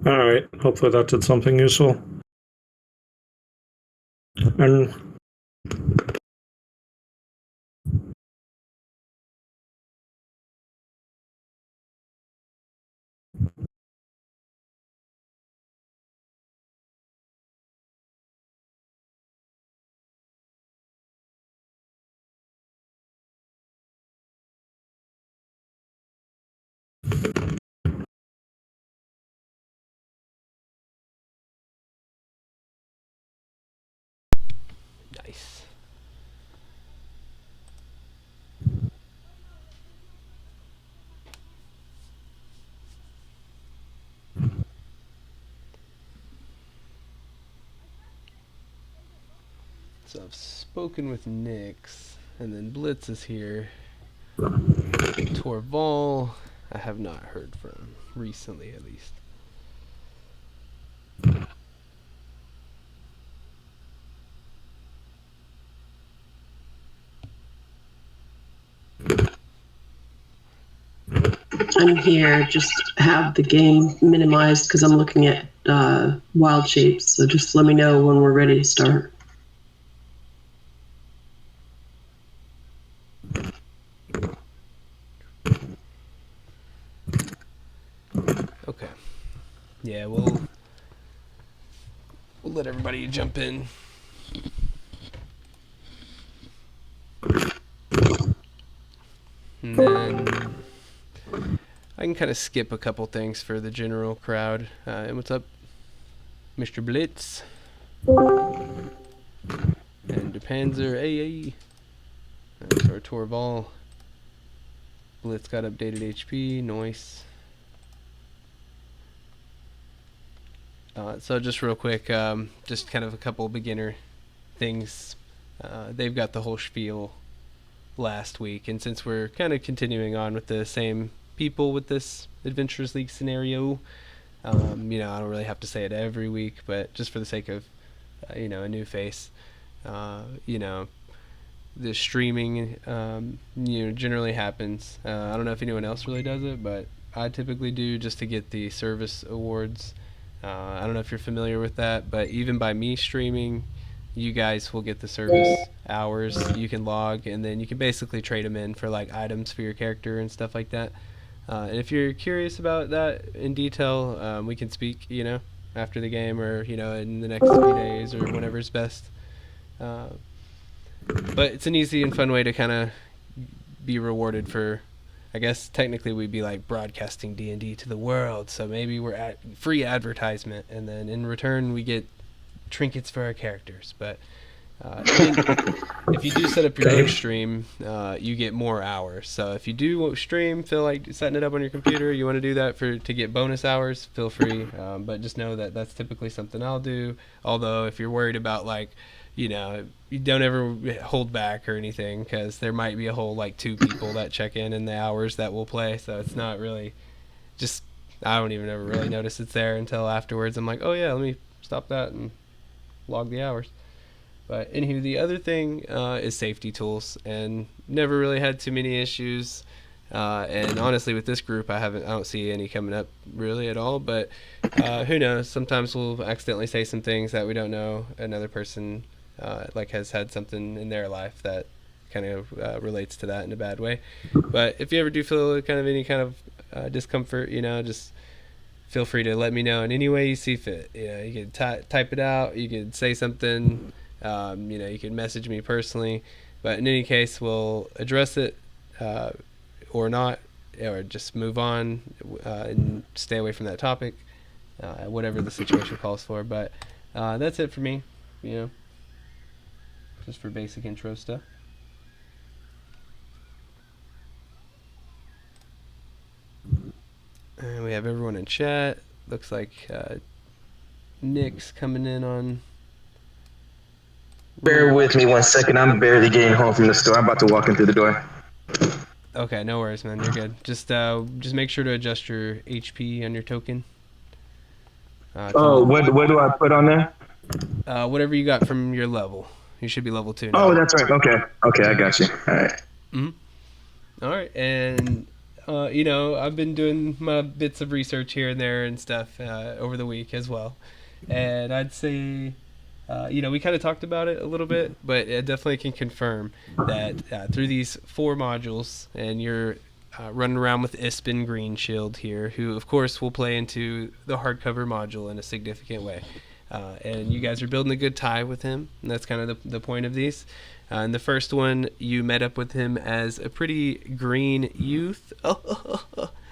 All right. Hopefully that did something useful. And Nice. So I've spoken with Nyx, and then Blitz is here. Torval, I have not heard from, recently at least. I'm here. Just have the game minimized because I'm looking at wild shapes. So just let me know when we're ready to start. Okay. Yeah, we'll let everybody jump in. And then I can kind of skip a couple things for the general crowd. And what's up, Mr. Blitz? And Panzer AA. That's our Torval. Blitz got updated HP. Nice. So just real quick, just kind of a couple beginner things. They've got the whole spiel last week, and since we're kind of continuing on with the same people with this Adventurers League scenario, I don't really have to say it every week, but just for the sake of, a new face, the streaming, generally happens. I don't know if anyone else really does it, but I typically do just to get the service awards. I don't know if you're familiar with that, but even by me streaming, you guys will get the service hours you can log, and then you can basically trade them in for like items for your character and stuff like that. And if you're curious about that in detail, we can speak, after the game or, in the next few days or whenever's best. But it's an easy and fun way to kind of be rewarded for, I guess technically we'd be like broadcasting D&D to the world, so maybe we're at free advertisement, and then in return we get trinkets for our characters. But if you do set up your own stream, you get more hours. So if you do stream, feel like setting it up on your computer, you want to do that to get bonus hours, feel free. But just know that that's typically something I'll do. Although if you're worried about you don't ever hold back or anything, because there might be a whole 2 people that check in the hours that we'll play. So it's not really just, I don't even ever really notice it's there until afterwards. I'm like, oh yeah, let me stop that and log the hours. But anywho, the other thing is safety tools, and never really had too many issues. And honestly, with this group, I don't see any coming up really at all. But who knows? Sometimes we'll accidentally say some things that we don't know another person has had something in their life that kind of relates to that in a bad way. But if you ever do feel kind of any kind of discomfort, just feel free to let me know in any way you see fit. You can type it out. You can say something. You can message me personally. But in any case, we'll address it or not, or just move on and stay away from that topic, whatever the situation calls for. But that's it for me, just for basic intro stuff. And we have everyone in chat. Looks like Nick's coming in on. Bear with me 1 second. I'm barely getting home from the store. I'm about to walk in through the door. Okay, no worries, man. You're good. Just make sure to adjust your HP on your token. What do I put on there? Whatever you got from your level. You should be level 2 now. Oh, that's right. Okay, I got you. All right. All right, and I've been doing my bits of research here and there and stuff over the week as well, and I'd say. We kind of talked about it a little bit, but it definitely can confirm that through these 4 modules, and you're running around with Ispin Greenshield here, who of course will play into the hardcover module in a significant way. And you guys are building a good tie with him, and that's kind of the point of these. In the first one, you met up with him as a pretty green youth.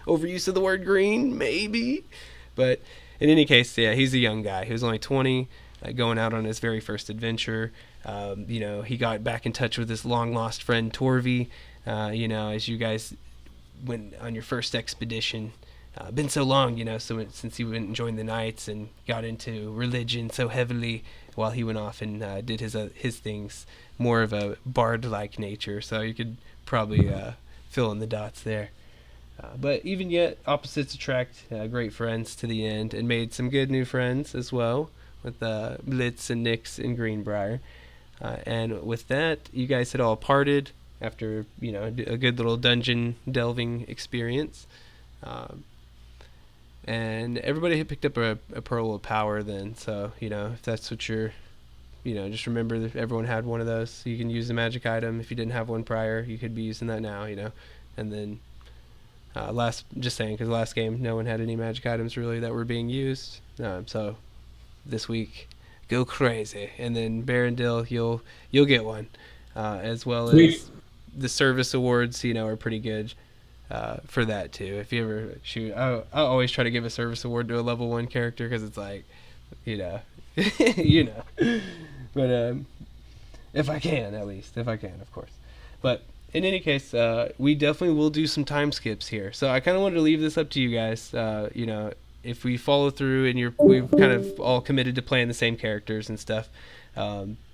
Overuse of the word green, maybe. But in any case, yeah, he's a young guy. He was only 20, going out on his very first adventure. He got back in touch with his long lost friend Torvi. As you guys went on your first expedition. Been so long, since he went and joined the Knights and got into religion so heavily while he went off and did his things, more of a bard-like nature. So you could probably fill in the dots there. But even yet, opposites attract. Great friends to the end, and made some good new friends as well with Blitz and Nix and Greenbrier. And with that, you guys had all parted after a good little dungeon delving experience. And everybody had picked up a pearl of power then. So if that's what you're, just remember that everyone had one of those. So you can use a magic item. If you didn't have one prior, you could be using that now. And then because last game no one had any magic items really that were being used. So this week, go crazy. And then Barondil, you'll get one, as well as the service awards. Are pretty good. For that too. If you ever shoot, I always try to give a service award to a level 1 character because it's like, But if I can, of course. But in any case, we definitely will do some time skips here. So I kind of wanted to leave this up to you guys. If we follow through and we've kind of all committed to playing the same characters and stuff.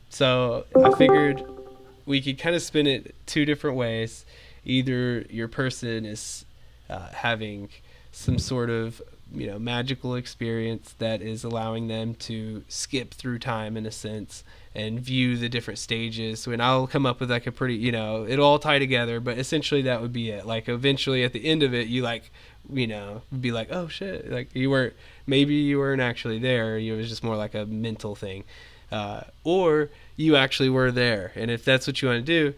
So I figured we could kind of spin it 2 different ways. Either your person is having some sort of magical experience that is allowing them to skip through time in a sense and view the different stages. And I'll come up with like a pretty it'll all tie together, but essentially that would be it. Like eventually at the end of it, you be like, oh shit, like you weren't actually there. It was just more like a mental thing, or you actually were there. And if that's what you want to do,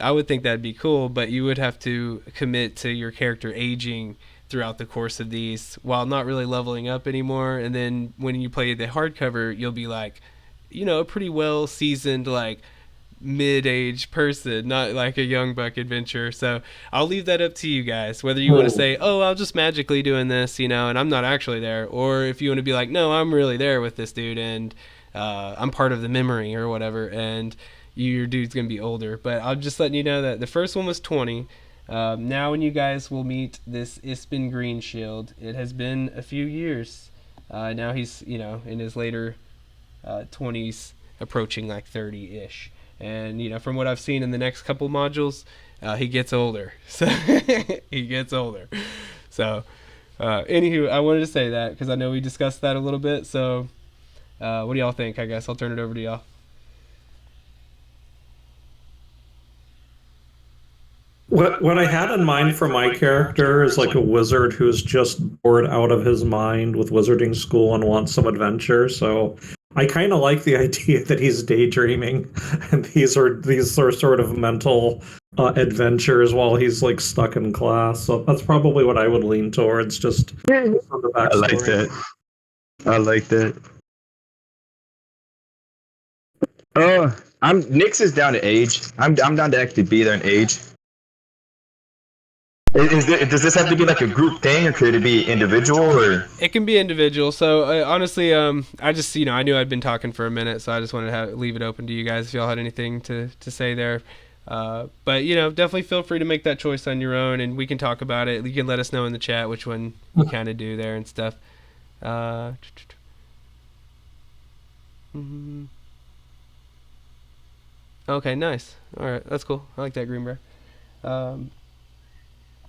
I would think that'd be cool, but you would have to commit to your character aging throughout the course of these while not really leveling up anymore. And then when you play the hardcover, you'll be like, a pretty well seasoned, like mid-age person, not like a young buck adventurer. So I'll leave that up to you guys, whether you want to say, oh, I'll just magically doing this, and I'm not actually there. Or if you want to be like, no, I'm really there with this dude and I'm part of the memory or whatever. And your dude's gonna be older. But I'm just letting you know that the first one was 20. Now when you guys will meet this Ispin Greenshield, it has been a few years. Now he's in his later 20s, approaching like 30-ish. And from what I've seen in the next couple modules, he gets older. So he gets older. So anywho, I wanted to say that because I know we discussed that a little bit. So what do y'all think? I guess I'll turn it over to y'all. What I had in mind for my character is like a wizard who's just bored out of his mind with wizarding school and wants some adventure. So I kind of like the idea that he's daydreaming, and these are sort of mental adventures while he's like stuck in class. So that's probably what I would lean towards. Just from the backstory. I like that. Oh, Nix is down to age. I'm down to actually be there in age. Does this have to be like a group thing, or could it be individual? Or it can be individual. So honestly, I just I knew I'd been talking for a minute, so I just wanted to leave it open to you guys if y'all had anything to say there. But definitely feel free to make that choice on your own, and we can talk about it. You can let us know in the chat which one you kind of do there and stuff. Okay, nice. All right, that's cool. I like that, Greenbrier.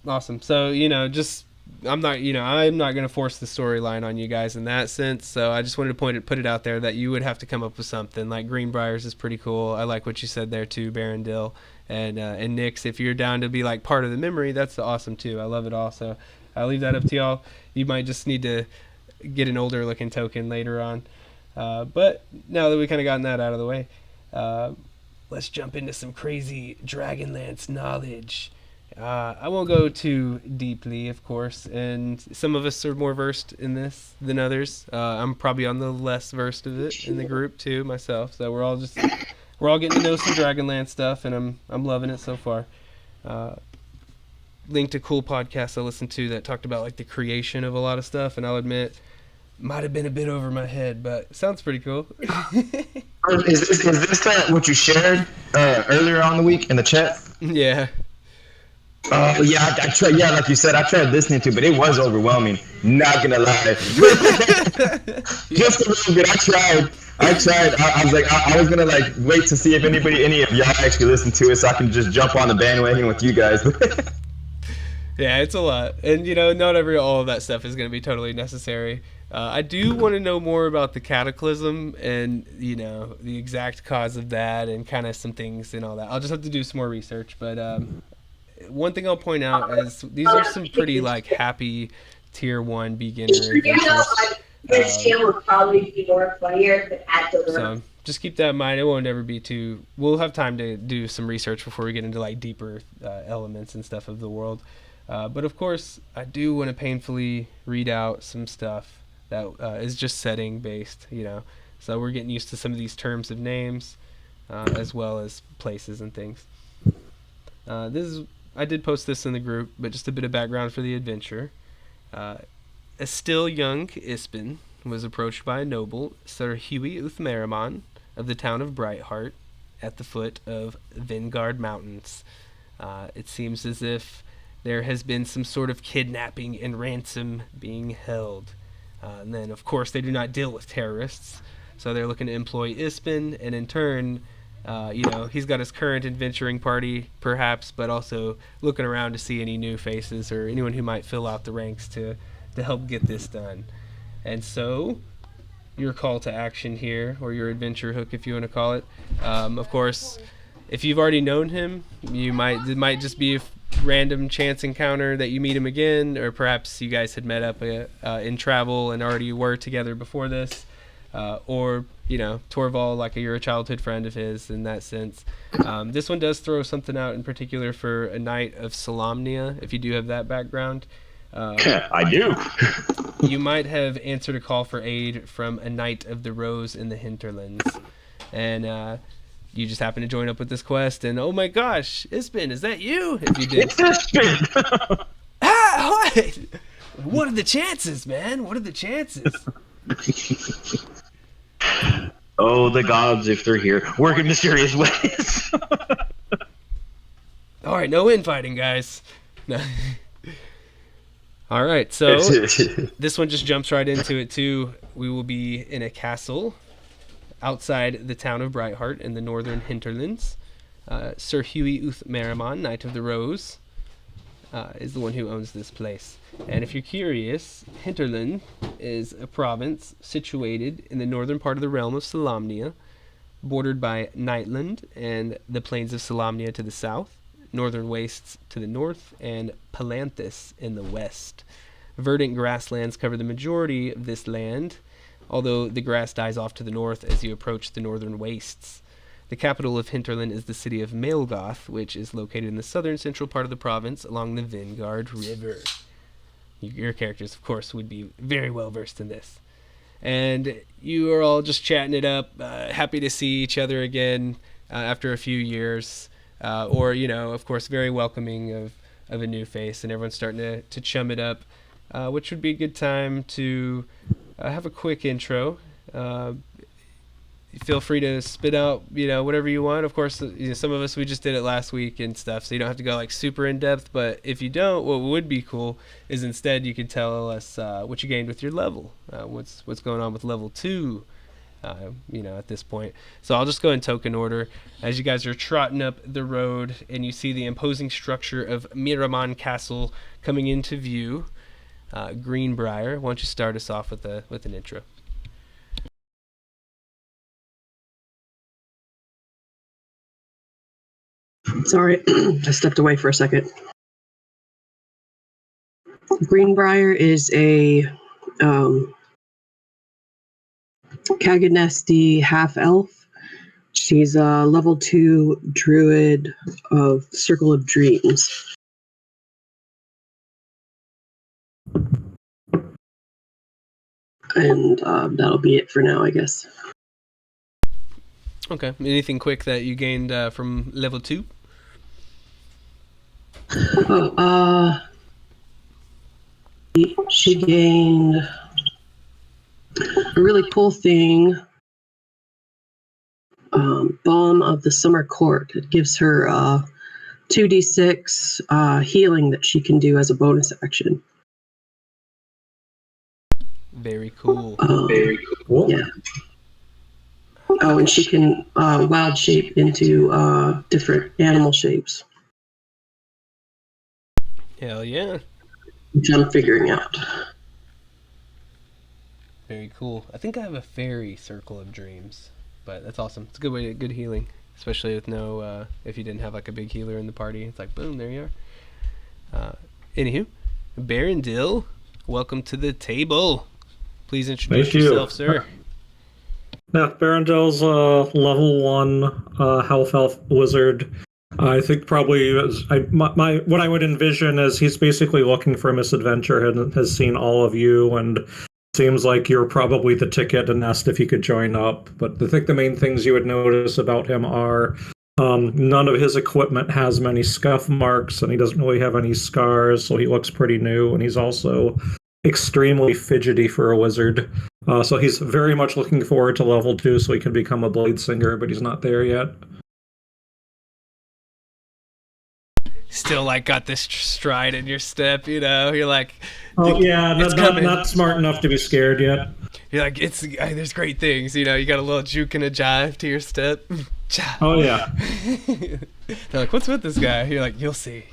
Awesome. So just I'm not going to force the storyline on you guys in that sense. So I just wanted to put it out there that you would have to come up with something. Like Greenbriers is pretty cool. I like what you said there too, Barondil. And Nyx, if you're down to be like part of the memory, that's awesome too. I love it all. So I'll leave that up to y'all. You might just need to get an older looking token later on. But now that we kind of gotten that out of the way, let's jump into some crazy Dragonlance knowledge. I won't go too deeply, of course, and some of us are more versed in this than others. I'm probably on the less versed of it in the group too, myself. So we're all getting to know some Dragonlance stuff, and I'm loving it so far. Linked to cool podcasts I listened to that talked about like the creation of a lot of stuff, and I'll admit, might have been a bit over my head, but sounds pretty cool. Is this what you shared earlier on the week in the chat? Yeah. Yeah, I tried. Yeah, like you said, I tried listening to, but it was overwhelming. Not gonna lie, just a little bit. I tried. I was like, I was gonna like wait to see if any of y'all actually listened to it, so I can just jump on the bandwagon with you guys. Yeah, it's a lot, and not all of that stuff is gonna be totally necessary. I do want to know more about the cataclysm and the exact cause of that, and kind of some things and all that. I'll just have to do some more research, but. One thing I'll point out is these are some pretty like happy tier 1 beginner adventures. This channel would probably be more funnier if add the So just keep that in mind. It won't ever be too. We'll have time to do some research before we get into like deeper elements and stuff of the world. But of course, I do want to painfully read out some stuff that is just setting based. So we're getting used to some of these terms of names, as well as places and things. I did post this in the group, but just a bit of background for the adventure. A still young Ispin was approached by a noble, Sir Huey Uthmeraman, of the town of Brightheart, at the foot of Vingard Mountains. It seems as if there has been some sort of kidnapping and ransom being held. And then, of course, they do not deal with terrorists, so they're looking to employ Ispin, and in turn... he's got his current adventuring party, perhaps, but also looking around to see any new faces or anyone who might fill out the ranks to help get this done. And so, your call to action here, or your adventure hook, if you want to call it. Of course, if you've already known him, it might just be a random chance encounter that you meet him again, or perhaps you guys had met up in travel and already were together before this. Or Torval, like you're a childhood friend of his in that sense. This one does throw something out in particular for a knight of Solamnia, if you do have that background. I do. You might have answered a call for aid from a knight of the Rose in the hinterlands. And you just happen to join up with this quest, and oh my gosh, Ispin, is that you? If you did. It's Ispin! What? What are the chances, man? What are the chances? Oh, the gods, if they're here, work in mysterious ways. All right, no infighting, guys. No. All right, so this one just jumps right into it, too. We will be in a castle outside the town of Brightheart in the northern hinterlands. Sir Huey Uthmeraman, Knight of the Rose, is the one who owns this place. And if you're curious, Hinterland is a province situated in the northern part of the realm of Solamnia, bordered by Nightland and the plains of Solamnia to the south, northern wastes to the north, and Palanthus in the west. Verdant grasslands cover the majority of this land, although the grass dies off to the north as you approach the northern wastes. The capital of Hinterland is the city of Maelgoth, which is located in the southern central part of the province along the Vingard River. Your characters, of course, would be very well versed in this. And you are all just chatting it up, happy to see each other again after a few years. Or, of course, very welcoming of a new face, and everyone's starting to chum it up, which would be a good time to have a quick intro. Feel free to spit out, whatever you want. Of course, some of us, we just did it last week and stuff, so you don't have to go like super in depth. But if you don't, what would be cool is instead you could tell us what you gained with your level. What's going on with level 2, at this point. So I'll just go in token order. As you guys are trotting up the road and you see the imposing structure of Miraman Castle coming into view, Greenbrier, why don't you start us off with an intro? Sorry, I stepped away for a second. Greenbrier is a Kaganesti half elf. She's a level 2 druid of Circle of Dreams. And that'll be it for now, I guess. Okay. Anything quick that you gained from level 2? She gained a really cool thing. Balm of the Summer Court. It gives her 2d6 healing that she can do as a bonus action. Very cool. Very cool. Yeah. Oh, and she can wild shape into different animal shapes, Hell yeah. which I'm figuring out. Very cool. I think I have a fairy Circle of Dreams, but that's awesome. It's a good way to good healing, especially with no if you didn't have like a big healer in the party. It's like boom, there you are. Anywho, Baron Dill, welcome to the table. Please introduce Thank you. yourself, sir. Yeah, Barondell's level 1 health elf wizard. I think probably what I would envision is he's basically looking for a misadventure and has seen all of you, and seems like you're probably the ticket and asked if he could join up. But I think the main things you would notice about him are none of his equipment has many scuff marks, and he doesn't really have any scars, so he looks pretty new, and he's also extremely fidgety for a wizard. So he's very much looking forward to level 2 so he can become a blade singer, but he's not there yet. Still like got this stride in your step, you know. You're like, oh yeah, not smart enough to be scared yet. You're like, there's great things, you know. You got a little juke and a jive to your step. Oh yeah. They're like, what's with this guy? You're like, you'll see.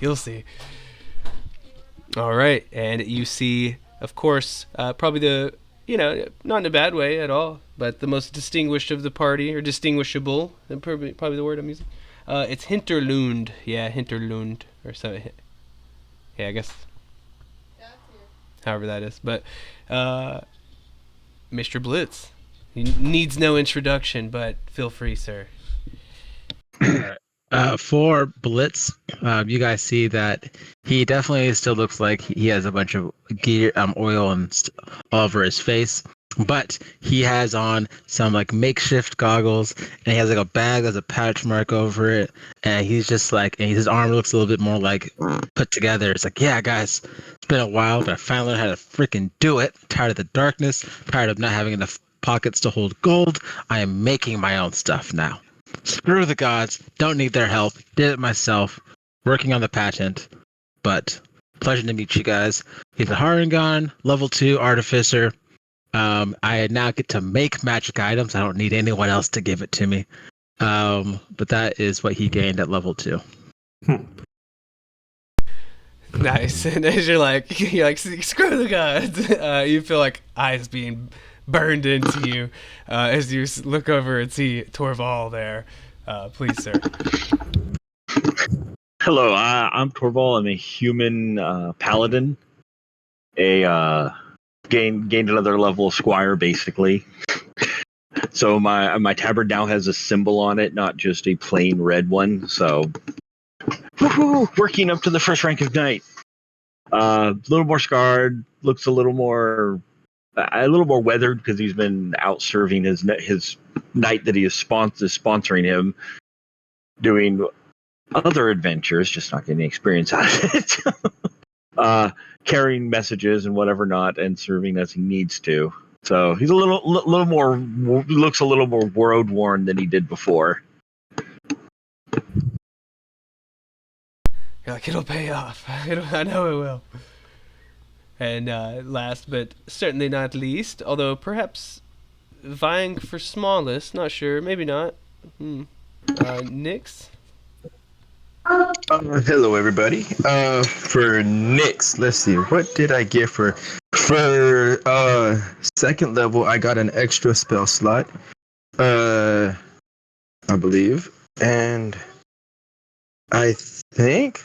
All right, and you see, of course, probably the, you know, not in a bad way at all, but the most distinguished of the party, or distinguishable, probably the word I'm using. It's Hinterlund. Yeah, Hinterlund. Or so. Yeah, I guess. However that is. But Mr. Blitz. He needs no introduction, but feel free, sir. For Blitz, you guys see that he definitely still looks like he has a bunch of gear, oil and all over his face, but he has on some like makeshift goggles, and he has like a bag that's a patch mark over it, and he's just like, and his arm looks a little bit more like put together. It's like, yeah, guys, it's been a while, but I finally learned how to freaking do it. Tired of the darkness, tired of not having enough pockets to hold gold. I am making my own stuff now. Screw the gods, don't need their help, did it myself, working on the patent, but pleasure to meet you guys. He's a Harangon, level 2 artificer. I now get to make magic items. I don't need anyone else to give it to me. But that is what he gained at level 2. Nice. And as you're like, screw the gods. You feel like eyes being burned into you as you look over and see Torval there. Please, sir. Hello, I'm Torval. I'm a human paladin. Gained another level of squire, basically. So my tabard now has a symbol on it, not just a plain red one. So, working up to the first rank of knight. A little more scarred, looks a little more weathered because he's been out serving his knight that he is sponsoring him, doing other adventures, just not getting experience out of it. Carrying messages and whatever not, and serving as he needs to. So he's little more, looks a little more road worn than he did before. You're like, it'll pay off. I know it will. And last but certainly not least, although perhaps vying for smallest, not sure, maybe not. Nyx? Hello, everybody. For Nyx, let's see. What did I get for second level? I got an extra spell slot. I believe, and I think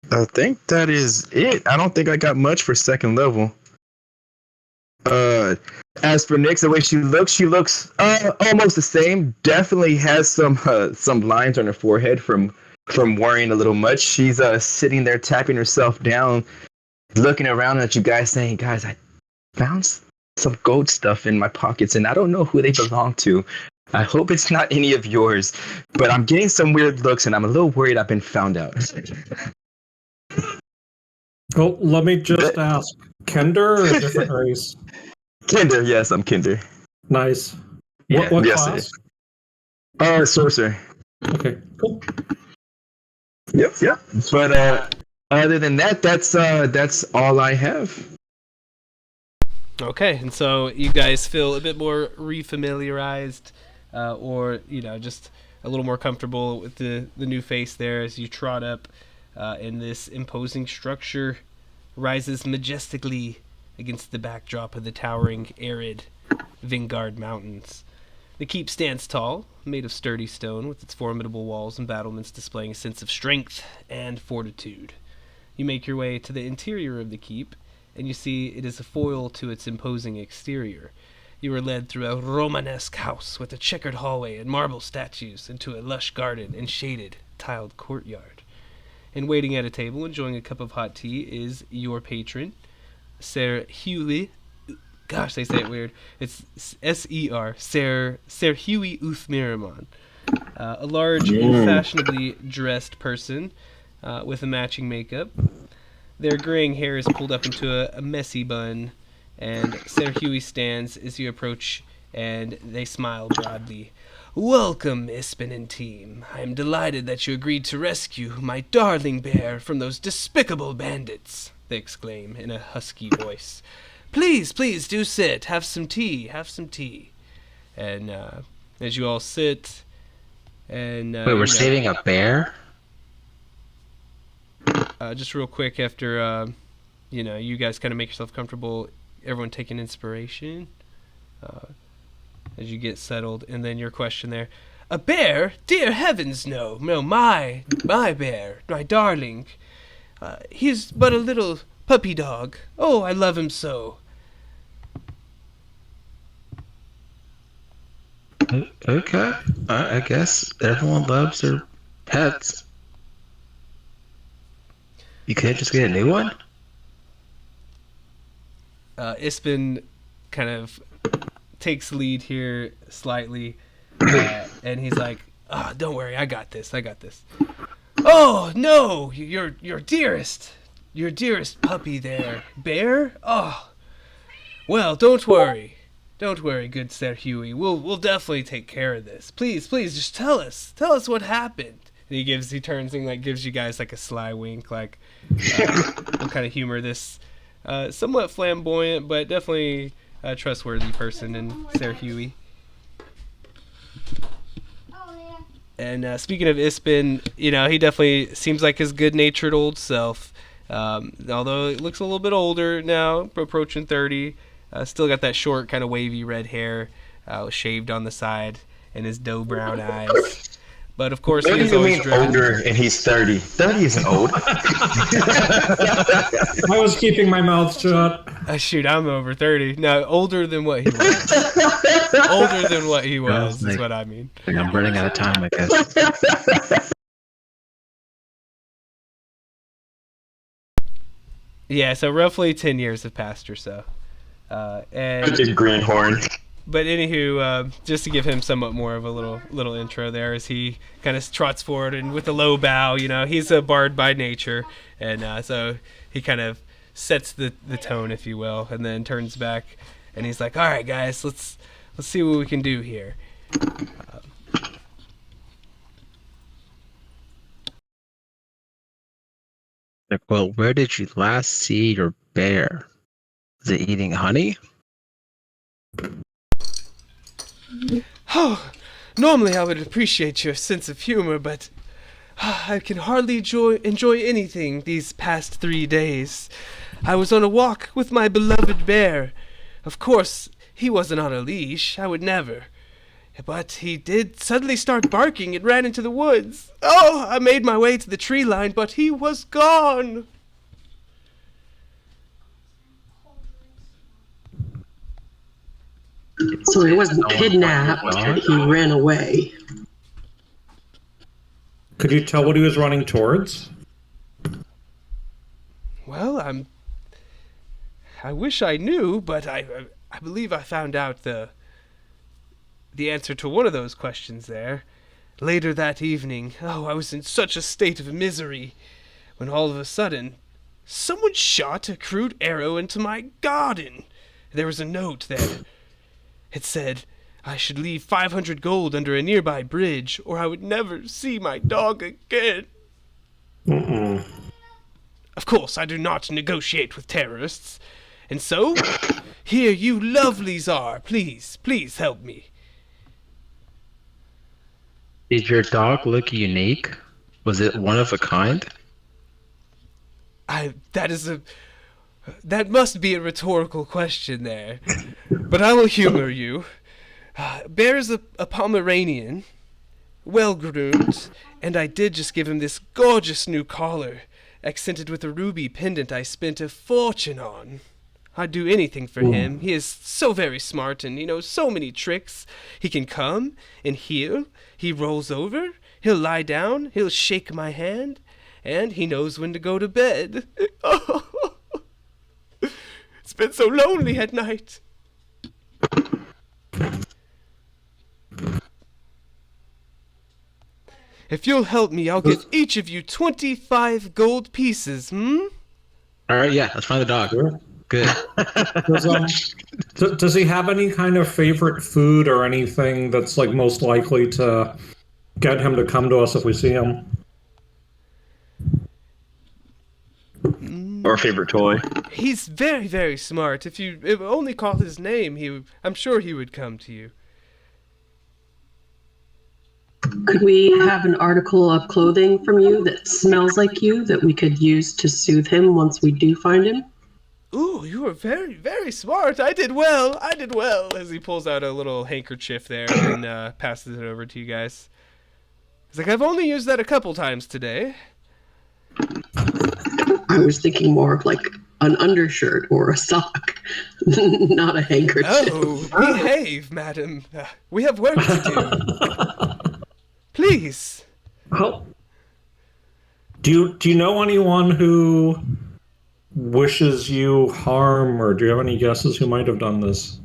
that is it. I don't think I got much for second level. As for Nyx, the way she looks almost the same. Definitely has some lines on her forehead from worrying a little much. She's sitting there tapping herself down, looking around at you guys, saying, "Guys, I found some gold stuff in my pockets, and I don't know who they belong to. I hope it's not any of yours, but I'm getting some weird looks, and I'm a little worried I've been found out." Oh, let me just ask, Kender or a different race? Kinder, yes, I'm Kinder. Nice. Yeah, What yes, class? sorcerer. Okay, cool. Yep. But other than that, that's all I have. Okay, and so you guys feel a bit more refamiliarized, or just a little more comfortable with the new face there as you trot up, and this imposing structure rises majestically against the backdrop of the towering, arid Vingard Mountains. The keep stands tall, made of sturdy stone, with its formidable walls and battlements displaying a sense of strength and fortitude. You make your way to the interior of the keep, and you see it is a foil to its imposing exterior. You are led through a Romanesque house with a checkered hallway and marble statues into a lush garden and shaded, tiled courtyard. And waiting at a table, enjoying a cup of hot tea, is your patron, Ser Huey. Gosh, they say it weird. It's S-E-R, Ser Huey Uthmiraman. A large and fashionably dressed person with a matching makeup. Their graying hair is pulled up into a messy bun, and Ser Huey stands as you approach, and they smile broadly. "Welcome, Ispin and team. I am delighted that you agreed to rescue my darling bear from those despicable bandits," they exclaim in a husky voice. Please do sit. Have some tea. And as you all sit, and Wait, we're saving a bear? just real quick after you guys kind of make yourself comfortable, everyone take an inspiration as you get settled, and then your question there. "A bear? Dear heavens, no, my bear, my darling. He's but a little puppy dog. Oh, I love him so." Okay. I guess everyone loves their pets. You can't just get a new one? Ispin kind of takes lead here slightly, and he's like, "Don't worry, I got this. Oh no, your dearest puppy there, bear. Oh, well, don't worry, good Sir Huey. We'll definitely take care of this. Please, just tell us what happened." And he turns and like gives you guys like a sly wink, like we'll kind of humor this somewhat flamboyant but definitely trustworthy person in Sir Huey. And speaking of Ispin, he definitely seems like his good-natured old self. Although it looks a little bit older now, approaching 30. Still got that short, kind of wavy red hair, shaved on the side, and his dough brown eyes. But of course, What he do is you always mean driven. older and he's 30? 30 isn't old. I was keeping my mouth shut. Shoot, I'm over 30. No, older than what he was. Older than what he was is what I mean. I'm running out of time, I guess. Yeah, so roughly 10 years have passed or so. Just greenhorn. But anywho, just to give him somewhat more of a little intro there, as he kind of trots forward and with a low bow, he's a bard by nature, and so he kind of sets the tone, if you will, and then turns back, and he's like, "All right, guys, let's see what we can do here." Well, where did you last see your bear? Was it eating honey? Oh, normally I would appreciate your sense of humor, but I can hardly enjoy anything these past 3 days. I was on a walk with my beloved bear. Of course, he wasn't on a leash. I would never. But he did suddenly start barking and ran into the woods. Oh, I made my way to the tree line, but he was gone. So he wasn't kidnapped, he ran away. Could you tell what he was running towards? Well, I wish I knew, but I believe I found out the answer to one of those questions there. Later that evening, I was in such a state of misery when all of a sudden, someone shot a crude arrow into my garden. There was a note there. It said I should leave 500 gold under a nearby bridge, or I would never see my dog again. Mm-mm. Of course, I do not negotiate with terrorists. And so, here you lovelies are. Please, please help me. Did your dog look unique? Was it one of a kind? That must be a rhetorical question there. But I will humor you. Bear is a Pomeranian, well-groomed, and I did just give him this gorgeous new collar, accented with a ruby pendant I spent a fortune on. I'd do anything for him. He is so very smart and he knows so many tricks. He can come and heal. He rolls over. He'll lie down. He'll shake my hand. And he knows when to go to bed. It's been so lonely at night. If you'll help me, I'll give each of you 25 gold pieces, All right, yeah, let's find the dog. Sure. Good. Does he have any kind of favorite food or anything that's like most likely to get him to come to us if we see him? Or favorite toy? He's very, very smart. If you only call his name, I'm sure he would come to you. Could we have an article of clothing from you that smells like you that we could use to soothe him once we do find him? Ooh, you were very, very smart. I did well. As he pulls out a little handkerchief there and passes it over to you guys. He's like, I've only used that a couple times today. I was thinking more of like an undershirt or a sock, not a handkerchief. Oh, behave, madam. We have work to do. Please. How? Do you know anyone who wishes you harm, or do you have any guesses who might have done this?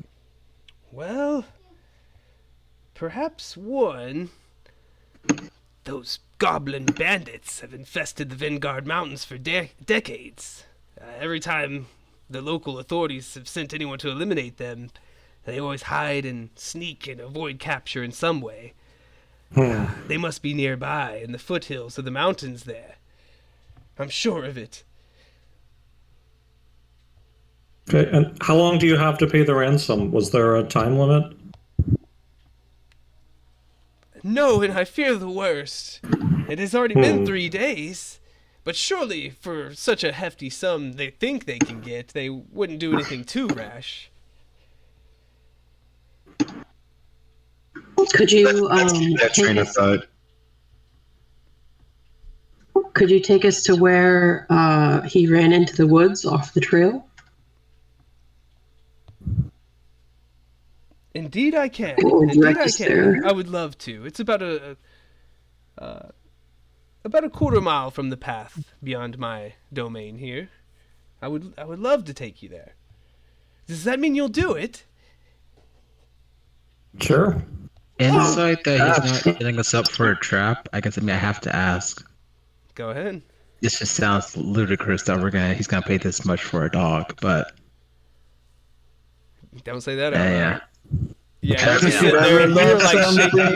Well, perhaps one. Those goblin bandits have infested the Vanguard Mountains for decades. Every time the local authorities have sent anyone to eliminate them, they always hide and sneak and avoid capture in some way. They must be nearby in the foothills of the mountains there. I'm sure of it. Okay, and how long do you have to pay the ransom? Was there a time limit? No, and I fear the worst. It has already been 3 days. But surely, for such a hefty sum they think they can get, they wouldn't do anything too rash. Could you that train of thought. could you take us to where he ran into the woods off the trail? Indeed I can. Or Indeed direct I us can. there? I would love to. It's about a quarter mile from the path beyond my domain here. I would love to take you there. Does that mean you'll do it? Sure. Insight that he's not setting us up for a trap. I guess I have to ask. Go ahead. This just sounds ludicrous that he's gonna pay this much for a dog, but Don't say that out yeah. loud. Yeah, you're just sitting there and you're like shaking.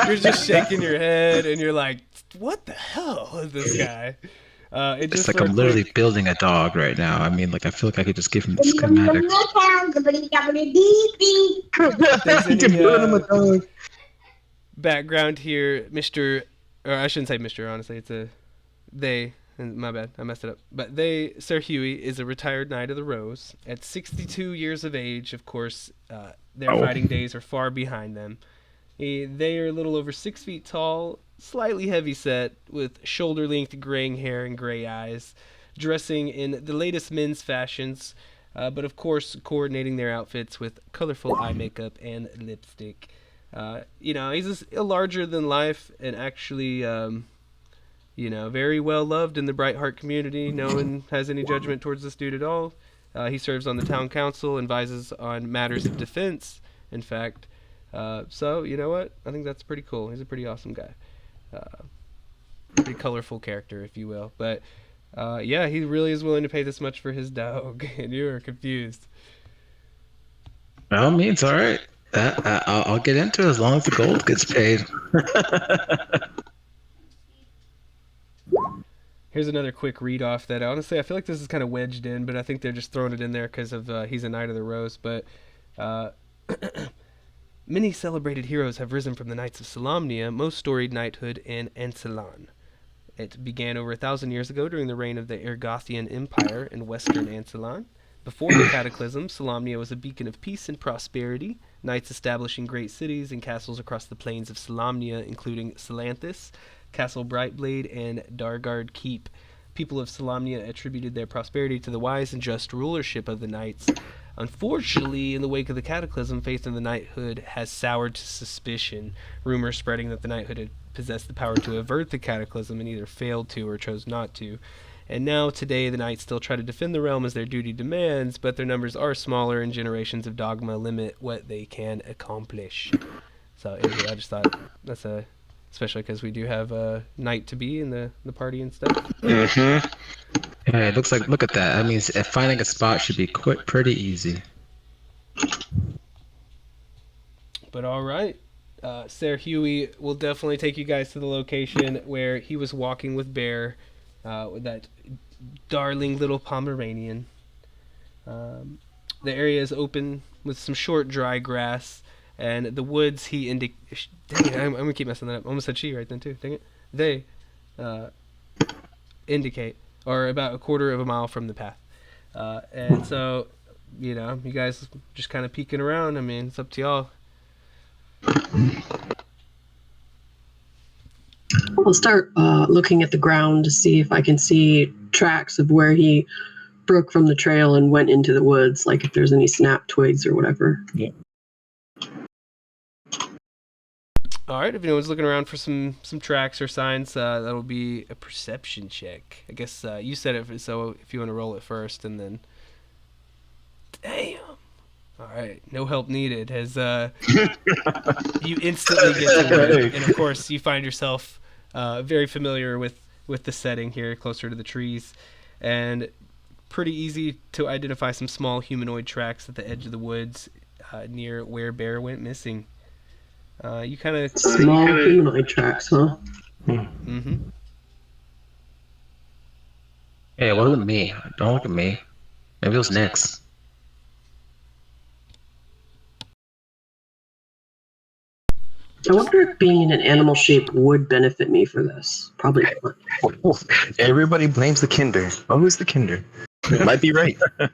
You're just shaking your head and you're like, what the hell is this guy? It's like I'm literally building a dog right now. I mean, like I feel like I could just give him the schematics. If there's any background here, Mr. or I shouldn't say Mr. Honestly, it's a they. And my bad, I messed it up. But they, Sir Huey, is a retired Knight of the Rose. At 62 years of age, of course, their fighting days are far behind them. They are a little over 6 feet tall, slightly heavy set, with shoulder-length graying hair and gray eyes, dressing in the latest men's fashions, but of course coordinating their outfits with colorful eye makeup and lipstick. He's a larger than life and actually, very well loved in the Brightheart community. No one has any judgment towards this dude at all. He serves on the town council and advises on matters of defense, in fact. So, you know what? I think that's pretty cool. He's a pretty awesome guy. Pretty colorful character, if you will. But, he really is willing to pay this much for his dog, and you are confused. By all means, all right. I'll get into it as long as the gold gets paid. Here's another quick read off that honestly I feel like this is kind of wedged in, but I think they're just throwing it in there because of he's a Knight of the Rose. But many celebrated heroes have risen from the Knights of Solamnia, most storied knighthood in Ancelan. It began over 1,000 years ago during the reign of the Ergothian Empire in western Ancelan. Before the Cataclysm, Solamnia was a beacon of peace and prosperity, knights establishing great cities and castles across the plains of Solamnia, including Salanthus, Castle Brightblade, and Dargard Keep. People of Solamnia attributed their prosperity to the wise and just rulership of the knights. Unfortunately, in the wake of the Cataclysm, faith in the knighthood has soured to suspicion, rumors spreading that the knighthood had possessed the power to avert the Cataclysm and either failed to or chose not to. And now, today, the knights still try to defend the realm as their duty demands, but their numbers are smaller and generations of dogma limit what they can accomplish. So, anyway, I just thought that's especially because we do have a knight to be in the party and stuff. Mm-hmm. Yeah, it looks like, look at that. That means finding a spot should be pretty easy. But all right. Sir Huey will definitely take you guys to the location where he was walking with Bear, with that darling little Pomeranian. The area is open with some short dry grass, and the woods he dang it, I'm gonna keep messing that up. I almost said she right then too. Dang it. They indicate, or about a quarter of a mile from the path. And so, you guys just kind of peeking around. I mean, it's up to y'all. I'll start looking at the ground to see if I can see tracks of where he broke from the trail and went into the woods, like if there's any snap twigs or whatever. Yeah. All right, if anyone's looking around for some tracks or signs, that'll be a perception check. I guess you said it, so if you want to roll it first, and then... Damn! All right, no help needed, as you instantly get to work. And of course, you find yourself very familiar with the setting here, closer to the trees, and pretty easy to identify some small humanoid tracks at the edge of the woods near where Bear went missing. You kind of small humanoid tracks, huh? Mm-hmm. Hey, it wasn't me. Don't look at me. Maybe it was Nyx. I wonder if being an animal shape would benefit me for this. Probably not. Everybody blames the Kinder. Oh, who's the Kinder? Might be right. Well,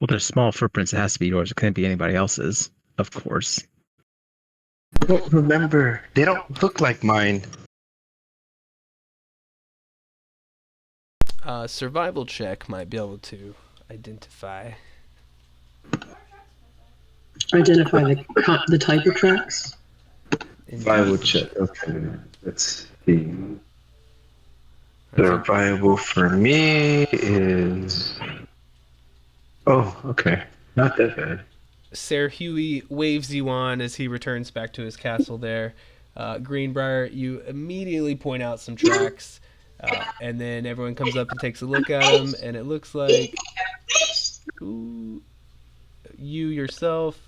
there's small footprints. It has to be yours. It couldn't be anybody else's, of course. Well, remember, they don't look like mine. Survival check might be able to identify. Identify the type of tracks. Survival check. Okay, let's see. Survival for me is... Oh, okay. Not that bad. Sir Huey waves you on as he returns back to his castle there. Greenbrier, you immediately point out some tracks, and then everyone comes up and takes a look at them, and it looks like you yourself,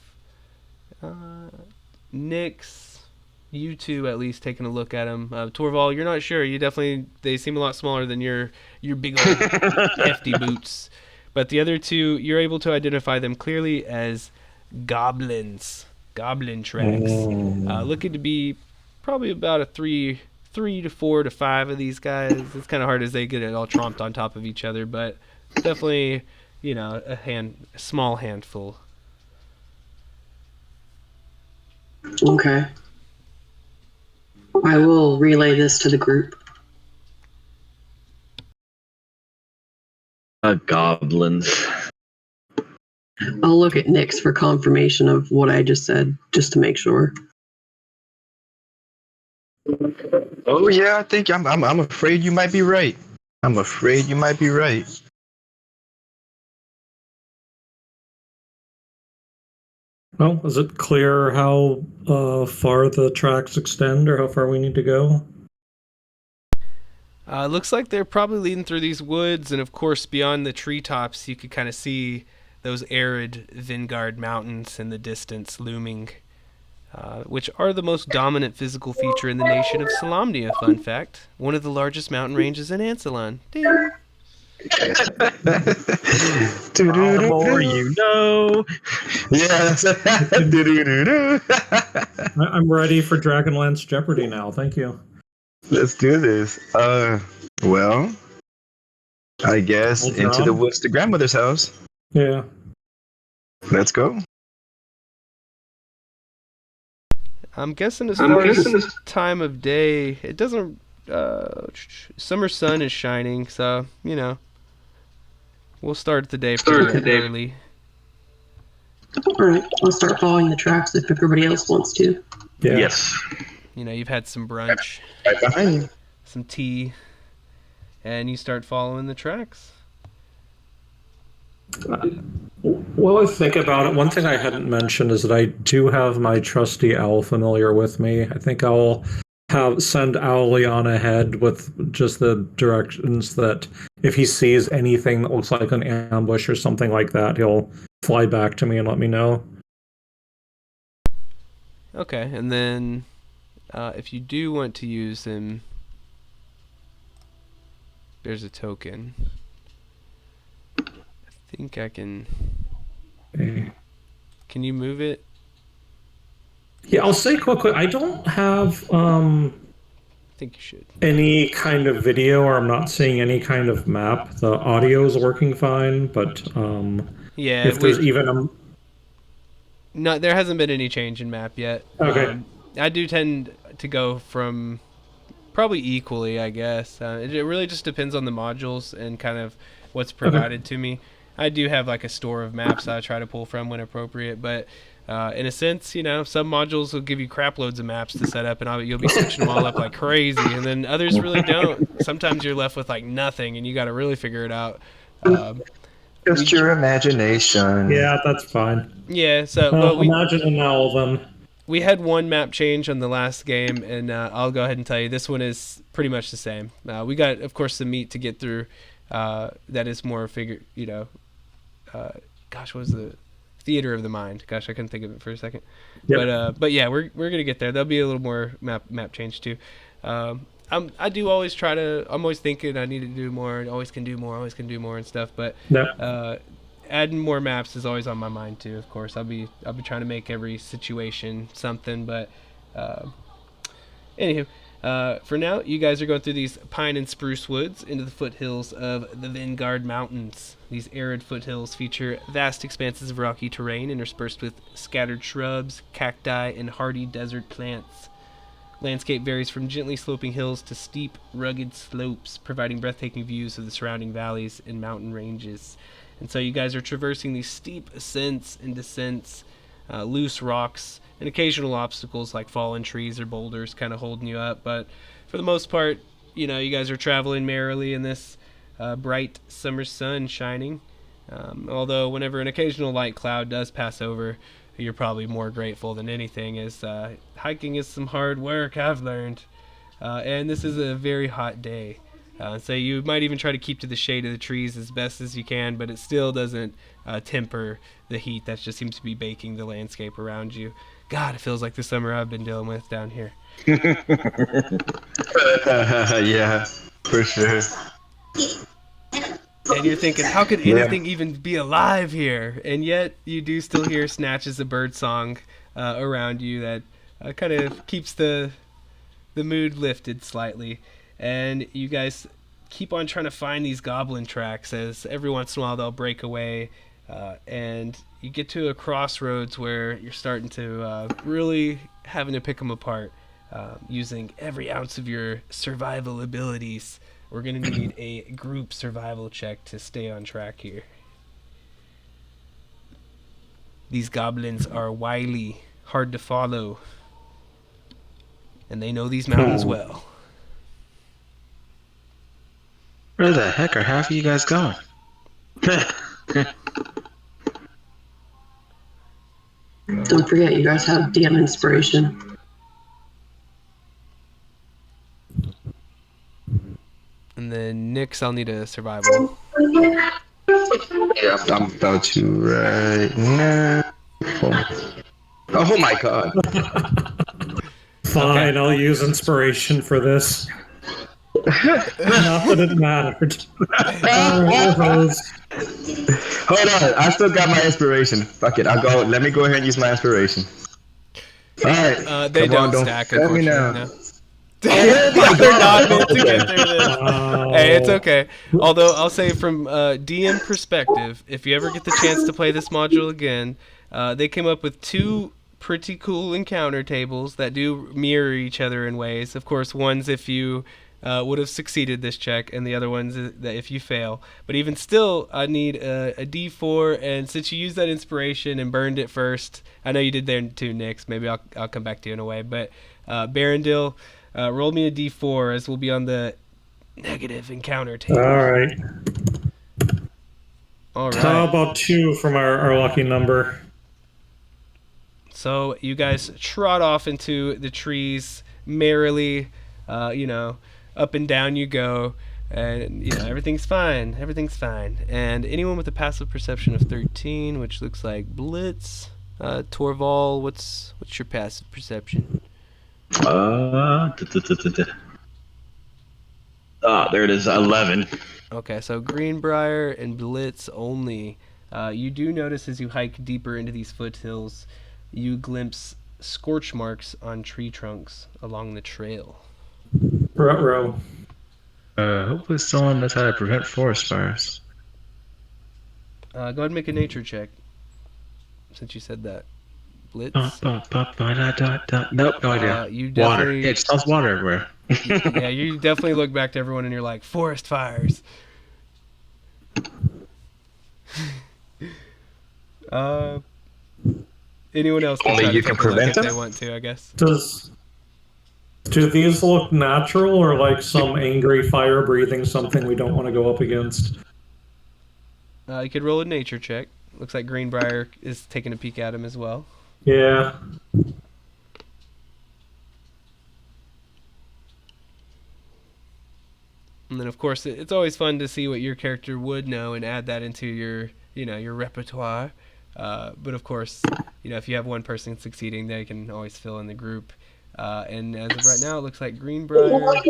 Nyx, you two at least taking a look at them. Torval, you're not sure. They seem a lot smaller than your big old hefty boots. But the other two, you're able to identify them clearly as goblin tracks, looking to be probably about a three to 4 to 5 of these guys. It's kind of hard as they get it all tromped on top of each other, but definitely, a small handful. Okay. I will relay this to the group. Goblins. I'll look at Nyx for confirmation of what I just said, just to make sure. Oh yeah, I think I'm afraid you might be right. I'm afraid you might be right. Well, is it clear how far the tracks extend or how far we need to go? Looks like they're probably leading through these woods, and of course, beyond the treetops, you could kind of see those arid Vingard mountains in the distance looming, which are the most dominant physical feature in the nation of Solamnia. Fun fact: one of the largest mountain ranges in Ansalon. Ding. The more you know. Yeah. I'm ready for Dragonlance Jeopardy now. Thank you. Let's do this. Well, I guess Hold into the on. woods to grandmother's house. Yeah. Let's go. I'm guessing as far as time of day, it doesn't. Summer sun is shining, so we'll start the day pretty early. All right, I'll start following the tracks if everybody else wants to. Yeah. Yes. You've had some brunch, Right behind you. some tea, and you start following the tracks. Well, I think about it. One thing I hadn't mentioned is that I do have my trusty owl familiar with me. I think I'll send Owly on ahead with just the directions that if he sees anything that looks like an ambush or something like that, he'll fly back to me and let me know. Okay, and then if you do want to use him, there's a token. I think I can. Okay. Can you move it? Yeah, I'll say quickly, I don't have I think you should. any kind of video, or I'm not seeing any kind of map. The audio is working fine, but Yeah, if there's even a... No, there hasn't been any change in map yet. Okay. I do tend to go from probably equally, I guess. It really just depends on the modules and kind of what's provided to me. I do have like a store of maps that I try to pull from when appropriate, but in a sense, some modules will give you crap loads of maps to set up, and you'll be switching them all up like crazy, and then others really don't. Sometimes you're left with like nothing, and you got to really figure it out. Just your imagination. Yeah, that's fine. Yeah, so imagine an owl then. we had one map change on the last game, and I'll go ahead and tell you this one is pretty much the same. We got, of course, some meat to get through. That is more gosh, what was the theater of the mind? Gosh, I couldn't think of it for a second. Yep. But yeah, we're gonna get there. There'll be a little more map change too. I do always try to. I'm always thinking I need to do more. Always can do more. Always can do more and stuff. But adding more maps is always on my mind too. Of course, I'll be trying to make every situation something. But anywho. For now, you guys are going through these pine and spruce woods into the foothills of the Vingard Mountains. These arid foothills feature vast expanses of rocky terrain interspersed with scattered shrubs, cacti, and hardy desert plants. Landscape varies from gently sloping hills to steep, rugged slopes, providing breathtaking views of the surrounding valleys and mountain ranges. And so you guys are traversing these steep ascents and descents, loose rocks, and occasional obstacles like fallen trees or boulders kind of holding you up. But for the most part, you guys are traveling merrily in this bright summer sun shining. Although whenever an occasional light cloud does pass over, you're probably more grateful than anything, as hiking is some hard work, I've learned. And this is a very hot day. So you might even try to keep to the shade of the trees as best as you can, but it still doesn't temper the heat that just seems to be baking the landscape around you. God, it feels like the summer I've been dealing with down here. Yeah, for sure. And you're thinking, how could anything even be alive here? And yet you do still hear snatches of bird song around you that kind of keeps the the mood lifted slightly, and you guys keep on trying to find these goblin tracks as every once in a while they'll break away, and you get to a crossroads where you're starting to really having to pick them apart, using every ounce of your survival abilities. We're going to need a group survival check to stay on track here. These goblins are wily, hard to follow, and they know these mountains well. Where the heck are half of you guys going? Don't forget, you guys have DM inspiration. And then Nyx, I'll need a survival. Yeah, I'm about to right now. Oh my god. Fine, Okay. I'll use inspiration for this. Not that it mattered. Alright, Hold on, I still got my inspiration. Fuck it, I'll go. Let me go ahead and use my inspiration. Alright. They come on, don't stack, fail me unfortunately. now. No. Oh my They're not god. meant to Okay. get through this. Hey, it's okay. Although I'll say from DM perspective, if you ever get the chance to play this module again, they came up with 2 pretty cool encounter tables that do mirror each other in ways. Of course, one's if you would have succeeded this check, and the other one's that if you fail. But even still, I need a D4, and since you used that inspiration and burned it first, I know you did there too, Nyx. Maybe I'll come back to you in a way. But Barondil, roll me a D4 as we'll be on the negative encounter table. Alright. All right. How about 2 from our lucky number? So you guys trot off into the trees merrily, up and down you go, and everything's fine. Everything's fine. And anyone with a passive perception of 13, which looks like Blitz, Torval, what's your passive perception? There it is, 11. Okay, so Greenbrier and Blitz only. You do notice as you hike deeper into these foothills, you glimpse scorch marks on tree trunks along the trail. Ruh-roh. Hopefully someone knows how to prevent forest fires. Go ahead and make a nature check, since you said that. Blitz? Nope, no idea. You Water. definitely, It smells water everywhere. yeah, you definitely look back to everyone and you're like, forest fires. Anyone else can Only try to you can take a look prevent if them? they want to, I guess. Do these look natural or like some angry fire breathing something we don't want to go up against? You could roll a nature check. Looks like Greenbrier is taking a peek at him as well. Yeah. And then, of course, it's always fun to see what your character would know and add that into your repertoire. But of course, if you have one person succeeding, they can always fill in the group. And as of right now, it looks like Greenbrier. Only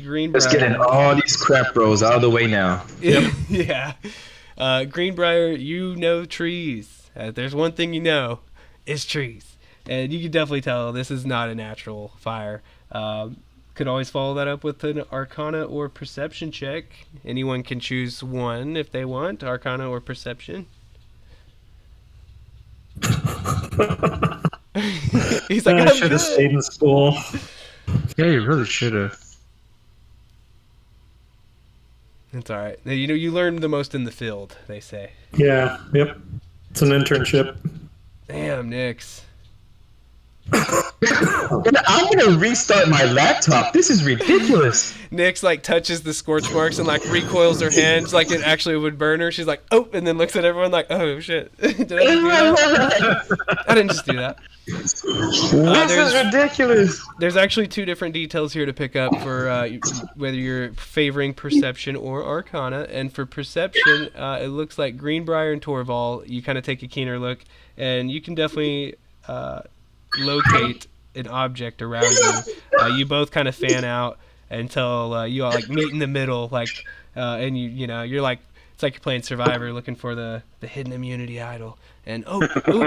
Greenbrier. Let's get in all these crap rolls out of the way now. Yeah. Greenbrier, you know trees. There's one thing you know, it's trees. And you can definitely tell this is not a natural fire. Could always follow that up with an Arcana or Perception check. Anyone can choose one if they want, Arcana or Perception. He's like, I I'm should good. have stayed in school. Yeah, you really should have. It's all right. You learn the most in the field, they say. Yeah, yep. It's an internship. Damn, Nyx. I'm gonna restart my laptop. This is ridiculous. Nyx touches the scorch marks and recoils her hands like it actually would burn her. She's like, oh, and then looks at everyone like, oh shit, did I just do that? I didn't just do that. This is ridiculous. There's actually 2 different details here to pick up for whether you're favoring Perception or Arcana. And for Perception, it looks like Greenbrier and Torval, you kind of take a keener look, and you can definitely locate an object around you. You both kind of fan out until you all meet in the middle, and you're like, it's like you're playing Survivor looking for the hidden immunity idol. And oh,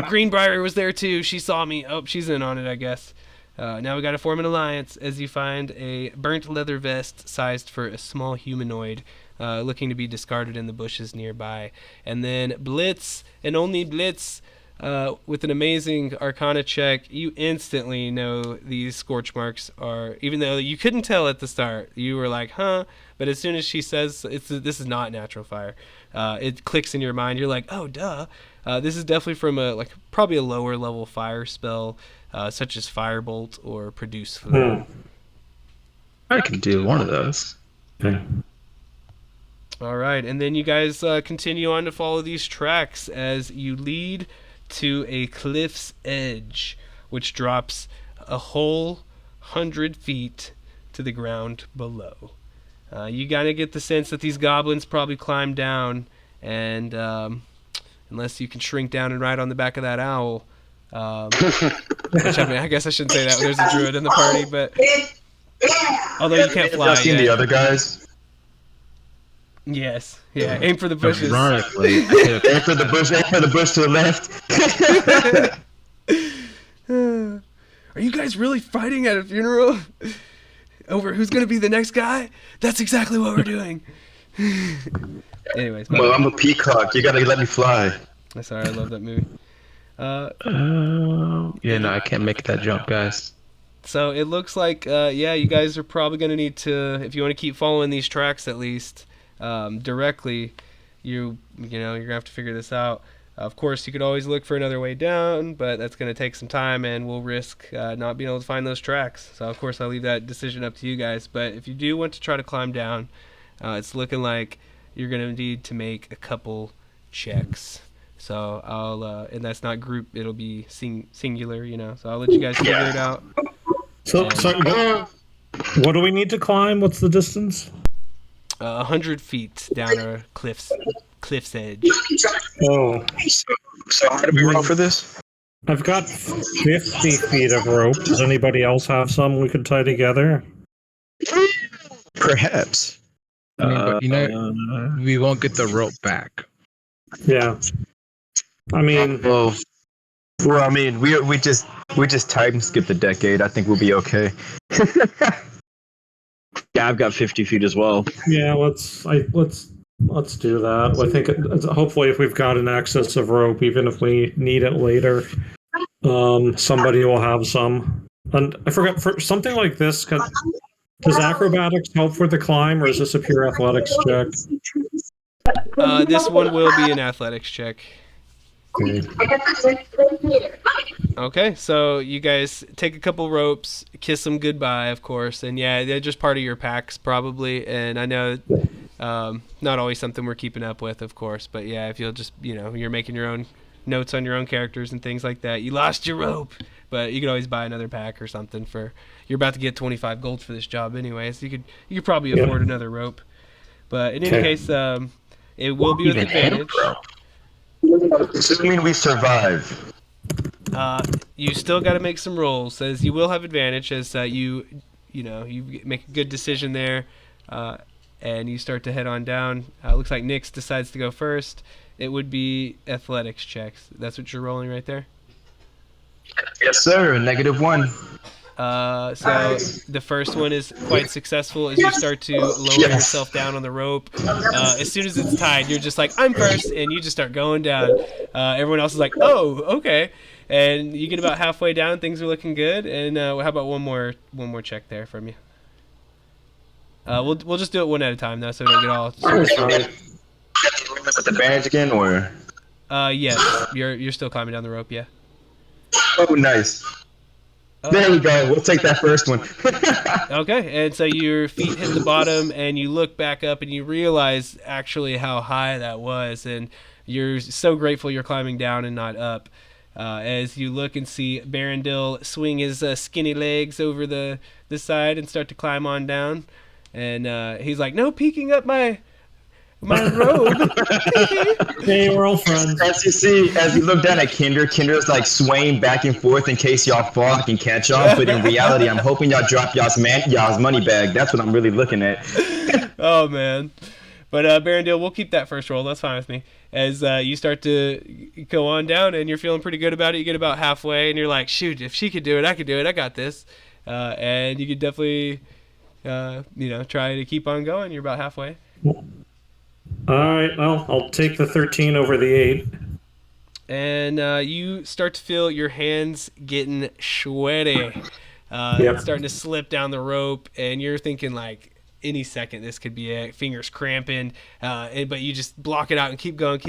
Greenbrier was there too. She saw me. Oh, she's in on it, I guess. Now we got to form an alliance as you find a burnt leather vest sized for a small humanoid looking to be discarded in the bushes nearby. And then Blitz, and only Blitz, with an amazing Arcana check, you instantly know these scorch marks are, even though you couldn't tell at the start, you were like, huh? But as soon as she says this is not natural fire, it clicks in your mind. You're like, oh, duh. This is definitely from probably a lower level fire spell, such as Firebolt or Produce Flame. I can do one of those. Okay. All right, and then you guys continue on to follow these tracks as you lead to a cliff's edge, which drops a whole 100 feet to the ground below. You kind of get the sense that these goblins probably climbed down, and unless you can shrink down and ride on the back of that owl, which, I mean, I guess I shouldn't say that. There's a druid in the party, but although you can't fly I've seen yet. the other guys. Yes, yeah. Aim for the bushes. Ironically, I could have Aim for the bush to the left. Are you guys really fighting at a funeral over who's going to be the next guy? That's exactly what we're doing. Anyways, Well, I'm a peacock. You gotta let me fly. sorry, I love that movie. yeah, no, I can't make that jump, guys. So it looks like, you guys are probably going to need to, if you want to keep following these tracks at least directly, you're going to have to figure this out. Of course, you could always look for another way down, but that's going to take some time, and we'll risk not being able to find those tracks. So, of course, I'll leave that decision up to you guys. But if you do want to try to climb down, it's looking like you're going to need to make a couple checks. So I'll, and that's not group; it'll be singular, So I'll let you guys figure it out. So, what do we need to climb? What's the distance? 100 feet down a cliff's edge. Oh, So how do we roll for this? I've got 50 feet of rope. Does anybody else have some we could tie together? Perhaps. I mean, but, we won't get the rope back. Yeah. I mean, Well, I mean, we just time skip the decade. I think we'll be okay. Yeah, I've got 50 feet as well. yeah. Let's do that. I think hopefully, if we've got an excess of rope, even if we need it later, somebody will have some. And I forgot, for something like this, does acrobatics help for the climb, or is this a pure athletics check? This one will be an athletics check. Okay, so you guys take a couple ropes, kiss them goodbye, of course, and yeah, they're just part of your packs probably. And I know not always something we're keeping up with, of course, but yeah, if you'll just you're making your own notes on your own characters and things like that. You lost your rope, but you could always buy another pack or something for. You're about to get 25 gold for this job anyway, so you could probably afford another rope. But in any case, it will be with advantage. Assuming we survive. You still got to make some rolls, as you will have advantage as you make a good decision there, and you start to head on down. Looks like Nyx decides to go first. It would be athletics checks. That's what you're rolling right there? Yes, sir. -1. So the first one is quite successful as you start to lower yourself down on the rope. As soon as it's tied, you're just like, I'm first, and you just start going down. Everyone else is like, oh, okay. And you get about halfway down, things are looking good. And how about one more check there from you? We'll just do it one at a time though, so we don't get all. With advantage again, or? Yes, you're still climbing down the rope, yeah. Oh, nice. There we go. We'll take that first one. Okay, and so your feet hit the bottom, and you look back up, and you realize actually how high that was, and you're so grateful you're climbing down and not up. As you look and see Barendil swing his skinny legs over the side and start to climb on down, and he's like, "No peeking up my robe." Hey, we're all friends. As you look down at Kinder's like swaying back and forth in case y'all fall, I can catch y'all. But in reality, I'm hoping y'all drop y'all's money bag. That's what I'm really looking at. Oh man, But Barondale, we'll keep that first roll. That's fine with me. As you start to go on down, and you're feeling pretty good about it, you get about halfway, and you're like, "Shoot! If she could do it, I could do it. I got this." And you could definitely, try to keep on going. You're about halfway. All right, well, I'll take the 13 over the 8. And you start to feel your hands getting sweaty. Yep. Starting to slip down the rope, and you're thinking like any second this could be it. Fingers cramping, but you just block it out and keep going.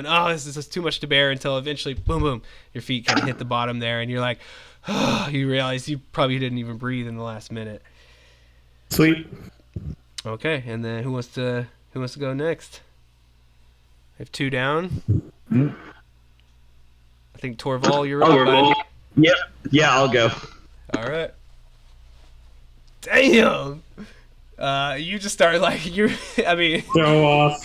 Oh, this is just too much to bear until eventually, boom, boom, your feet kind of hit the bottom there, and you're like, oh, you realize you probably didn't even breathe in the last minute. Sweet. Okay, and then who wants to go next? I have 2 down. I think Torval, you're up, buddy. Yep. Yeah, I'll go. All right. Damn. You just start like you're. I mean. Show off.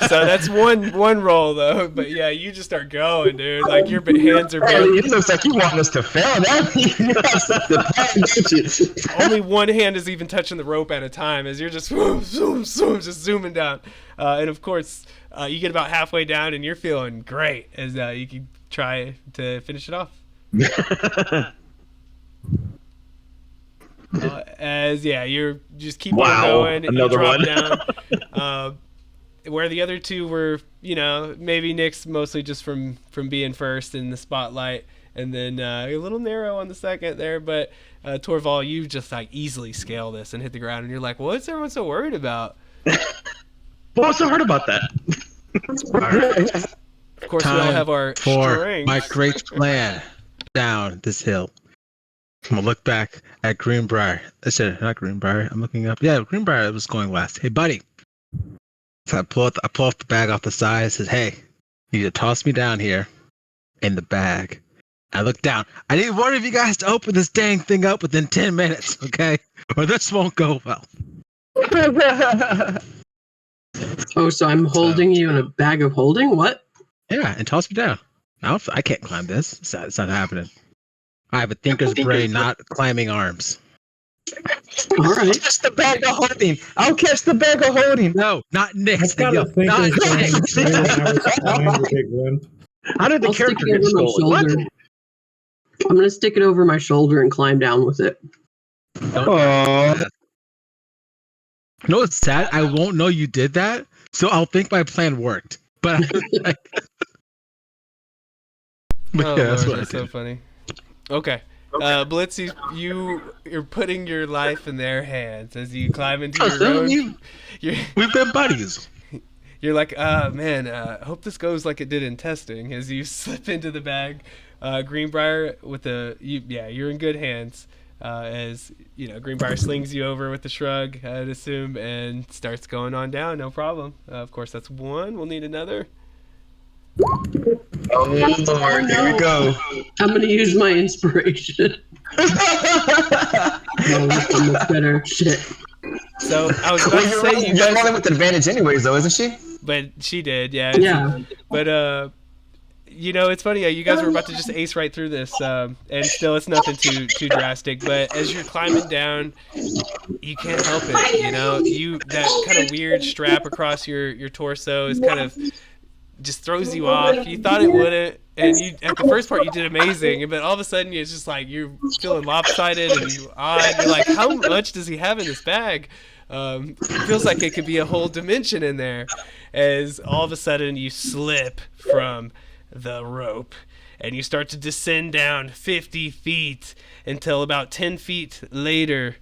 So that's one roll though, but yeah, you just start going, dude. Like your hands are. Hey, it looks like you want us to fail. That you have something planned, don't you? Only one hand is even touching the rope at a time, as you're just just zooming down, and of course, you get about halfway down, and you're feeling great as you can try to finish it off. You're just keep on going. And Another you drop one. down. Where the other two were, maybe Nick's mostly just from being first in the spotlight, and then a little narrow on the second there. But Torval, you just like easily scale this and hit the ground, and you're like, "What's everyone so worried about?" What's so hard about that? Of course, we all have our for strengths. my great plan down this hill. I'm gonna look back at Greenbrier. I said not Greenbrier. I'm looking up. Yeah, Greenbrier was going last. Hey, buddy. So I pull up the bag off the side. I says, "Hey, you need to toss me down here in the bag." I look down. I need one of you guys to open this dang thing up within 10 minutes, okay? Or this won't go well. Oh, so I'm holding you in a bag of holding? What? Yeah, and toss me down. I can't climb this. It's not happening. I have a thinker's brain, not climbing arms. All right. Catch the bag of holding. I'll catch the bag of holding. No, not Nick's. I've got to think Not of Nick's. when I was flying the big wimp. How did the I'll stick character it get over my stolen? What? shoulder. I'm gonna stick it over my shoulder and climb down with it. Oh, You know what's sad? I won't know you did that, so I'll think my plan worked. But, Oh, yeah, that's Lord, what I that's so did. funny. Okay. Blitz, you're putting your life in their hands as you climb into Oh, your so own. we've been buddies. You're like, man, I hope this goes like it did in testing. As you slip into the bag, Greenbrier you're in good hands. As Greenbrier slings you over with a shrug, I'd assume, and starts going on down. No problem. Of course, that's one. We'll need another. oh Lord, here we go. I'm gonna use my inspiration. Oh, this one looks better. Shit. So I was about to say you You're guys, rolling with advantage anyways, though, isn't she? but she did, yeah. Yeah. But it's funny. You guys were about to just ace right through this, and still it's nothing too drastic. But as you're climbing down, you can't help it. That kind of weird strap across your torso is kind of just throws you off. You thought it wouldn't, and you at the first part you did amazing, but all of a sudden it's just like you're feeling lopsided and odd. You're like, how much does he have in this bag? It feels like it could be a whole dimension in there. As all of a sudden you slip from the rope and you start to descend down 50 feet until about 10 feet later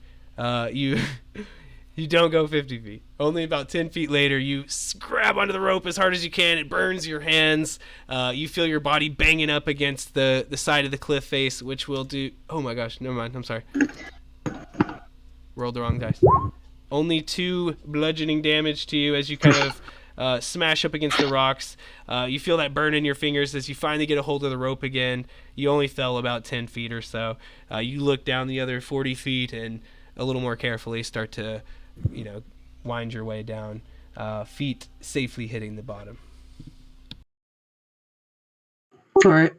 you don't go 50 feet. Only about 10 feet later, you grab onto the rope as hard as you can. It burns your hands. You feel your body banging up against the side of the cliff face, which will do... Oh my gosh, never mind. I'm sorry. Rolled the wrong dice. Only 2 bludgeoning damage to you as you kind of smash up against the rocks. You feel that burn in your fingers as you finally get a hold of the rope again. You only fell about 10 feet or so. You look down the other 40 feet and a little more carefully start to... wind your way down, feet safely hitting the bottom. All right.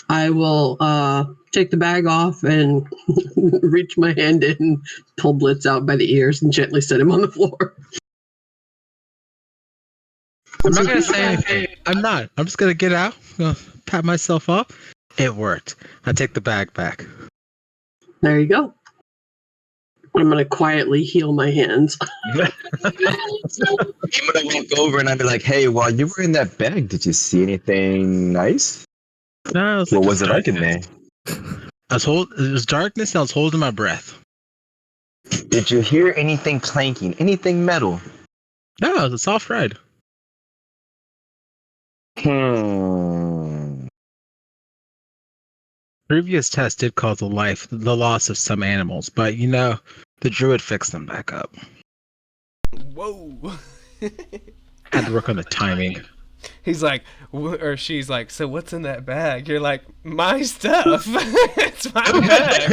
I will take the bag off and reach my hand in, pull Blitz out by the ears, and gently set him on the floor. I'm not gonna say anything. I'm not. I'm just gonna get out. I'm gonna pat myself up. It worked. I take the bag back. There you go. I'm gonna quietly heal my hands. I'm gonna walk over and I'd be like, "Hey, while you were in that bag, did you see anything nice? No, it What was it like in there? It was darkness. And I was holding my breath. Did you hear anything clanking? Anything metal? No, it was a soft ride. Previous tests did cause the loss of some animals, but the druid fixed them back up. Whoa. Had to work on the timing. He's like, or she's like, so what's in that bag? You're like, my stuff. It's my bag.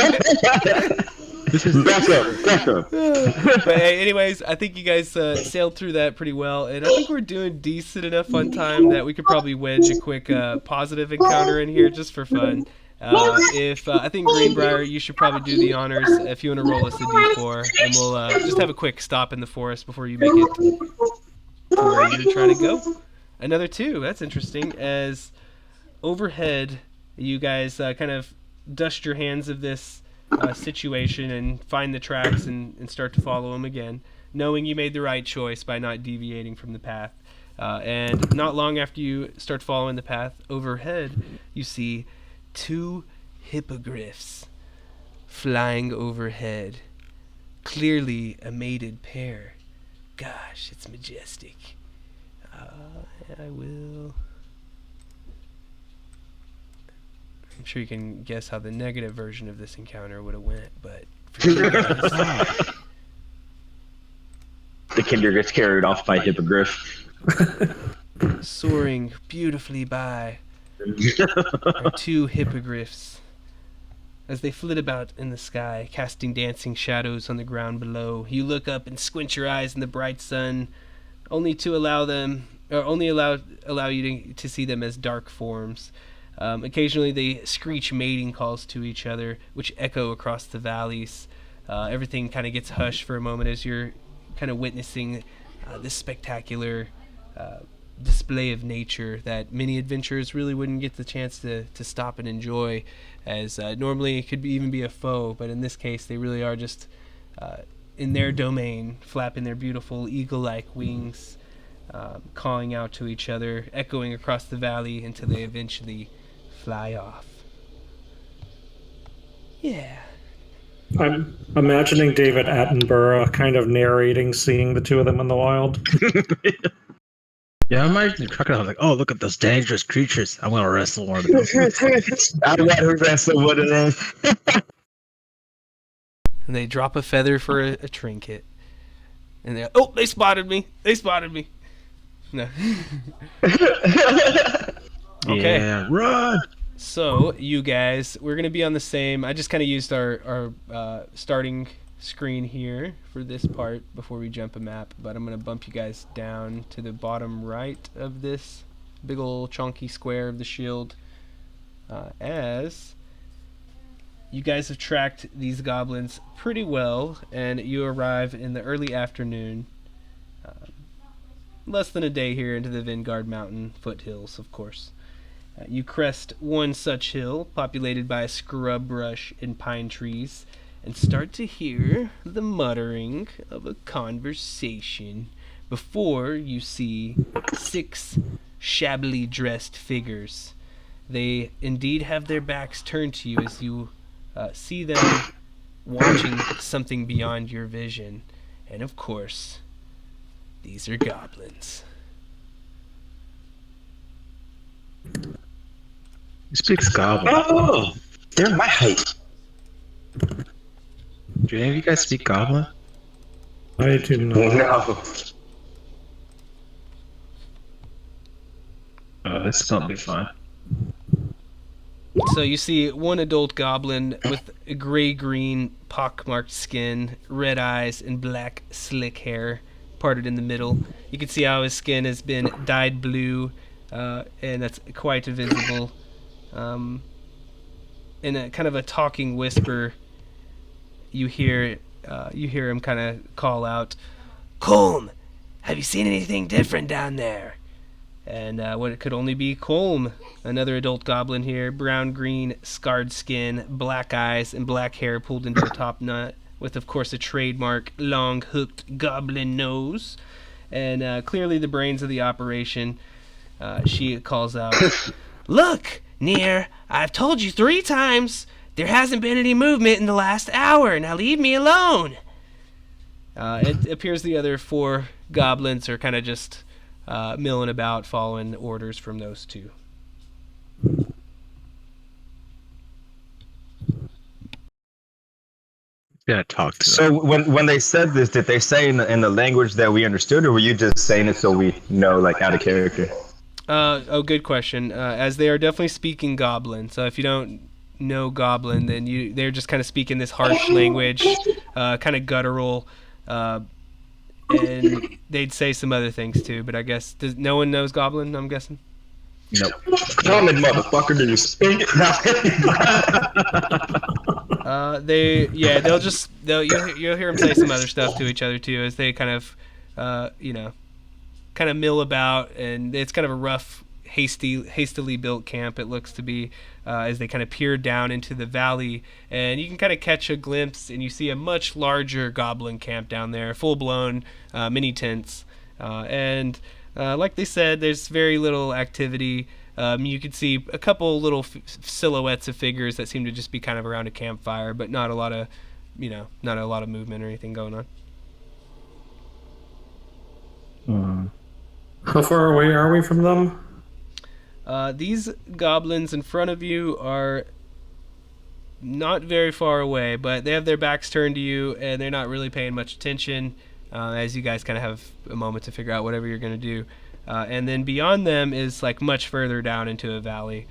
Back up. But hey, anyways, I think you guys sailed through that pretty well, and I think we're doing decent enough on time that we could probably wedge a quick positive encounter in here just for fun. I think Greenbrier, you should probably do the honors if you want to roll us a d4, and we'll just have a quick stop in the forest before you make it to where you're trying to go. Another 2. That's interesting. As overhead, you guys kind of dust your hands of this situation and find the tracks and start to follow them again, knowing you made the right choice by not deviating from the path. And not long after you start following the path, overhead, you see 2 hippogriffs flying overhead. Clearly a mated pair. Gosh, it's majestic. I'm sure you can guess how the negative version of this encounter would have went, but for you guys, The kinder gets carried off by hippogriff. soaring beautifully by are 2 hippogriffs as they flit about in the sky, casting dancing shadows on the ground below. You look up and squint your eyes in the bright sun, only to allow you to see them as dark forms. Occasionally they screech mating calls to each other, which echo across the valleys. Everything kind of gets hushed for a moment as you're kind of witnessing this spectacular display of nature that many adventurers really wouldn't get the chance to stop and enjoy, as normally it could even be a foe, but in this case they really are just in their domain, flapping their beautiful eagle-like wings, calling out to each other, echoing across the valley until they eventually fly off. Yeah. I'm imagining David Attenborough kind of narrating seeing the 2 of them in the wild. Yeah, I'm imagining the crocodile like, oh, look at those dangerous creatures. I'm gonna wrestle one of them. I'd rather wrestle one of them. And they drop a feather for a trinket. And they're, they spotted me. They spotted me. No. Okay. Yeah, run! So, you guys, we're going to be on the same... I just kind of used our starting screen here for this part before we jump a map, but I'm going to bump you guys down to the bottom right of this big old chunky square of the shield, as you guys have tracked these goblins pretty well, and you arrive in the early afternoon, less than a day here into the Vanguard Mountain foothills, of course. You crest one such hill, populated by scrub brush and pine trees, and start to hear the muttering of a conversation before you see 6 shabbily dressed figures. They indeed have their backs turned to you as you see them watching something beyond your vision. And of course, these are goblins. He speaks goblin. Oh, they're my height. Do any of you guys speak goblin? I do not. No. Oh, this is gonna be fun. So you see one adult goblin with a gray-green pockmarked skin, red eyes, and black slick hair parted in the middle. You can see how his skin has been dyed blue, and that's quite visible. In a kind of a talking whisper, you hear him kind of call out, "Colm, have you seen anything different down there? And what it could only be Colm, another adult goblin here, brown-green, scarred skin, black eyes, and black hair pulled into a top knot, with, of course, a trademark long, hooked goblin nose. And clearly the brains of the operation. She calls out, "Look, Near, I've told you 3 times. There hasn't been any movement in the last hour. Now leave me alone." It appears the other 4 goblins are kind of just milling about, following orders from those 2. Gotta talk to them. So when they said this, did they say in the language that we understood, or were you just saying it so we know, like, out of character? Good question. As they are definitely speaking Goblin, so if you don't know Goblin, then they're just kind of speaking this harsh language, kind of guttural, and they'd say some other things too. But I guess no one knows Goblin, I'm guessing. Nope. Common motherfucker, do you speak? You'll hear them say some other stuff to each other too, as they kind of, kind of mill about, and it's kind of a rough, hastily built camp. It looks to be, as they kind of peer down into the valley, and you can kind of catch a glimpse, and you see a much larger goblin camp down there, full-blown mini tents, and like they said, there's very little activity. You could see a couple little silhouettes of figures that seem to just be kind of around a campfire, but not a lot of movement or anything going on. How far away are we from them? These goblins in front of you are not very far away, but they have their backs turned to you, and they're not really paying much attention, as you guys kind of have a moment to figure out whatever you're going to do. And then beyond them is like much further down into a valley,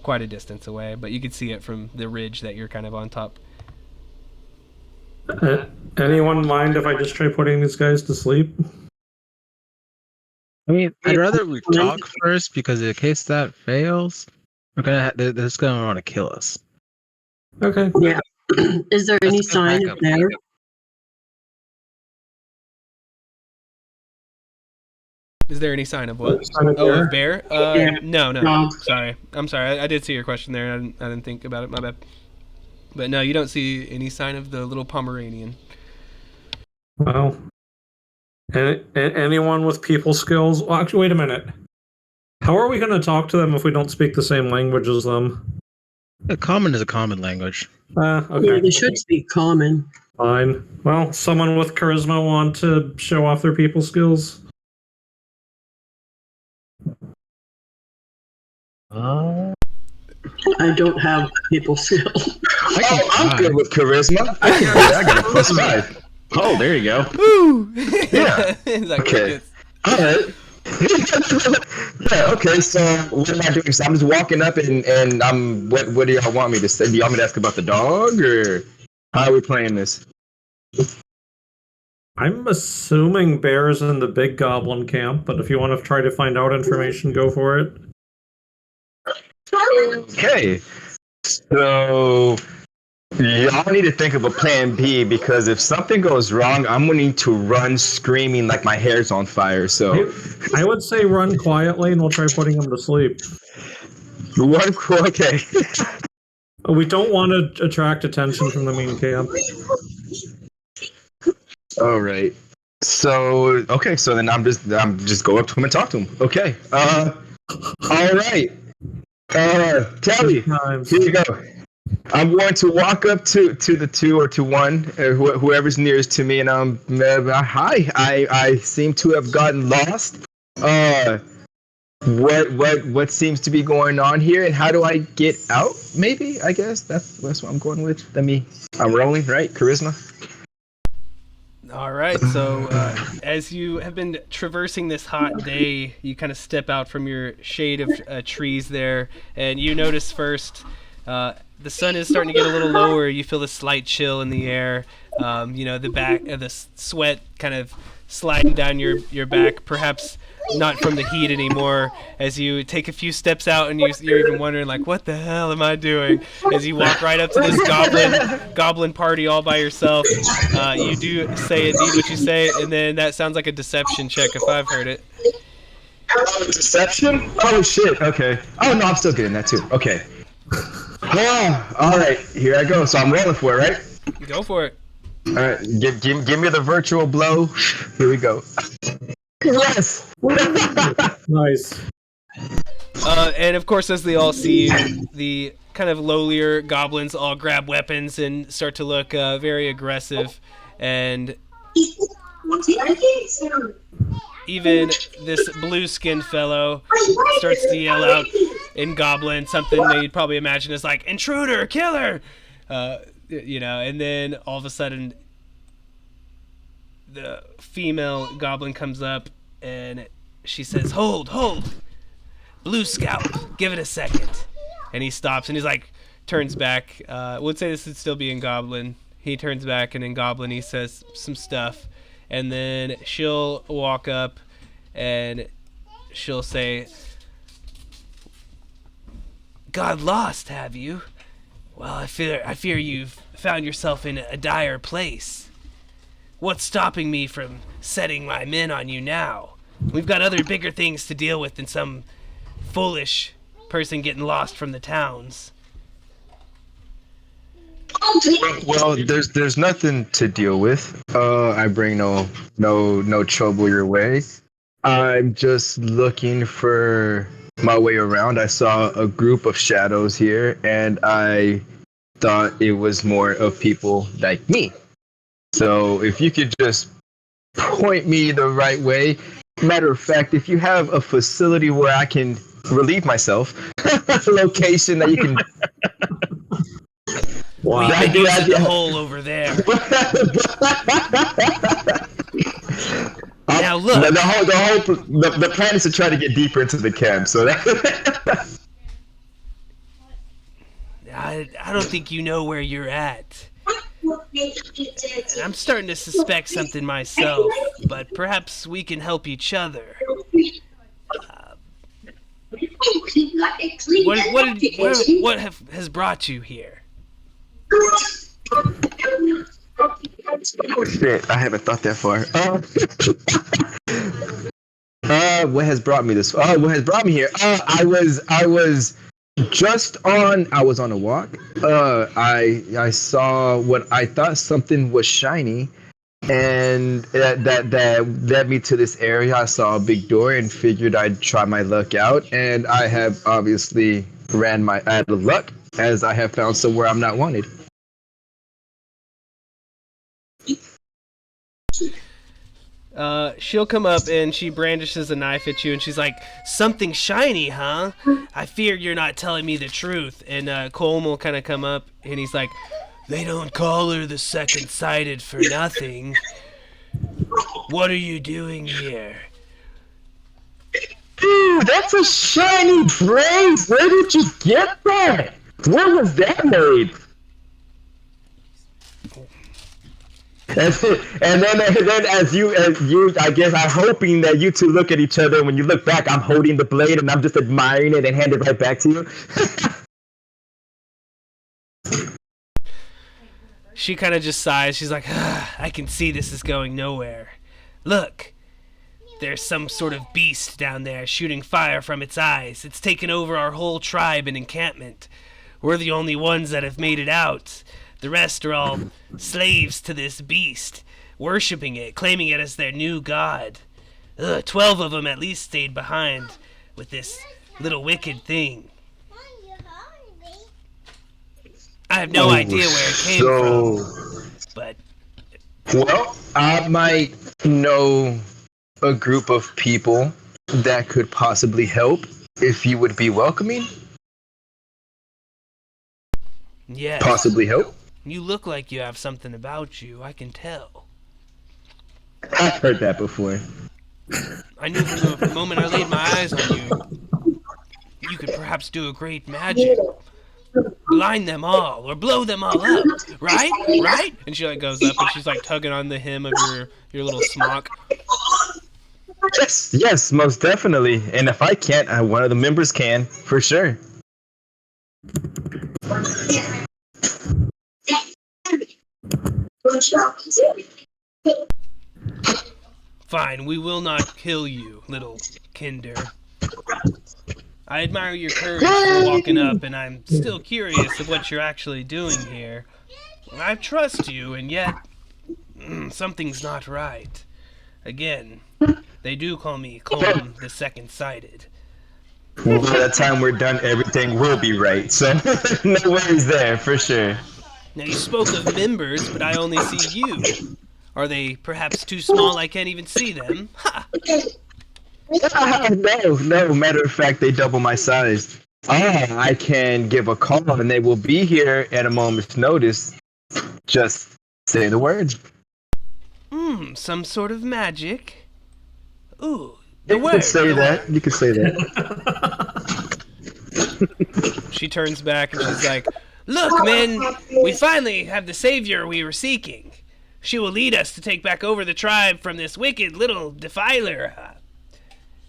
quite a distance away, but you can see it from the ridge that you're kind of on top. Anyone mind if I just try putting these guys to sleep? I mean, I'd rather we talk first, because in case that fails, they're just gonna want to kill us. Okay. Yeah. Is there any That's a good sign backup. of bear? Is there any sign of what? Sign of Oh, bear? of bear? Yeah. No. Dogs. Sorry. I'm sorry. I did see your question there. I didn't think about it. My bad. But no, you don't see any sign of the little Pomeranian. Well, anyone with people skills? Well, actually, wait a minute. How are we going to talk to them if we don't speak the same language as them? Common is a common language. Yeah, Okay, they should speak common. fine. Well, someone with charisma want to show off their people skills? I don't have people skills. I'm good with charisma. I got a +5. Oh, there you go. Woo! Yeah. Okay. All right. Yeah. Okay. So what am I doing? So I'm just walking up and I'm. What do y'all want me to say? Do y'all want me to ask about the dog, or how are we playing this? I'm assuming bears in the big goblin camp, but if you want to try to find out information, go for it. Okay. So y'all need to think of a plan B, because if something goes wrong, I'm gonna need to run screaming like my hair's on fire. So I would say run quietly and we'll try putting them to sleep. okay. We don't want to attract attention from the main camp. All right. So okay. So then I'm just go up to him and talk to him. Okay. All right. Tally, Times. here you go. I'm going to walk up to the 2 or to 1, whoever's nearest to me, and hi. I seem to have gotten lost. What seems to be going on here, and how do I get out? Maybe, I guess that's what I'm going with. I'm rolling, right? Charisma. All right, so as you have been traversing this hot day, you kind of step out from your shade of trees there, and you notice first the sun is starting to get a little lower. You feel the slight chill in the air. The back of the sweat kind of sliding down your back, perhaps not from the heat anymore, as you take a few steps out and you're even wondering, like, what the hell am I doing? As you walk right up to this goblin party all by yourself. You do say indeed what you say, and then that sounds like a deception check if I've heard it. Oh, deception? Oh shit. Okay. Oh no, I'm still getting that too. Okay. Oh, all right. Here I go. So I'm rolling for it, right? Go for it. All right. Give me the virtual blow. Here we go. Yes. Nice. And of course, as they all see you, the kind of lowlier goblins all grab weapons and start to look very aggressive. And even this blue-skinned fellow starts to yell out in Goblin something that you'd probably imagine is like, intruder, killer! And then all of a sudden, the female goblin comes up and she says, hold! Blue Scout, give it a second. And he stops and he's like, turns back. Would say this would still be in Goblin. He turns back and in Goblin he says some stuff. And then she'll walk up and she'll say, "Got lost, have you? Well, I fear you've found yourself in a dire place. What's stopping me from setting my men on you now? We've got other bigger things to deal with than some foolish person getting lost from the towns." Well, there's nothing to deal with. I bring no trouble your way. I'm just looking for my way around. I saw a group of shadows here, and I thought it was more of people like me. So if you could just point me the right way. Matter of fact, if you have a facility where I can relieve myself, a location that you can. Wow. We've been using the hole over there. Now look. The plan is to try to get deeper into the camp. So that. I don't think you know where you're at. And I'm starting to suspect something myself, but perhaps we can help each other. What has brought you here? Oh shit! I haven't thought that far. What has brought me this? What has brought me here? I was on a walk. I saw what I thought something was shiny, and that led me to this area. I saw a big door and figured I'd try my luck out, and I have obviously ran out of luck as I have found somewhere I'm not wanted. She'll come up and she brandishes a knife at you and she's like, "Something shiny, huh? I fear you're not telling me the truth." And Colm will kind of come up and he's like, "They don't call her the second-sighted for nothing. What are you doing here?" Dude, that's a shiny brain. Where did you get that? Where was that made? And then as you, I guess I'm hoping that you two look at each other. When you look back, I'm holding the blade and I'm just admiring it and hand it right back to you. She kind of just sighs. She's like, "I can see this is going nowhere. Look, there's some sort of beast down there shooting fire from its eyes. It's taken over our whole tribe and encampment. We're the only ones that have made it out. The rest are all slaves to this beast, worshipping it, claiming it as their new god. 12 of them at least stayed behind with this little wicked thing. I have no idea where it came from, but..." Well, I might know a group of people that could possibly help if you would be welcoming. Yes. Possibly help. You look like you have something about you, I can tell. I've heard that before. I knew from the moment I laid my eyes on you, you could perhaps do a great magic. Blind them all, or blow them all up, right? Right? And she like goes up and she's like tugging on the hem of your little smock. Yes, most definitely. And if I can't, one of the members can, for sure. Fine, we will not kill you, little Kinder. I admire your courage for walking up, and I'm still curious of what you're actually doing here. I trust you, and yet something's not right. Again, they do call me Colm the Second-Sighted. Well, by the time we're done, everything will be right. So no worries there, for sure. Now, you spoke of members, but I only see you. Are they perhaps too small I can't even see them? Ha! No. Matter of fact, they double my size. I can give a call, and they will be here at a moment's notice. Just say the words. Some sort of magic. Ooh, the You word. can say the that. word. You can say that. She turns back and she's like, "Look, men, we finally have the savior we were seeking. She will lead us to take back over the tribe from this wicked little defiler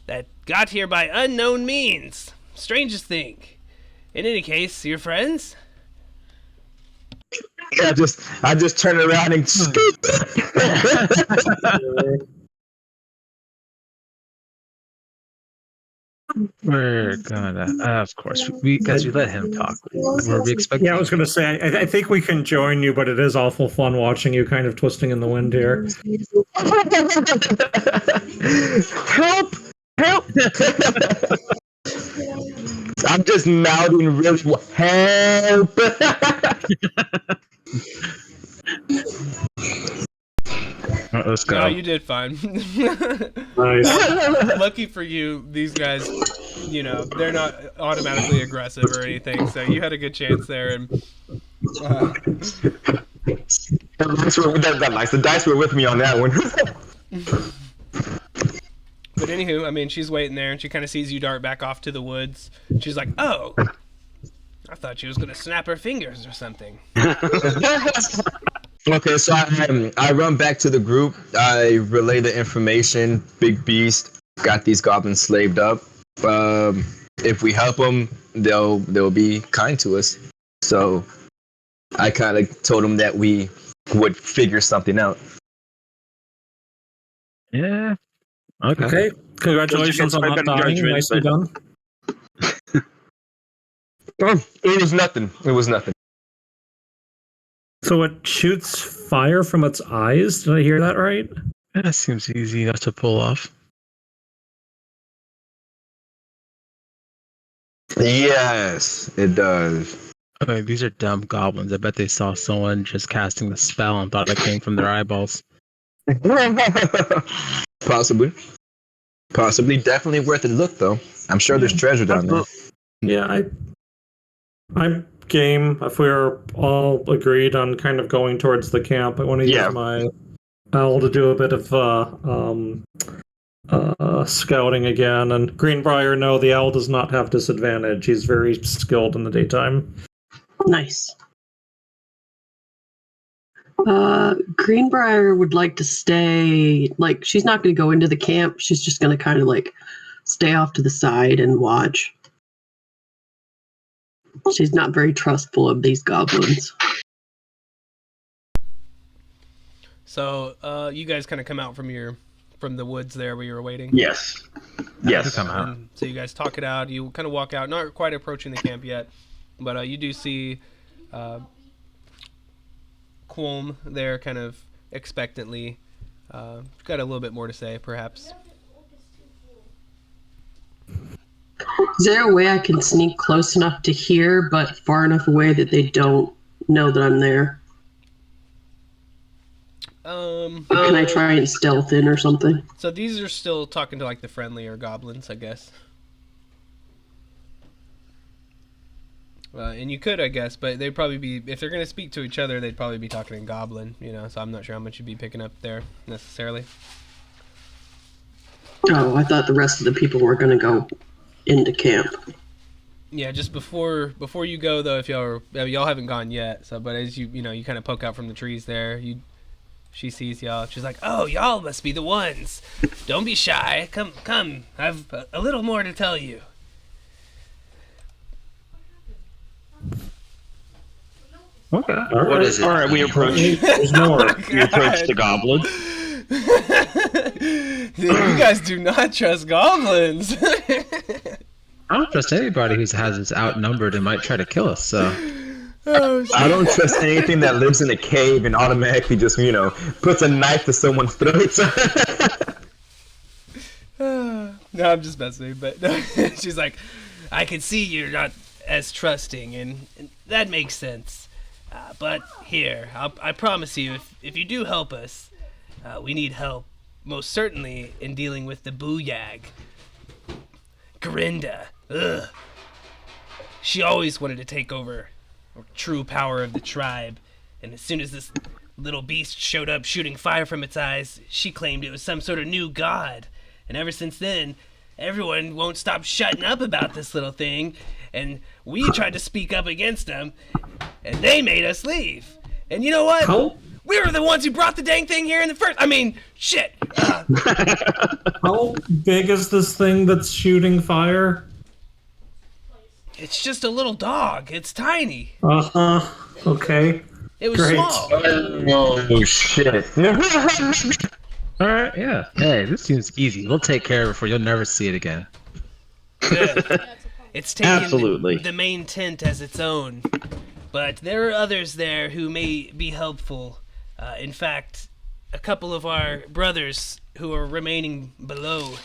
that got here by unknown means. Strangest thing. In any case, your friends?" I just turn around and We're gonna, of course, because we let him talk. Were we expecting? Yeah, I was going to say, I think we can join you, but it is awful fun watching you kind of twisting in the wind here. Help! I'm just mouthing really help. Let's go. No, you did fine. Nice. Lucky for you, these guys, they're not automatically aggressive or anything, so you had a good chance there. And The dice were with me on that one. But anywho, I mean, she's waiting there, and she kind of sees you dart back off to the woods. She's like, "Oh, I thought she was gonna snap her fingers or something." Okay, so I run back to the group. I relay the information. Big Beast got these goblins slaved up. If we help them, they'll be kind to us. So I kind of told them that we would figure something out. Yeah. Okay. Okay. Congratulations on not dying. Nicely done. It was nothing. So it shoots fire from its eyes? Did I hear that right? That seems easy enough to pull off. Yes, it does. Okay, these are dumb goblins. I bet they saw someone just casting the spell and thought it came from their eyeballs. Possibly. Definitely worth a look, though. I'm sure there's treasure down there. Yeah, I'm game. If we're all agreed on kind of going towards the camp, I want to use my owl to do a bit of scouting again. And Greenbrier, no, the owl does not have disadvantage. He's very skilled in the daytime. Nice. Greenbrier would like to stay, like, she's not going to go into the camp. She's just going to kind of like stay off to the side and watch. She's not very trustful of these goblins. So, you guys kind of come out from the woods there where you were waiting? Yes. So you guys talk it out. You kind of walk out, not quite approaching the camp yet, but you do see Qualm there kind of expectantly. Got a little bit more to say, perhaps. Is there a way I can sneak close enough to hear, but far enough away that they don't know that I'm there? Can I try and stealth in or something? So these are still talking to like the friendlier goblins, I guess. And you could, I guess, but they'd probably be, if they're going to speak to each other, they'd probably be talking in goblin, so I'm not sure how much you'd be picking up there, necessarily. Oh, I thought the rest of the people were going to go into camp. Yeah, just before you go, though, if y'all haven't gone yet, so, but as you kind of poke out from the trees there, she sees y'all, she's like, "Oh, y'all must be the ones. Don't be shy. Come, I've a little more to tell you." Okay. What is it? All right, we approach. There's more. We approach the goblin. You guys do not trust goblins. I don't trust anybody who has us outnumbered and might try to kill us. So Oh, I don't trust anything that lives in a cave and automatically just, puts a knife to someone's throat. no, I'm just messing. But no, she's like, I can see you're not as trusting, and that makes sense. But here, I promise you, if you do help us, we need help, most certainly, in dealing with the Booyag. Grinda. Ugh. She always wanted to take over true power of the tribe, and as soon as this little beast showed up shooting fire from its eyes, she claimed it was some sort of new god. And ever since then, everyone won't stop shutting up about this little thing, and we tried to speak up against them, and they made us leave. And you know what? How We were the ones who brought the dang thing here in the first. I mean, shit. how big is this thing that's shooting fire? It's just a little dog. It's tiny. Uh-huh. Okay. It was Great. small. Oh, shit. all right, yeah. Hey, this seems easy. We'll take care of it before you'll never see it again. Good. It's taken Absolutely. the main tent as its own, but there are others there who may be helpful. In fact, a couple of our brothers who are remaining below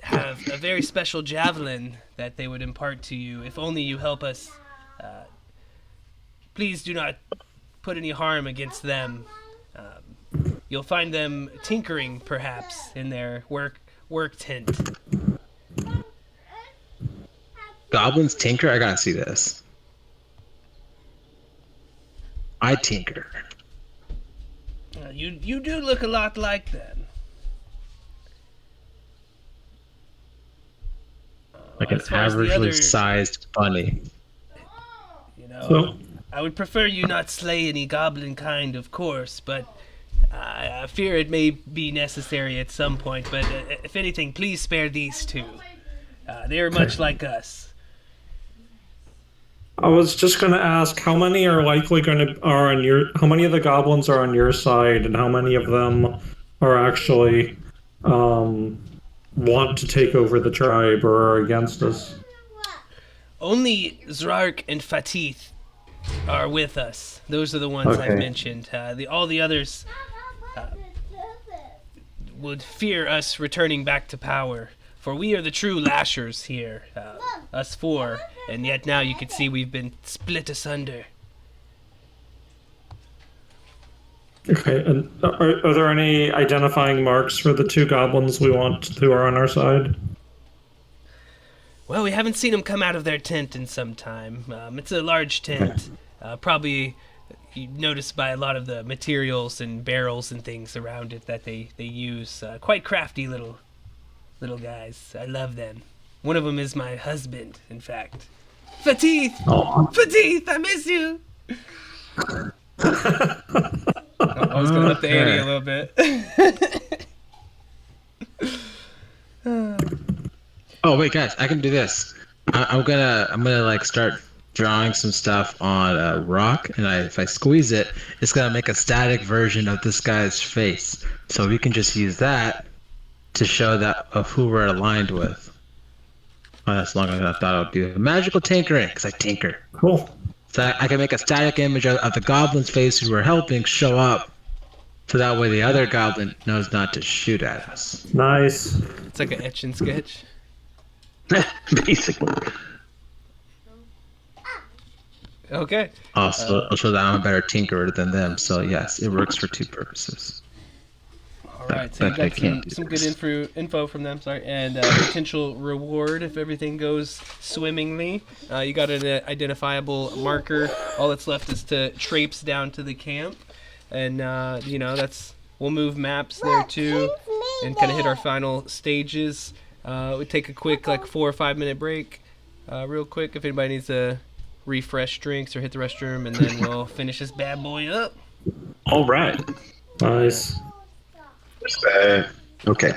have a very special javelin that they would impart to you if only you help us. Please do not put any harm against them. You'll find them tinkering, perhaps, in their work tent. Goblins tinker? I gotta see this. I tinker. You do look a lot like them. Like an As far as the other- averagely sized bunny. You know, So, I would prefer you not slay any goblin kind, of course, but I fear it may be necessary at some point. But if anything, please spare these two. They are much like us. I was just going to ask how many are likely how many of the goblins are on your side, and how many of them are actually want to take over the tribe or are against us? Only Zrark and Fatith are with us. Those are the ones I've Okay. mentioned. All the others would fear us returning back to power. For we are the true lashers here, us four, and yet now you can see we've been split asunder. Okay, and are there any identifying marks for the two goblins we want who are on our side? Well, we haven't seen them come out of their tent in some time. It's a large tent. Probably you notice by a lot of the materials and barrels and things around it that they use. Quite crafty little guys. I love them. One of them is my husband, in fact. Fatith! Oh, Fatith, I miss you! I was gonna up the ante a little bit. Oh wait, guys, I can do this. I'm gonna like start drawing some stuff on a rock, and if I squeeze it, it's gonna make a static version of this guy's face. So we can just use that to show that of who we're aligned with. Oh, that's longer than I thought it would be. Magical tinkering, because I tinker. cool. So I can make a static image of the goblin's face who we're helping show up, so that way the other goblin knows not to shoot at us. Nice. It's like an etch and sketch. Basically. Okay. Also, it'll show that I'm a better tinkerer than them. So yes, it works for two purposes. All right, so you But I got can't do some good this. info from them, sorry, and potential reward if everything goes swimmingly. You got an identifiable marker. All that's left is to traipse down to the camp, and we'll move maps there too, and kind of hit our final stages. We take a quick 4 or 5 minute break, real quick if anybody needs to refresh drinks or hit the restroom, and then we'll finish this bad boy up. All right. Nice. Okay.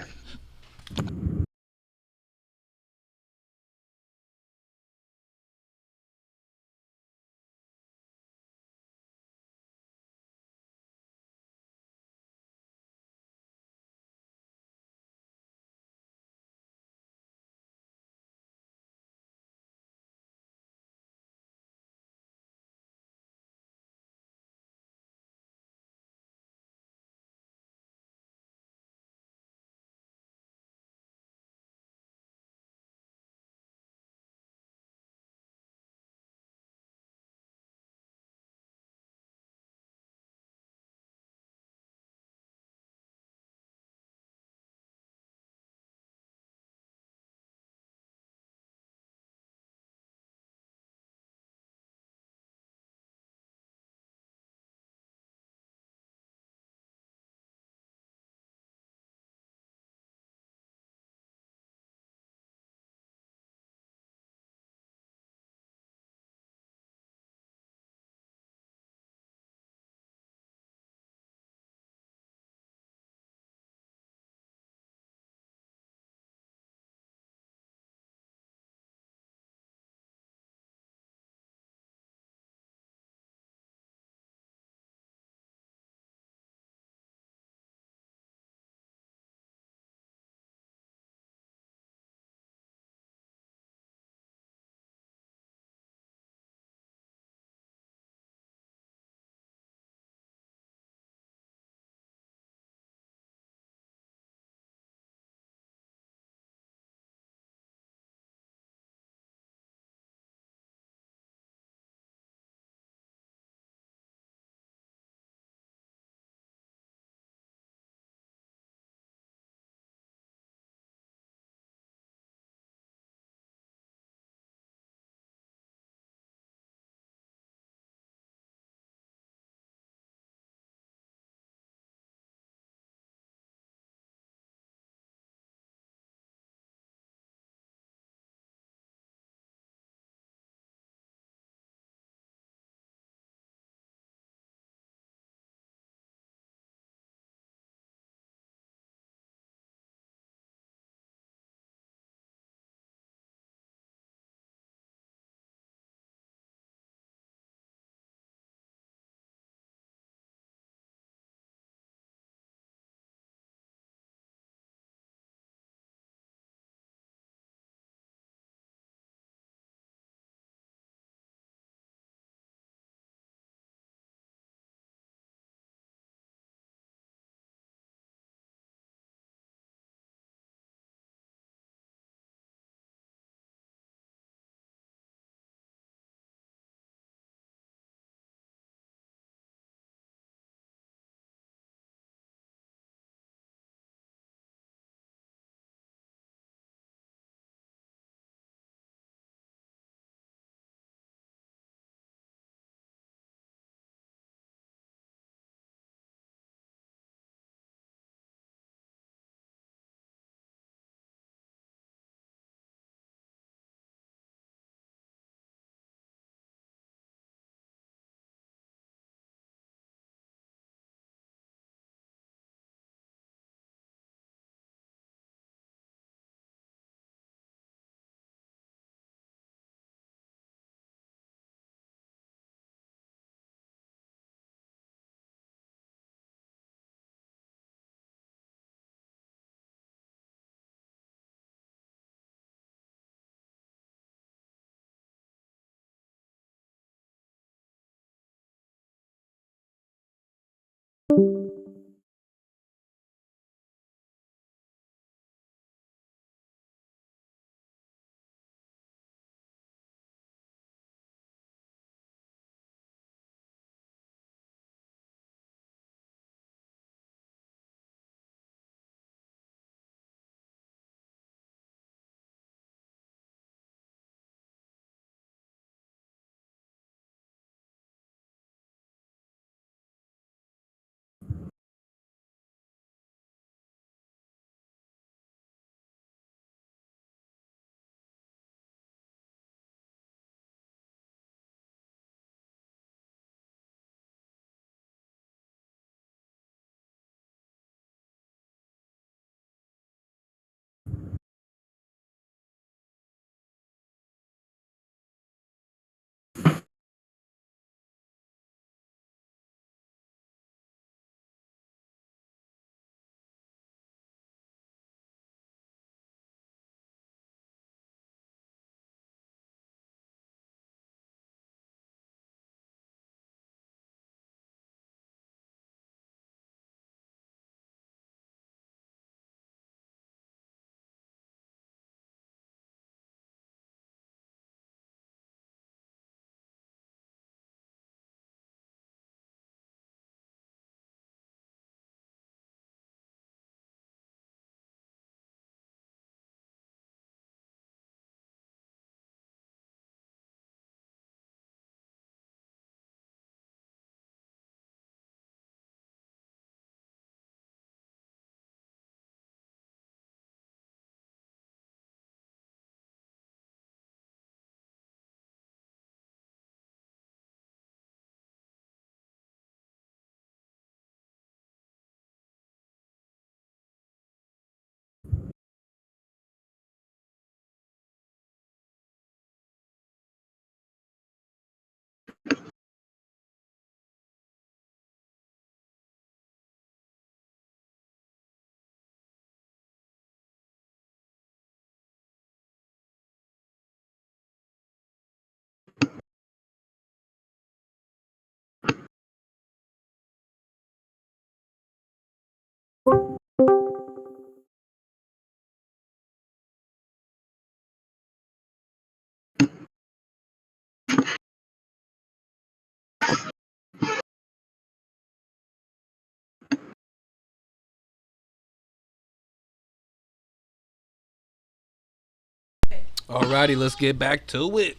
Alrighty, let's get back to it.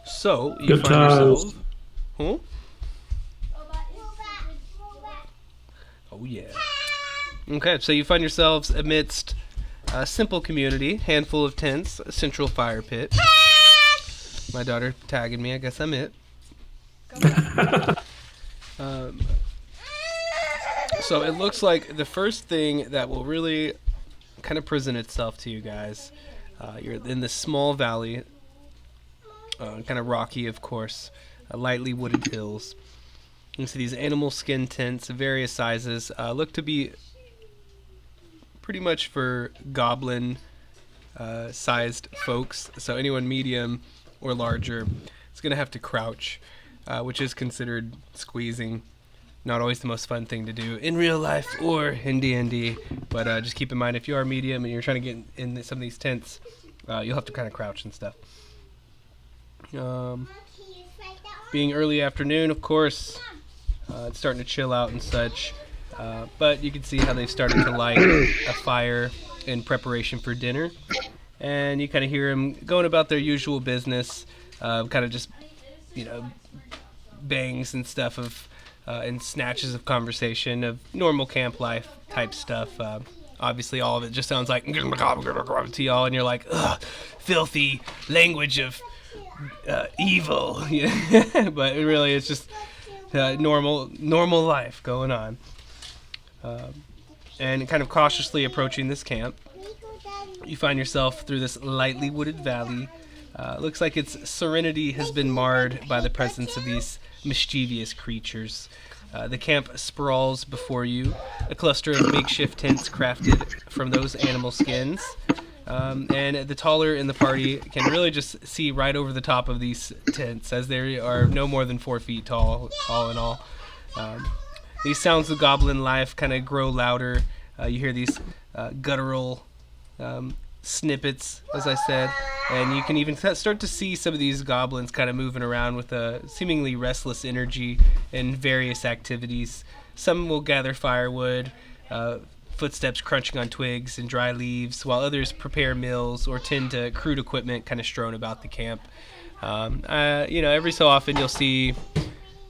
So you Good find times. yourself. Huh? Oh yeah. Okay, so you find yourselves amidst a simple community, handful of tents, a central fire pit. My daughter tagging me. I guess I'm it. So it looks like the first thing that will really kind of present itself to you guys. You're in this small valley, kind of rocky, of course, lightly wooded hills. You see these animal skin tents of various sizes, look to be pretty much for goblin sized folks. So anyone medium or larger is going to have to crouch, which is considered squeezing. Not always the most fun thing to do in real life or in D&D, but just keep in mind if you are medium and you're trying to get in some of these tents, you'll have to kind of crouch and stuff. Being early afternoon, of course, it's starting to chill out and such, but you can see how they've started to light a fire in preparation for dinner, and you kind of hear them going about their usual business, kind of just, bangs and stuff of and snatches of conversation of normal camp life type stuff. Obviously, all of it just sounds like to y'all, and you're like, ugh, filthy language of evil. But really, it's just normal life going on. And kind of cautiously approaching this camp, you find yourself through this lightly wooded valley. Looks like its serenity has been marred by the presence of these mischievous creatures. The camp sprawls before you, a cluster of makeshift tents crafted from those animal skins. And the taller in the party can really just see right over the top of these tents, as they are no more than 4 feet tall, all in all. These sounds of goblin life kind of grow louder. You hear these guttural snippets, as I said, and you can even start to see some of these goblins kind of moving around with a seemingly restless energy in various activities. Some will gather firewood, footsteps crunching on twigs and dry leaves, while others prepare meals or tend to crude equipment kind of strewn about the camp. Every so often you'll see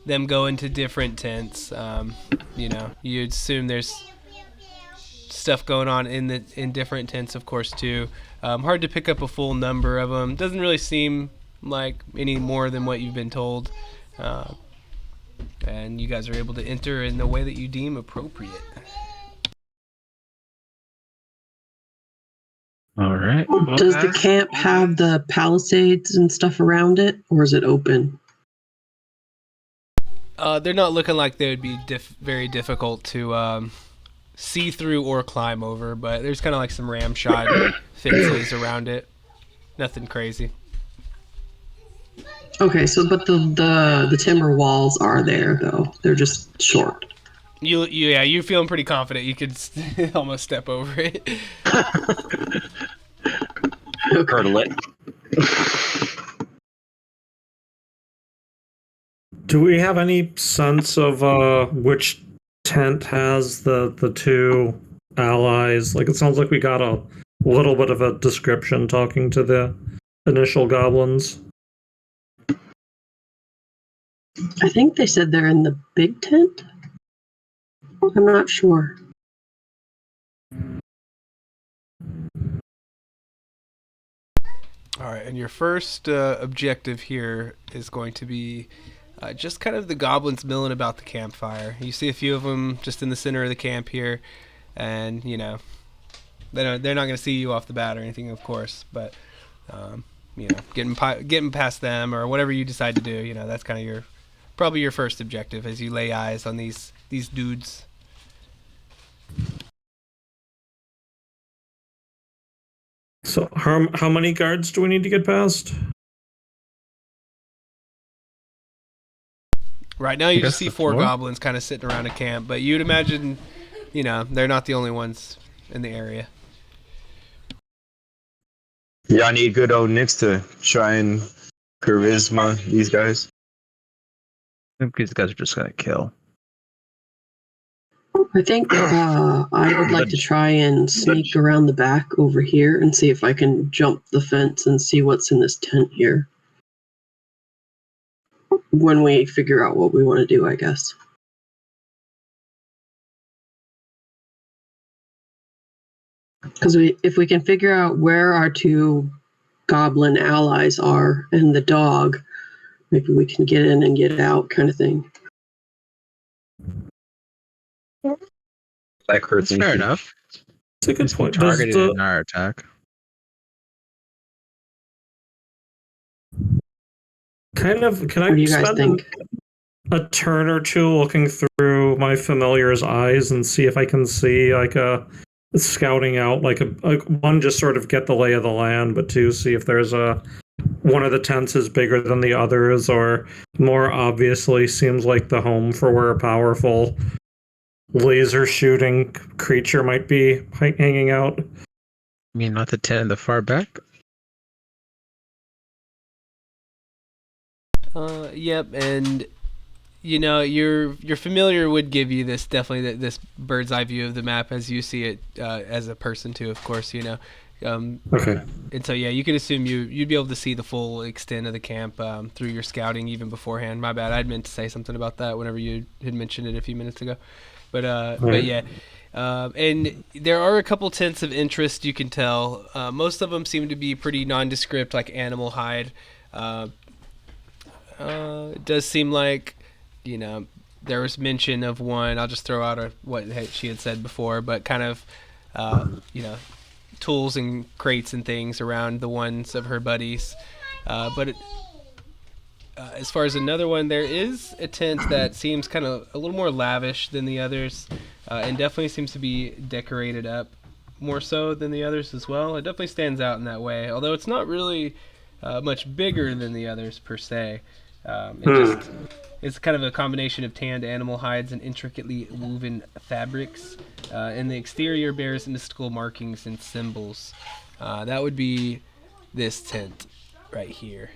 them go into different tents. You'd assume there's stuff going on in different tents, of course, too. Hard to pick up a full number of them. Doesn't really seem like any more than what you've been told. And you guys are able to enter in the way that you deem appropriate. All right. Well, Does the camp have the palisades and stuff around it, or is it open? They're not looking like they would be very difficult to see through or climb over, but there's kind of like some ramshot fences around it. Nothing crazy. Okay, so but the timber walls are there though. They're just short. You're feeling pretty confident. You could almost step over it. Hurdle it. Do we have any sense of which tent has the two allies? Like, it sounds like we got a little bit of a description talking to the initial goblins. I think they said they're in the big tent. I'm not sure. All right, and your first objective here is going to be just kind of the goblins milling about the campfire. You see a few of them just in the center of the camp here, and they're not going to see you off the bat or anything, of course, but getting past them or whatever you decide to do, that's kind of probably your first objective as you lay eyes on these dudes. So how many guards do we need to get past? Right now you just see 4 4 goblins kind of sitting around a camp, but you'd imagine, they're not the only ones in the area. Yeah, I need good old Nix to try and charisma these guys. I think these guys are just gonna kill. I think I would like to try and sneak around the back over here and see if I can jump the fence and see what's in this tent here. When we figure out what we want to do, I guess. Because if we can figure out where our two goblin allies are and the dog, maybe we can get in and get out, kind of thing. Like her That's fair enough. It's a good It's been point. Does targeted the, in our attack. can What I do you guys spend think? a turn or two looking through my familiar's eyes and see if I can see like a scouting out like a one, just sort of get the lay of the land, but two, see if there's a one of the tents is bigger than the others, or more obviously seems like the home for where a powerful laser shooting creature might be hanging out. I mean, not the tent in the far back. Yep, and you know your familiar would give you this definitely this bird's eye view of the map as you see it as a person too, of course. Okay. And so yeah, you could assume you'd be able to see the full extent of the camp through your scouting even beforehand. My bad, I'd meant to say something about that whenever you had mentioned it a few minutes ago. But yeah. And there are a couple tents of interest, you can tell. Most of them seem to be pretty nondescript, like animal hide. It does seem like, there was mention of one. I'll just throw out what she had said before, but kind of, tools and crates and things around the ones of her buddies. As far as another one, there is a tent that seems kind of a little more lavish than the others, and definitely seems to be decorated up more so than the others as well. It definitely stands out in that way, although it's not really much bigger than the others per se. It's kind of a combination of tanned animal hides and intricately woven fabrics, and the exterior bears mystical markings and symbols. That would be this tent right here.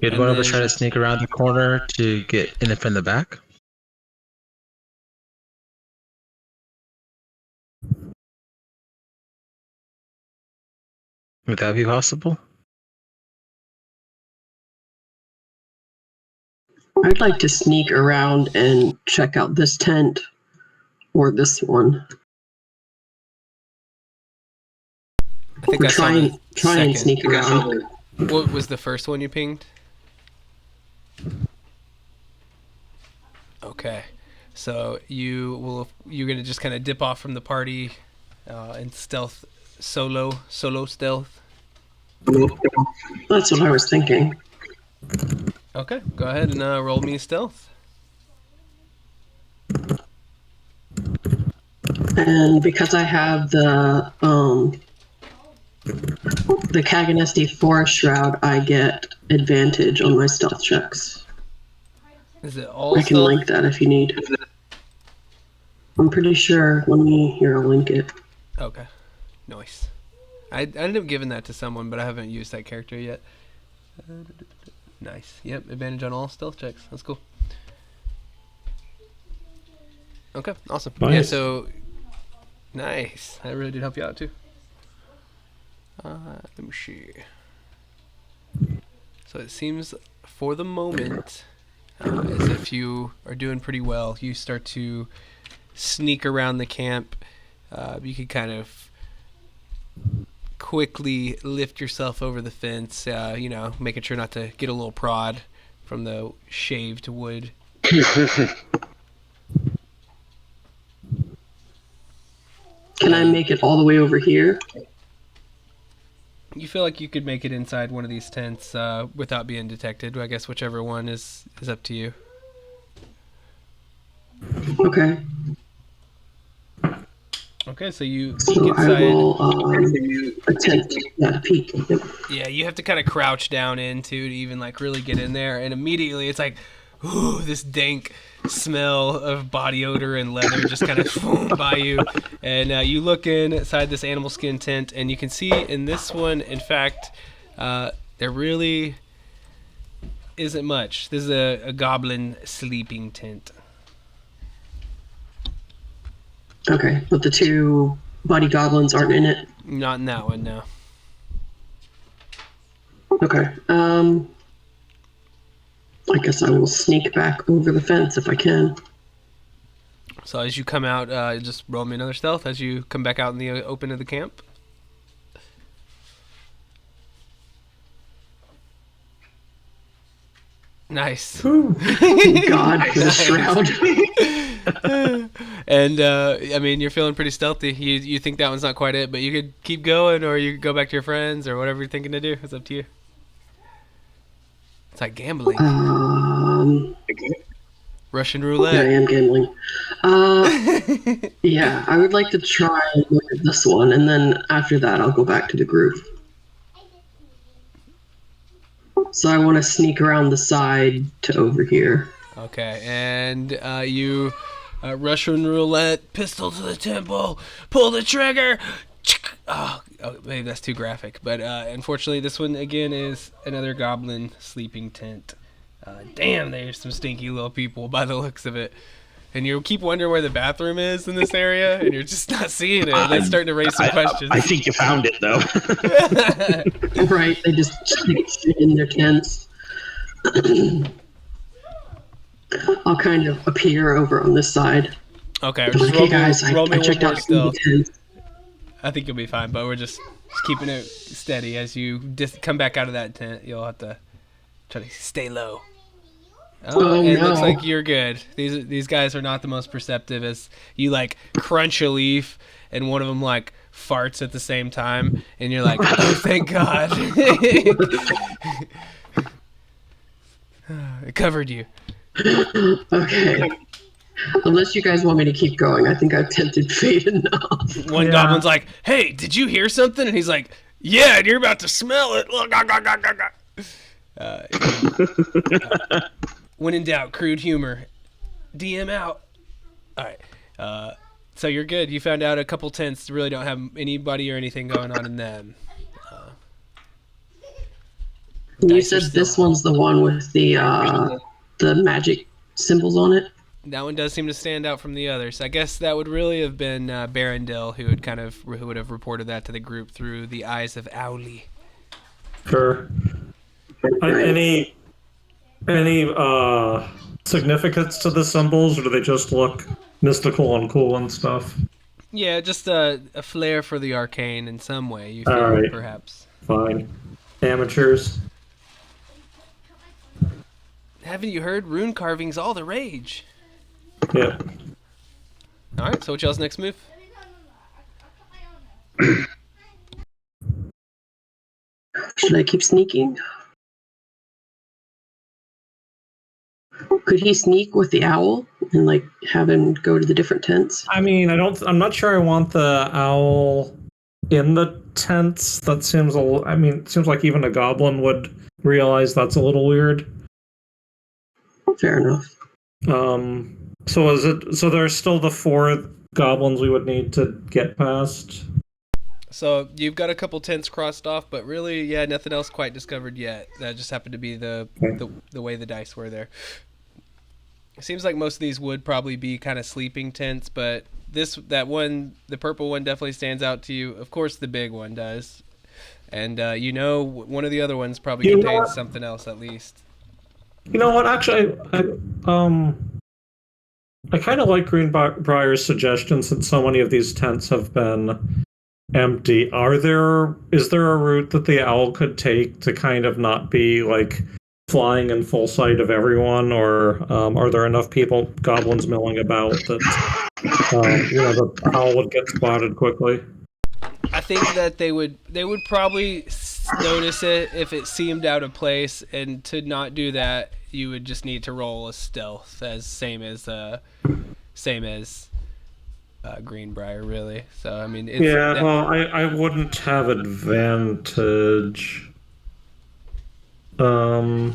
You'd And one of us then- try to sneak around the corner to get in from the back. Would that be possible? I'd like to sneak around and check out this tent or this one. I think Or I saw try the and second. sneak around. What was the first one you pinged? Okay, so you're gonna just kind of dip off from the party and stealth solo stealth. That's what I was thinking. Okay, go ahead and roll me stealth. And because I have the Kaganesti Forest Shroud, I get advantage on my stealth checks. Is it all I can stealth? link that if you need. I'm pretty sure. Let me here. I'll link it. Okay, nice. I ended up giving that to someone, but I haven't used that character yet. Nice. Yep, advantage on all stealth checks. That's cool. Okay, awesome. Nice. Yeah, so nice. That really did help you out too. Let me see. So it seems for the moment as if you are doing pretty well. You start to sneak around the camp. You can kind of quickly lift yourself over the fence, making sure not to get a little prod from the shaved wood. Can I make it all the way over here? You feel like you could make it inside one of these tents without being detected. I guess whichever one is up to you. Okay. Okay, so you peek So I inside. will attempt to peek. Yep. Yeah, you have to kind of crouch down into to even like really get in there, and immediately it's like, ooh, this dank smell of body odor and leather just kind of by you, and you look inside this animal skin tent, and you can see in this one, in fact, there really isn't much. This is a goblin sleeping tent. Okay, but the two buddy goblins aren't in it. Not in that one, no. Okay. I guess I will sneak back over the fence if I can. So as you come out, just roll me another stealth as you come back out in the open of the camp. Nice. Thank God for the shroud. And I mean, you're feeling pretty stealthy. You think that one's not quite it, but you could keep going, or you could go back to your friends, or whatever you're thinking to do. It's up to you. It's like gambling. Russian Yeah, I roulette. am gambling. Yeah, I would like to try and look at this one, and then after that, I'll go back to the group. So I want to sneak around the side to over here. Okay, and you Russian roulette, pistol to the temple, pull the trigger. Oh, maybe that's too graphic, but unfortunately, this one again is another goblin sleeping tent. Damn, there's some stinky little people by the looks of it. And you keep wondering where the bathroom is in this area, and you're just not seeing it. And that's starting to raise some questions. I think you found it, though. Right, they just stick in their tents. I'll kind of appear over on this side. Okay, Like, just hey guys, roll me I one checked more out some of stealth. the tents. I think you'll be fine, but we're just keeping it steady. As you come back out of that tent, you'll have to try to stay low. Oh, and it looks no. like you're good. These guys are not the most perceptive. As you like crunch a leaf, and one of them like farts at the same time, and you're like, oh, thank God. It covered you. Okay. Unless you guys want me to keep going, I think I've tempted fate enough. One Yeah. goblin's like, hey, did you hear something? And he's like, yeah, and you're about to smell it. When in doubt, crude humor. DM out. All right. So you're good. You found out a couple tents really don't have anybody or anything going on in them. You Dice are said still- this one's the one with the magic symbols on it. That one does seem to stand out from the others. I guess that would really have been Barondel who would have reported that to the group through the eyes of Owly. Sure. Any significance to the symbols, or do they just look mystical and cool and stuff? Yeah, just a flair for the arcane in some way. You feel All right. perhaps. Fine. Amateurs. Haven't you heard? Rune carving's all the rage. Yep. All right. So what y'all's next move? Should I keep sneaking? Could he sneak with the owl and like have him go to the different tents? I mean, I'm not sure I want the owl in the tents. That seems it seems like even a goblin would realize that's a little weird. Fair enough. So there's still the 4 goblins we would need to get past. So you've got a couple tents crossed off, but really, yeah, nothing else quite discovered yet. That just happened to be the way the dice were there. It seems like most of these would probably be kind of sleeping tents, but the purple one definitely stands out to you. Of course, the big one does, and one of the other ones probably You know contains what? something else at least. You know what? Actually, I kind of like Greenbrier's suggestion, since so many of these tents have been empty. Is there a route that the owl could take to kind of not be like flying in full sight of everyone, or are there enough goblins milling about that the owl would get spotted quickly? I think that they would probably notice it if it seemed out of place, and to not do that, you would just need to roll a stealth, same as Greenbrier, really. So I mean, I wouldn't have advantage. Actually,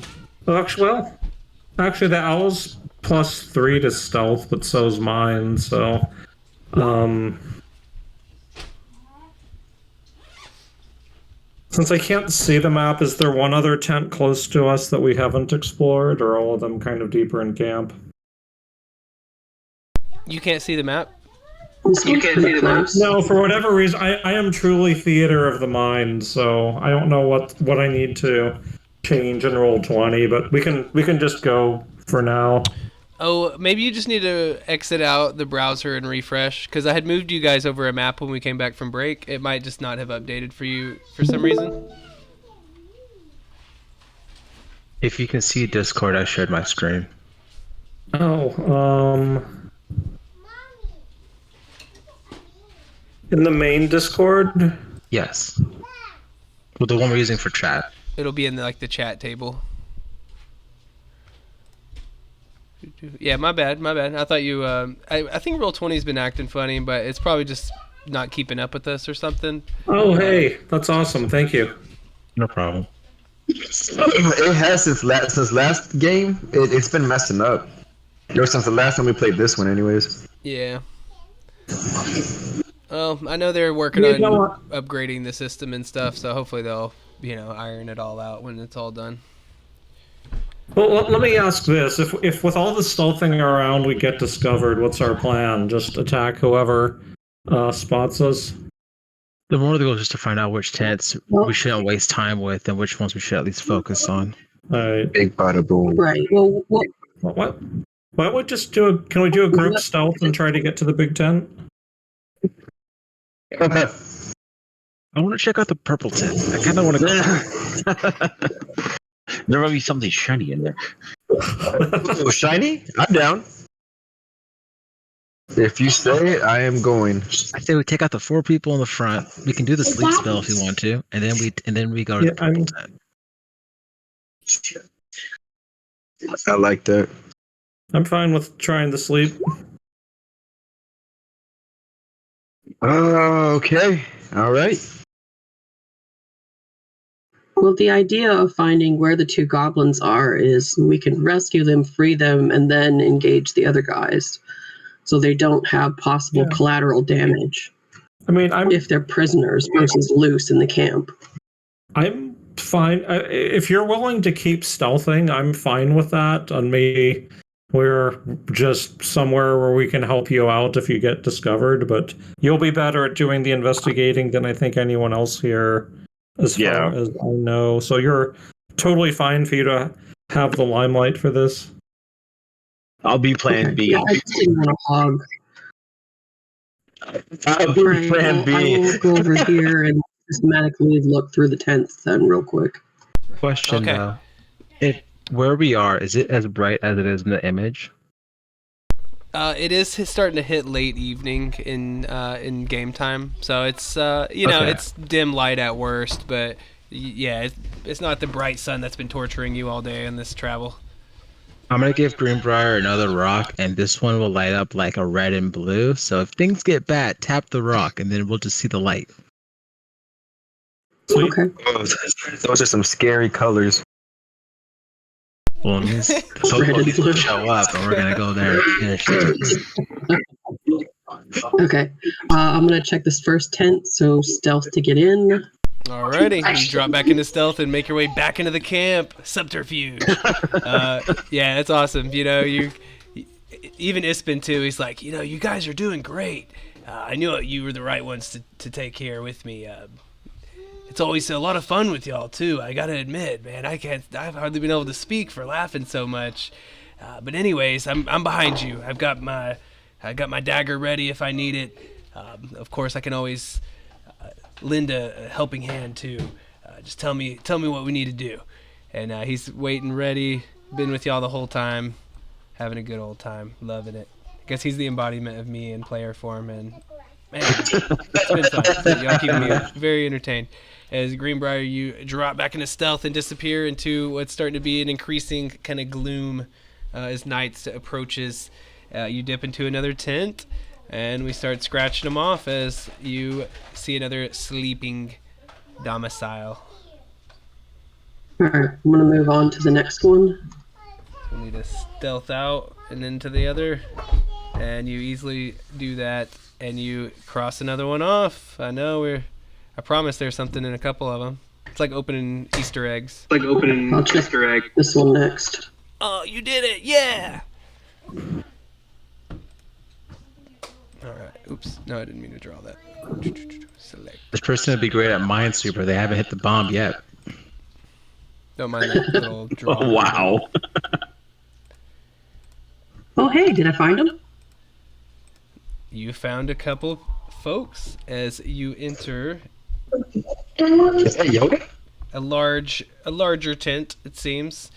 the owl's +3 to stealth, but so's mine. So, since I can't see the map, is there one other tent close to us that we haven't explored, or are all of them kind of deeper in camp? You can't see the map. This one's pretty close. No, for whatever reason, I am truly theater of the mind, so I don't know what I need to change in roll 20, but we can just go for now. Oh, maybe you just need to exit out the browser and refresh, because I had moved you guys over a map when we came back from break. It might just not have updated for you for some reason. If you can see Discord, I shared my screen. Oh, in the main Discord? Yes. Well, the one we're using for chat. It'll be in the chat table. Yeah, my bad. I thought you. I think Roll20's been acting funny, but it's probably just not keeping up with us or something. Oh, hey, that's awesome. Thank you. No problem. It has since last game. It's been messing up. Or since the last time we played this one, anyways. Yeah. Well, I know they're working You know on what? upgrading the system and stuff, so hopefully they'll, iron it all out when it's all done. Well, let me ask this: if with all the stealthing around we get discovered, what's our plan? Just attack whoever spots us? The more the goal is just to find out which tents Well- we shouldn't waste time with and which ones we should at least focus on. All right. Big bada boom. Right. Well, What? Why don't we just do can we do a group stealth and try to get to the big tent? I want to check out the purple tent. I kind of want to go. There might be something shiny in there. Oh, shiny? I'm down. If you say, I am going. I say we take out the 4 people in the front. We can do the sleep spell if you want to, and then we go to Yeah, the purple tent. I like that. I'm fine with trying to sleep. Okay. All right. well, the idea of finding where the 2 goblins are is we can rescue them, free them, and then engage the other guys, so they don't have possible Yeah. collateral damage I mean, if they're prisoners versus loose in the camp. I'm fine. If you're willing to keep stealthing, I'm fine with that. And maybe we're just somewhere where we can help you out if you get discovered. But you'll be better at doing the investigating than I think anyone else here, as far as I know. So you're totally fine for you to have the limelight for this. I'll be plan B. Yeah, I just didn't want to hog. I'll be Right, plan well, I B. will go over here and systematically look through the tents then real quick. Question Okay. though. Where we are, is it as bright as it is in the image? It is starting to hit late evening in game time, so it's Okay. it's dim light at worst, but yeah, it's not the bright sun that's been torturing you all day on this travel. I'm gonna give Greenbrier another rock, and this one will light up like a red and blue. So if things get bad, tap the rock, and then we'll just see the light. Sweet. Okay. Oh, those are some scary colors. Well, it means Red so and blue. show up, and we're gonna go there and finish it. Okay. I'm going to check this first tent, so stealth to get in. Alrighty, you drop back into stealth and make your way back into the camp. Subterfuge. Yeah, that's awesome. You even Ispin too. He's like, you guys are doing great. I knew you were the right ones to take here with me. It's always a lot of fun with y'all too. I gotta admit, man, I've hardly been able to speak for laughing so much. But anyways, I'm behind you. I got my dagger ready if I need it. Of course, I can always lend a helping hand too. Just tell me what we need to do. And he's waiting ready. Been with y'all the whole time, having a good old time, loving it. I guess he's the embodiment of me in player form, and man, it's been fun. Y'all keep me very entertained. As Greenbrier, you drop back into stealth and disappear into what's starting to be an increasing kind of gloom as night approaches. You dip into another tent, and we start scratching them off as you see another sleeping domicile. All right. I'm going to move on to the next one. We need to stealth out and into the other, and you easily do that, and you cross another one off. I promise there's something in a couple of them. It's like opening Easter eggs. I'll check this one next. Oh, you did it! Yeah. All right. Oops. No, I didn't mean to draw that. Select. This person would be great at Minesweeper. They haven't hit the bomb yet. Don't mind that little draw. Oh, wow. Oh, hey, did I find him? You found a couple folks as you enter Is that Yoda? a larger tent, it seems,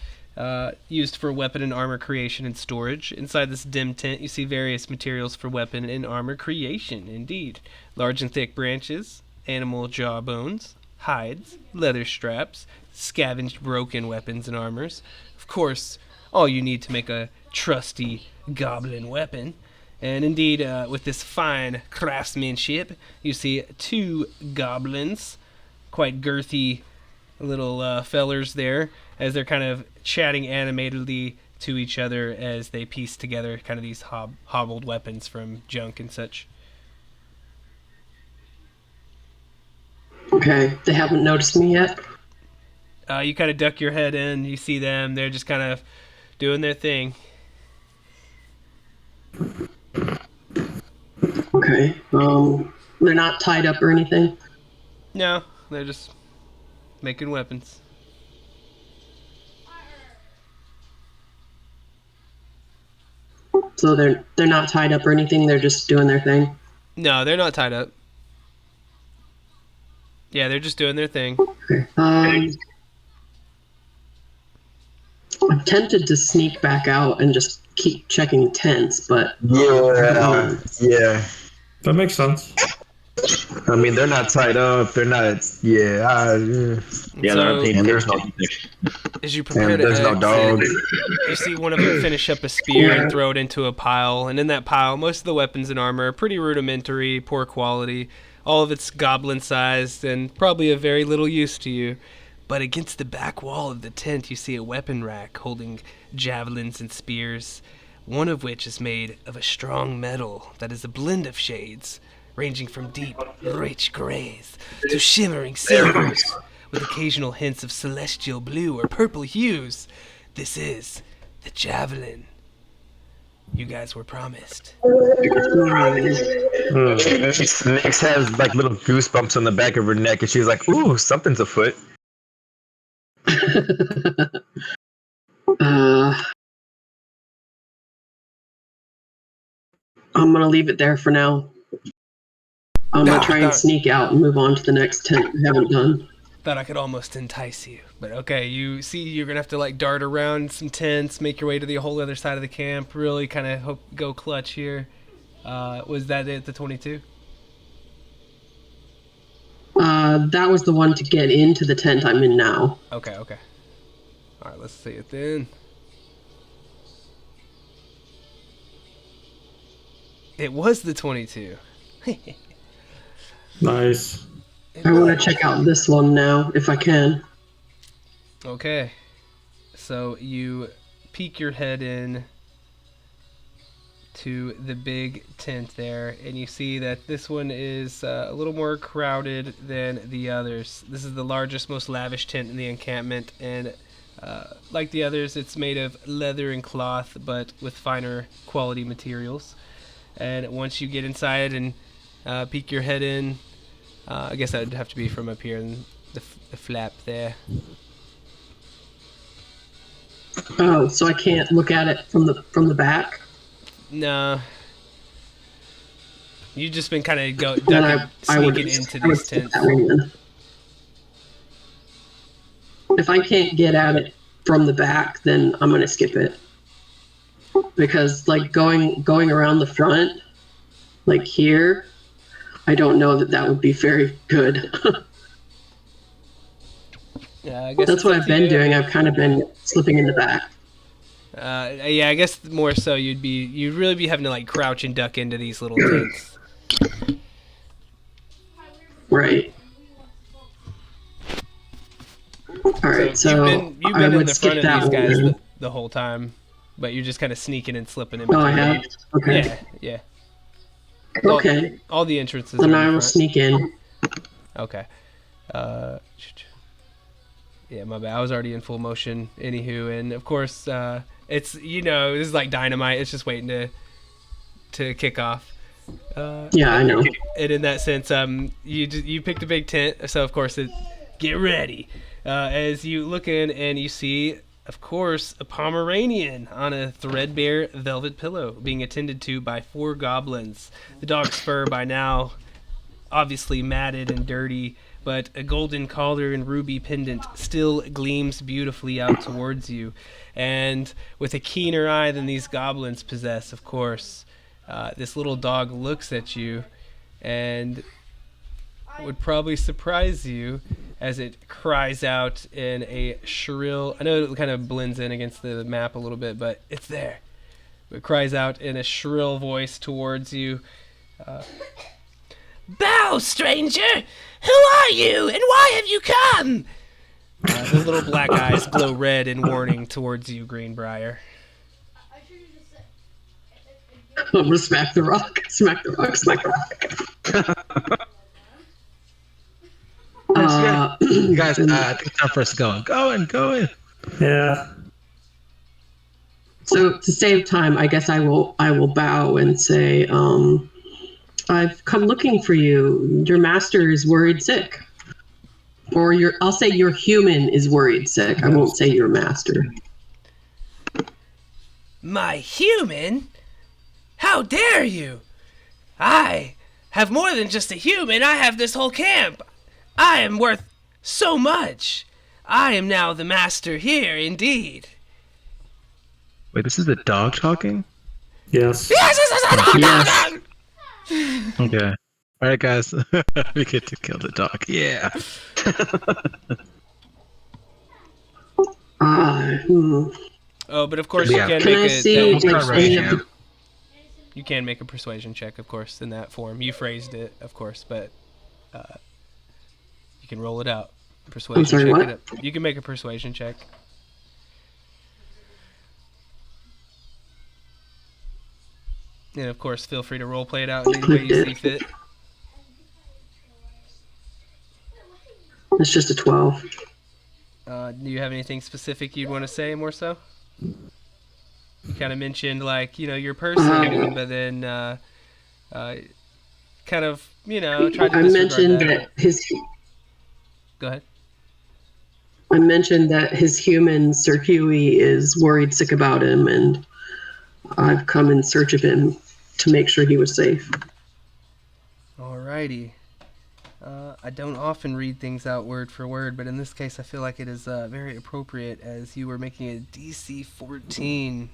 used for weapon and armor creation and storage. Inside this dim tent, you see various materials for weapon and armor creation. Indeed, large and thick branches, animal jaw bones, hides, leather straps, scavenged broken weapons and armors. Of course, all you need to make a trusty goblin weapon. And indeed, with this fine craftsmanship, you see two goblins, quite girthy little fellers there, as they're kind of chatting animatedly to each other as they piece together kind of these hobbled weapons from junk and such. Okay, they haven't noticed me yet. You kind of duck your head in, you see them, they're just kind of doing their thing. Okay, they're not tied up or anything. No, they're just making weapons. So they're not tied up or anything. They're just doing their thing. No, they're not tied up. Yeah, they're just doing their thing. Okay. I'm tempted to sneak back out and just keep checking tents, but Yeah. That makes sense. I mean, they're not tied up. They're not. Yeah. Yeah, they're So- not paying And there's no. attention. As you prepare And to there's no exit, dog. you see one of them finish up a spear and throw it into a pile. And in that pile, most of the weapons and armor are pretty rudimentary, poor quality. All of it's goblin-sized and probably of very little use to you. But against the back wall of the tent, you see a weapon rack holding javelins and spears, one of which is made of a strong metal that is a blend of shades, ranging from deep, rich grays to shimmering silvers, with occasional hints of celestial blue or purple hues. This is the javelin you guys were promised. Nyx has like little goosebumps on the back of her neck, and she's like, "Ooh, something's afoot." I'm gonna leave it there for now. I'm gonna try and sneak out and move on to the next tent we haven't done. Thought I could almost entice you, but okay, you see you're gonna have to like dart around some tents, make your way to the whole other side of the camp, really kind of go clutch here. Was that it, the 22? That was the one to get into the tent I'm in now. Okay. Alright, let's see it then. It was the 22. Nice. I want to check out this one now, if I can. Okay. So you peek your head in to the big tent there, and you see that this one is a little more crowded than the others. This is the largest, most lavish tent in the encampment, and like the others, it's made of leather and cloth, but with finer quality materials. And once you get inside and peek your head in, I guess that would have to be from up here in the flap there. Oh, so I can't look at it from the back? No. You've just been kind of Then sneaking into I would these skip tents. that one then. If I can't get at it from the back, then I'm gonna skip it. Because like going around the front, like here, I don't know that would be very good. Yeah, I guess That's it's what up I've to been you. doing. I've kind of been slipping in the back. Yeah, I guess more so you'd really be having to like crouch and duck into these little tents. Right. All right, so you've been I in would the skip front of that these guys one. the whole time, but you're just kind of sneaking and slipping in Oh, between. I have? Okay. Yeah. Okay. All the entrances Then are in I the will front. sneak in. Okay. Yeah, my bad. I was already in full motion. Anywho, and of course, it's this is like dynamite. It's just waiting to kick off. Yeah, I know. And in that sense, you picked a big tent, so of course get ready. As you look in and you see, of course, a Pomeranian on a threadbare velvet pillow being attended to by 4 goblins. The dog's fur by now obviously matted and dirty, but a golden collar and ruby pendant still gleams beautifully out towards you. And with a keener eye than these goblins possess, of course, this little dog looks at you and would probably surprise you as it cries out in a shrill... I know it kind of blends in against the map a little bit, but it's there. It cries out in a shrill voice towards you. Bow, stranger! Who are you, and why have you come? The little black eyes glow red in warning towards you, Greenbrier. I'm gonna smack the rock. Smack the rock. Smack the rock. You guys, I think it's time for us to go. Go in. Yeah. So to save time, I guess I will bow and say, I've come looking for you. Your master is worried sick. Or I'll say your human is worried sick. I won't say your master. My human? How dare you? I have more than just a human. I have this whole camp. I am worth so much. I am now the master here, indeed. Wait, this is the dog talking? Yes. Yes. Okay. All right, guys. We get to kill the dog. Yeah. Oh, but of course Yeah. you can Can I make see start right any of now. the, you can make a persuasion check, of course, in that form. You phrased it, of course, but you can roll it out. Persuasion sorry, check what? it up. You can make a persuasion check. And of course, feel free to role play it out in any way you see fit. it's just a 12. Do you have anything specific you'd want to say more so? You kind of mentioned, like, your person, but then kind of, try to I disregard mentioned that. Go ahead. I mentioned that his human, Sir Huey, is worried sick about him, and I've come in search of him to make sure he was safe. Alrighty. I don't often read things out word for word, but in this case I feel like it is very appropriate, as you were making a DC 14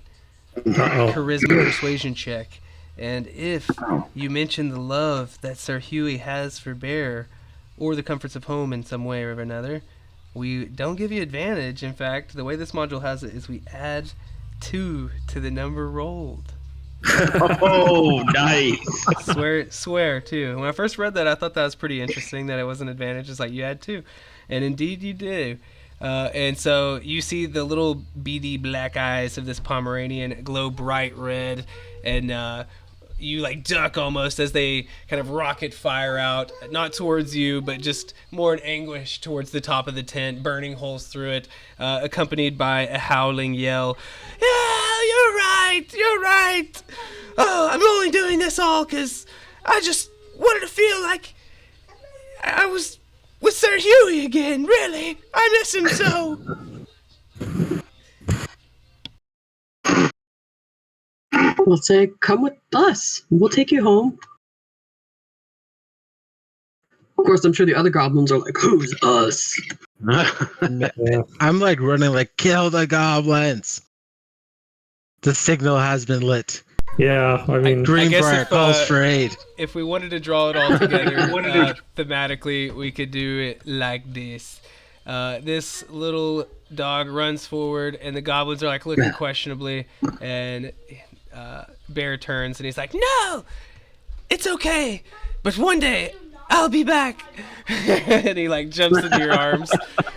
charisma persuasion check. And if you mention the love that Sir Huey has for Bear, or the comforts of home in some way or another, we don't give you advantage. In fact, the way this module has it is we add 2 to the number rolled. Oh, nice. Swear too. When I first read that, I thought that was pretty interesting, that it was an advantage. It's like you had 2, and indeed you do. And so you see the little beady black eyes of this Pomeranian glow bright red, and you like duck almost as they kind of rocket fire out, not towards you, but just more in anguish towards the top of the tent, burning holes through it, accompanied by a howling yell. Yeah, you're right. Oh, I'm only doing this all because I just wanted to feel like I was with Sir Huey again, really. I miss him so. We'll say, come with us. We'll take you home. Of course, I'm sure the other goblins are like, who's us? I'm like running like, kill the goblins. The signal has been lit. Yeah, I mean, Greenbrier calls for aid. If we wanted to draw it all together thematically, we could do it like this. This little dog runs forward, and the goblins are like looking questionably, and Bear turns and he's like, no, it's okay, but one day I'll be back. And he like jumps into your arms,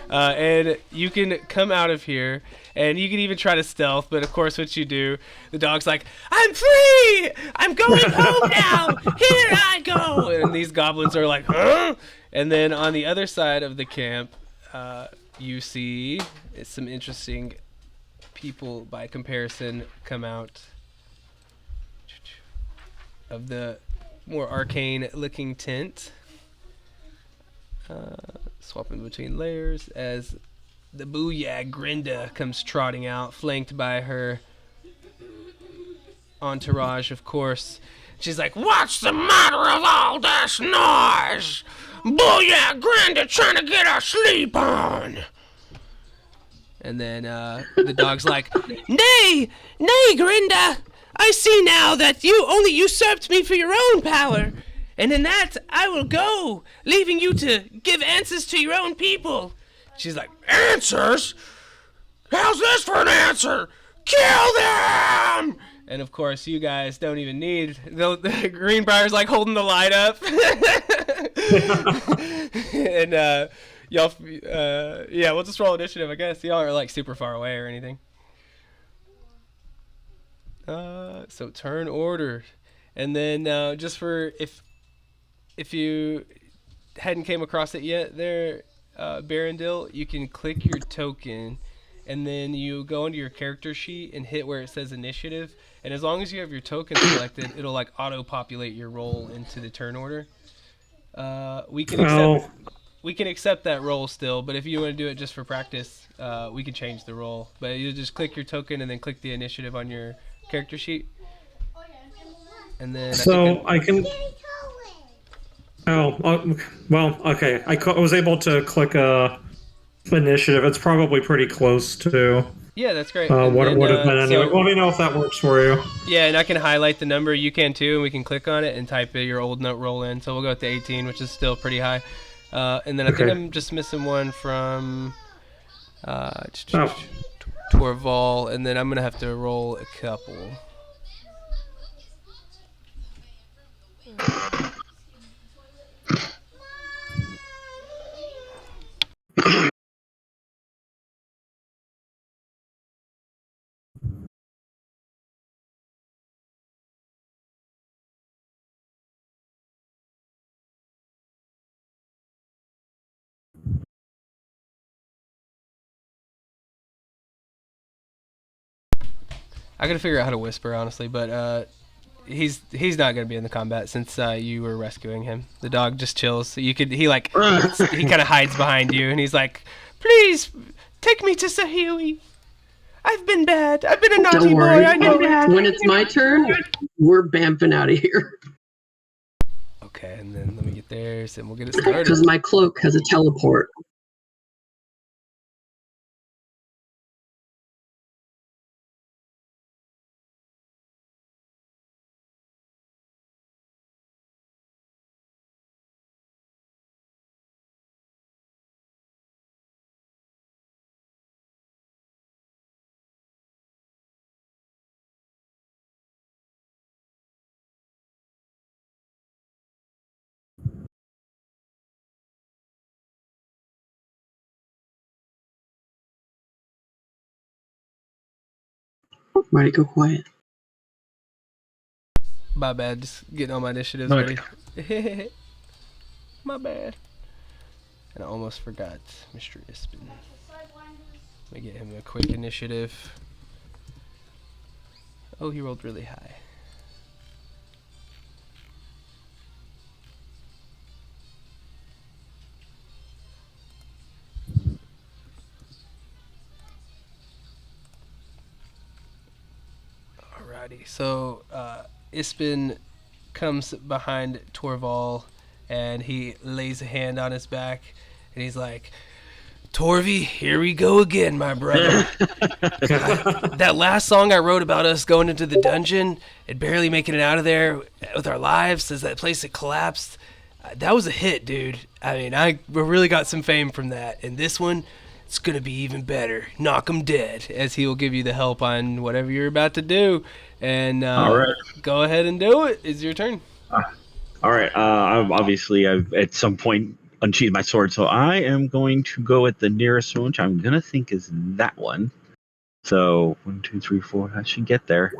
and you can come out of here, and you can even try to stealth, but of course what you do, the dog's like, I'm free, I'm going home now, here I go. And these goblins are like, huh? And then on the other side of the camp, you see some interesting people by comparison come out of the more arcane looking tint. Swapping between layers as the Booyah Grinda comes trotting out, flanked by her entourage, of course. She's like, "What's the matter of all this noise? Booyah Grinda trying to get our sleep on." And then the dog's like, "Nay, nay, Grinda. I see now that you only usurped me for your own power. And in that, I will go, leaving you to give answers to your own people." She's like, "Answers? How's this for an answer? Kill them!" And of course, you guys don't even need the Greenbrier's like holding the light up, and y'all, yeah, we'll just roll initiative, I guess. Y'all are like super far away or anything. So turn order, and then just for if you hadn't came across it yet, there, Barendil, you can click your token, and then you go into your character sheet and hit where it says initiative. And as long as you have your token selected, it'll like auto-populate your roll into the turn order. We can accept that roll still, but if you want to do it just for practice, we can change the roll. But you just click your token and then click the initiative on your character sheet. And then I can. Oh, well, okay. I was able to click initiative. It's probably pretty close to. Yeah, that's great. What it would have been anyway. Let me know if that works for you. Yeah, and I can highlight the number. You can too, and we can click on it and type your old note roll in. So we'll go with the 18, which is still pretty high. And then I think I'm just missing one from Torval, and then I'm going to have to roll a couple. I gotta figure out how to whisper, honestly, but he's not gonna be in the combat since you were rescuing him. The dog just chills. He kind of hides behind you, and he's like, "Please take me to Sahiwi. I've been bad. I've been a naughty Don't worry. boy. I know it." When it's my turn, we're bamfing out of here. Okay, and then let me get theirs, and we'll get it started. Because my cloak has a teleport. Why'd it go quiet? My bad, just getting all my initiatives No, ready. My bad. And I almost forgot Mr. Ispin. Let me get him a quick initiative. Oh, he rolled really high. Alrighty, so Ispin comes behind Torval, and he lays a hand on his back, and he's like, "Torvi, here we go again, my brother. That last song I wrote about us going into the dungeon and barely making it out of there with our lives as that place had collapsed, that was a hit, dude. I mean, I really got some fame from that. And this one, it's going to be even better. Knock 'em dead," as he will give you the help on whatever you're about to do. And All right. Go ahead and do it. It's your turn. All right. I've at some point unsheathed my sword, so I am going to go at the nearest one, which I'm gonna think is that one. So 1, 2, 3, 4. I should get there,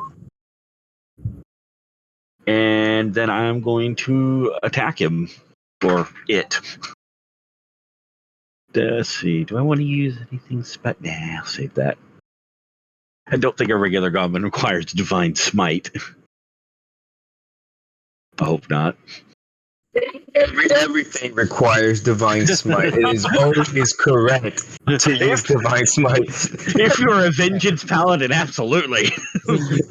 and then I'm going to attack him or it. Let's see. Do I want to use anything Nah, I'll save that. I don't think a regular goblin requires divine smite. I hope not. Everything requires divine smite. It is always correct to use divine smite. If you're a vengeance paladin, absolutely.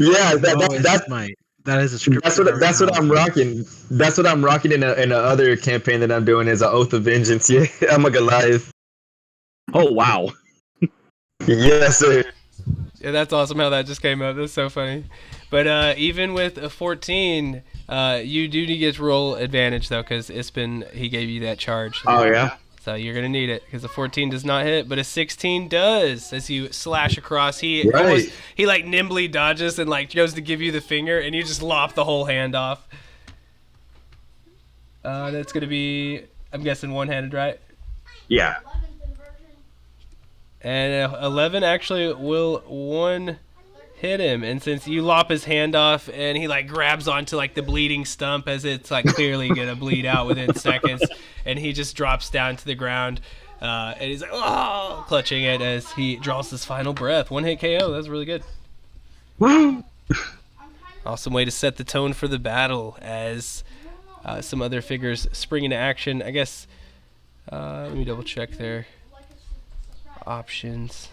Yeah, Always might. That is a script. that's what I'm rocking. That's what I'm rocking in a other campaign that I'm doing is an oath of vengeance. Yeah, I'm a Goliath. Oh wow. Yes, sir. Yeah, that's awesome how that just came up. That's so funny. But even with a 14, you do need to get roll advantage though, because Ispin, he gave you that charge. Oh yeah. So you're gonna need it because a 14 does not hit, but a 16 does. As you slash across, he like nimbly dodges and like goes to give you the finger, and you just lop the whole hand off. That's gonna be, I'm guessing, one-handed, right? Yeah. And 11 actually will one hit him, and since you lop his hand off and he like grabs onto like the bleeding stump as it's like clearly gonna bleed out within seconds, and he just drops down to the ground, and he's like, oh, clutching it as he draws his final breath. One hit KO. That's really good. Woo! Awesome way to set the tone for the battle as some other figures spring into action. I guess let me double check their options.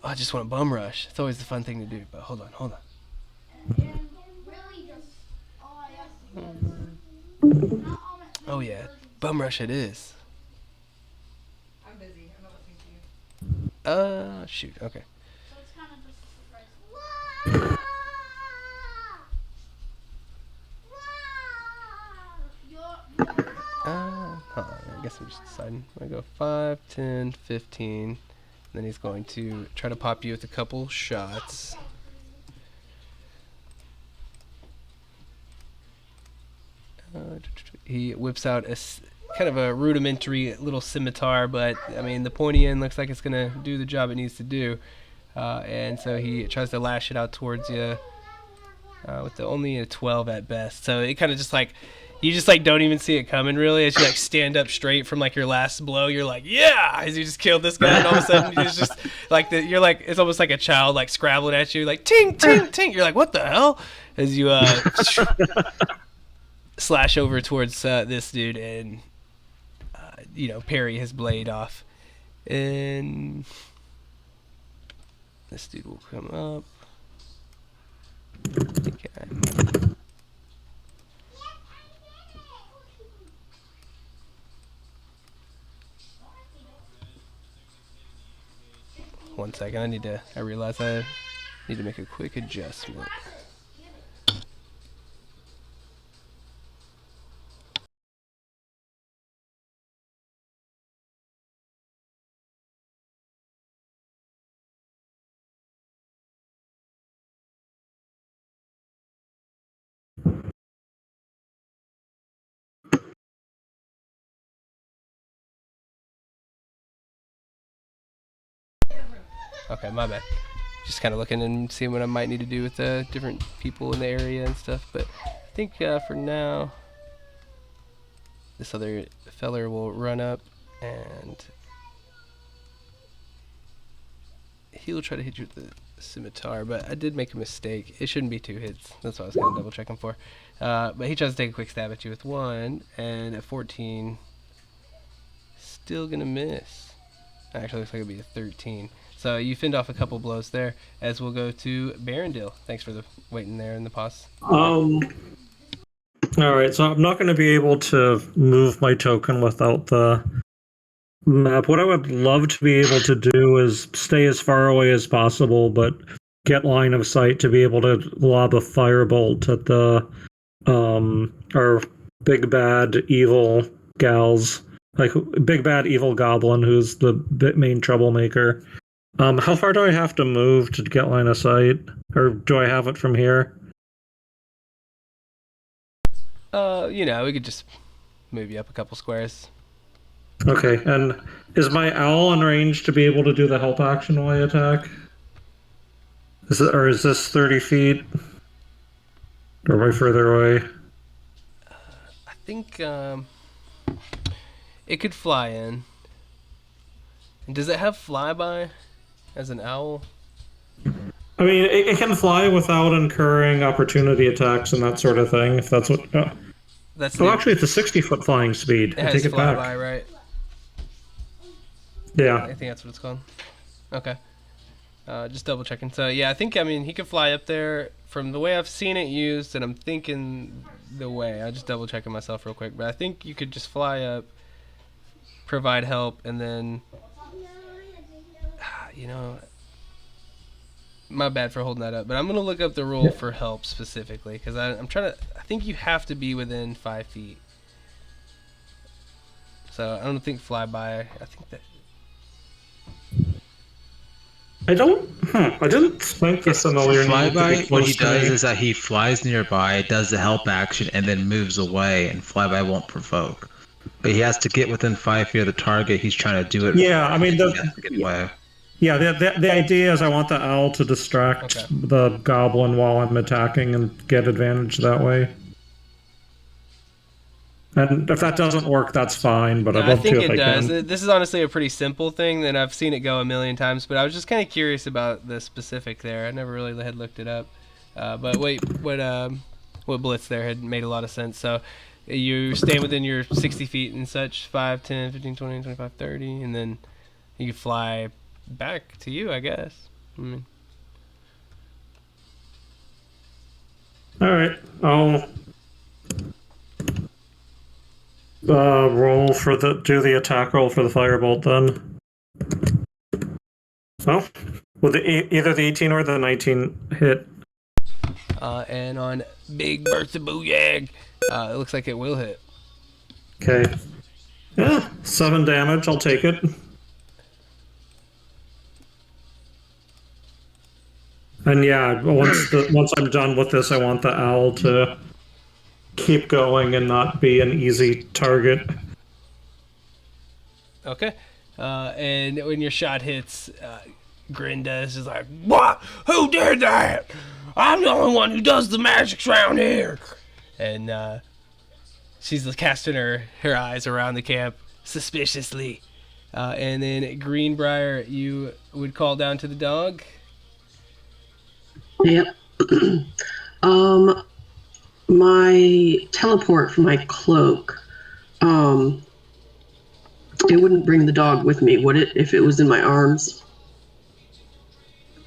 I just want a bum rush. It's always the fun thing to do, but hold on. Oh yeah, bum rush it is. I'm busy. I'm not listening to you. Shoot. Okay. So it's kind of just a surprise. Hold on, I guess I'm just deciding. I'm gonna go 5, 10, 15. Then he's going to try to pop you with a couple shots. He whips out a kind of a rudimentary little scimitar, but I mean the pointy end looks like it's gonna do the job it needs to do, and so he tries to lash it out towards you with only a 12 at best. So it kind of just like, you just like don't even see it coming really as you like stand up straight from like your last blow. You're like, yeah, as you just killed this guy, and all of a sudden it's just like you're like, it's almost like a child like scrabbling at you, like ting ting ting. You're like, what the hell? As you slash over towards this dude and parry his blade off, and this dude will come up. Okay. One second, I realize I need to make a quick adjustment. Okay, my bad. Just kind of looking and seeing what I might need to do with different people in the area and stuff. But I think for now, this other feller will run up and he'll try to hit you with the scimitar. But I did make a mistake. It shouldn't be 2 hits. That's what I was kind of double checking for. But he tries to take a quick stab at you with 1, and at 14, still gonna miss. Actually, looks like it'll be a 13. So you fend off a couple blows there, as we'll go to Barondil. Thanks for the waiting there in the pause. All right, so I'm not going to be able to move my token without the map. What I would love to be able to do is stay as far away as possible, but get line of sight to be able to lob a firebolt at the our big bad evil gals, like big bad evil goblin who's the main troublemaker. How far do I have to move to get line of sight? Or do I have it from here? We could just move you up a couple squares. Okay, and is my owl in range to be able to do the help action while I attack? Is this 30 feet? Or am I further away? I think it could fly in. And does it have flyby as an owl? I mean, it can fly without incurring opportunity attacks and that sort of thing. If that's what. That's Oh, actually, it's a 60-foot flying speed. it I has take it back. flyby, right? Yeah. I think that's what it's called. Okay. Just double checking. So yeah, I mean he could fly up there from the way I've seen it used, and I'm thinking the way. I just double checking myself real quick, but I think you could just fly up, provide help, and then you know, my bad for holding that up, but I'm gonna look up the rule for help specifically because I'm trying to. I think you have to be within 5 feet. So I don't think flyby. I think that. I didn't think the familiar needed to be Flyby, what he close to does me. is that he flies nearby, does the help action, and then moves away, and flyby won't provoke. But he has to get within 5 feet of the target. He's trying to do it. Yeah, I mean, He has to get away. yeah, the idea is I want the owl to distract Okay. the goblin while I'm attacking and get advantage that way. And if that doesn't work, that's fine, but I'd I love think to if it I does. can. This is honestly a pretty simple thing that I've seen it go a million times, but I was just kind of curious about the specific there. I never really had looked it up. But wait, what Blitz there had made a lot of sense. So you stay within your 60 feet and such, 5, 10, 15, 20, 25, 30, and then you can fly back to you, I guess. I mean, All right, I'll do the attack roll for the firebolt then. Well, with either the 18 or the 19 hit. and on Big Bertha Booyag, it looks like it will hit. Okay. Yeah, 7 damage. I'll take it. And yeah, once I'm done with this, I want the owl to keep going and not be an easy target. Okay. And when your shot hits, Grinda is just like, "What? Who did that? I'm the only one who does the magics around here." And she's casting her eyes around the camp suspiciously. And then Greenbrier, you would call down to the dog. Yep. My teleport for my cloak, it wouldn't bring the dog with me, would it, if it was in my arms?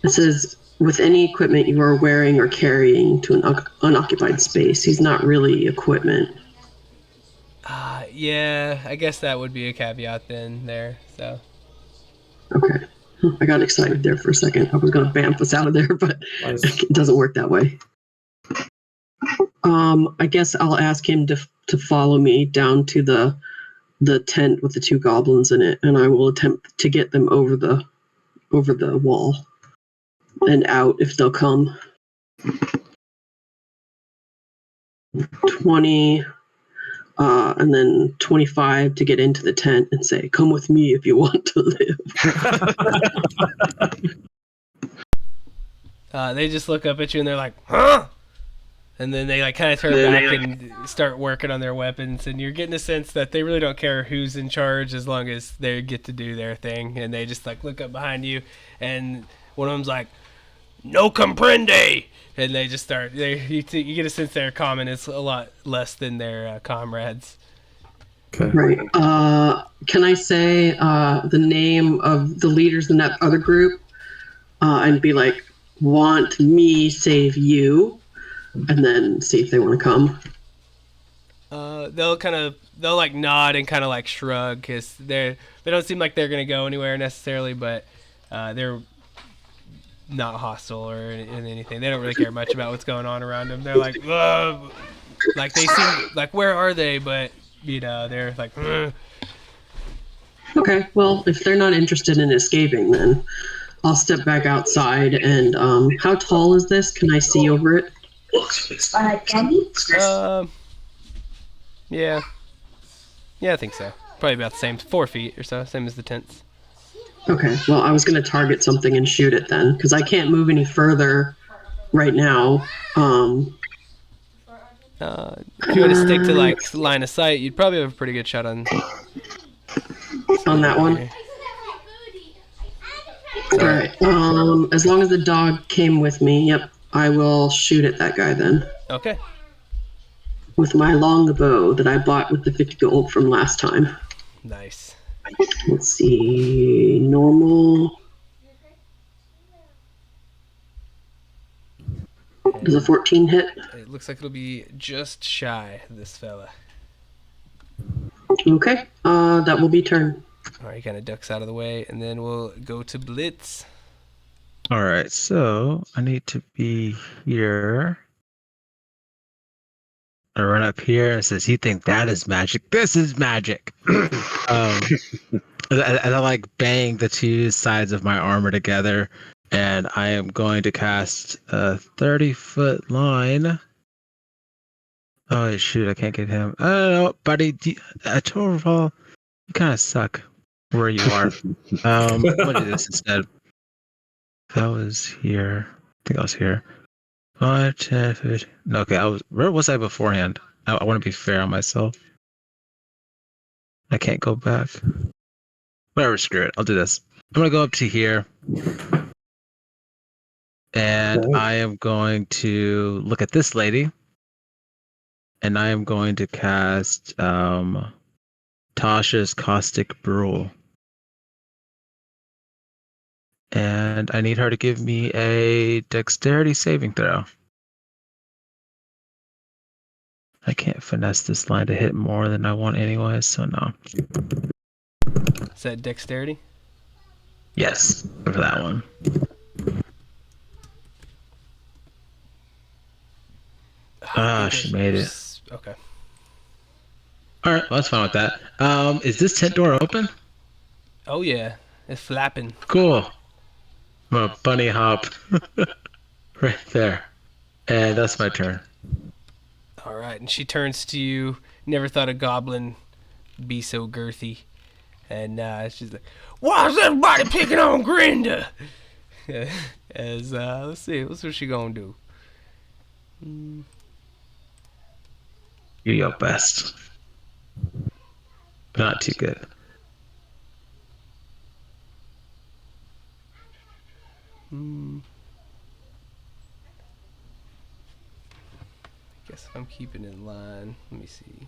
It says, with any equipment you are wearing or carrying to an unoccupied space. He's not really equipment. Yeah, I guess that would be a caveat then there. So Okay. I got excited there for a second. I was going to bamf us out of there, but Nice. it doesn't work that way. I guess I'll ask him to follow me down to the tent with the 2 goblins in it, and I will attempt to get them over the wall and out if they'll come. 20, and then 25 to get into the tent and say, "Come with me if you want to live." they just look up at you and they're like, "Huh?" And then they kind of turn back and start working on their weapons, and you're getting a sense that they really don't care who's in charge as long as they get to do their thing. And they just look up behind you, and one of them's like, "No comprende," and they just start. You get a sense their common is a lot less than their comrades. Okay. Right. Can I say the name of the leaders in that other group and be like, "Want me save you," and then see if they want to come? They'll nod and kind of shrug because they don't seem like they're gonna go anywhere necessarily, but they're not hostile or in anything. They don't really care much about what's going on around them. They're like, "Ugh." They seem like, where are they? But they're like, "Ugh." Okay. Well, if they're not interested in escaping, then I'll step back outside. And how tall is this? Can I see over it? Candy? Yeah, I think so. Probably about the same, 4 feet or so, same as the tents. Okay. Well, I was going to target something and shoot it then, because I can't move any further right now. If you want to stick to line of sight, you'd probably have a pretty good shot on On that one. All right. As long as the dog came with me, yep, I will shoot at that guy then Okay. with my long bow that I bought with the 50 gold from last time. Nice. Let's see, normal. Does a And 14 hit? it looks like it'll be just shy of this fella. Okay. That will be turn. All right, he kind of ducks out of the way, and then we'll go to Blitz. All right, so I need to be here. I run up here and says, "You think that is magic? This is magic." And I like bang the two sides of my armor together, and I am going to cast a 30-foot line. Oh shoot! I can't get him. I don't know, buddy. Torval, you kind of suck where you are. I'm gonna do this instead. That was here. I think I was here. 5, 10, 15. Okay, where was I beforehand? I want to be fair on myself. I can't go back. Whatever, screw it. I'll do this. I'm gonna go up to here. And Right. I am going to look at this lady. And I am going to cast Tasha's Caustic Brule. And I need her to give me a dexterity saving throw. I can't finesse this line to hit more than I want anyway, so no. Is that dexterity? Yes, for that one. She made it. Okay. All right, well, that's fine with that. Is this tent door open? Oh yeah, it's flapping. Cool. I'm gonna bunny hop right there, and that's my turn. All right, and she turns to you. Never thought a goblin be so girthy, and she's like, "Why is everybody picking on Grinda?" As let's see, what's what she gonna do? Do your best. Not too good. Guess if I'm keeping in line, let me see.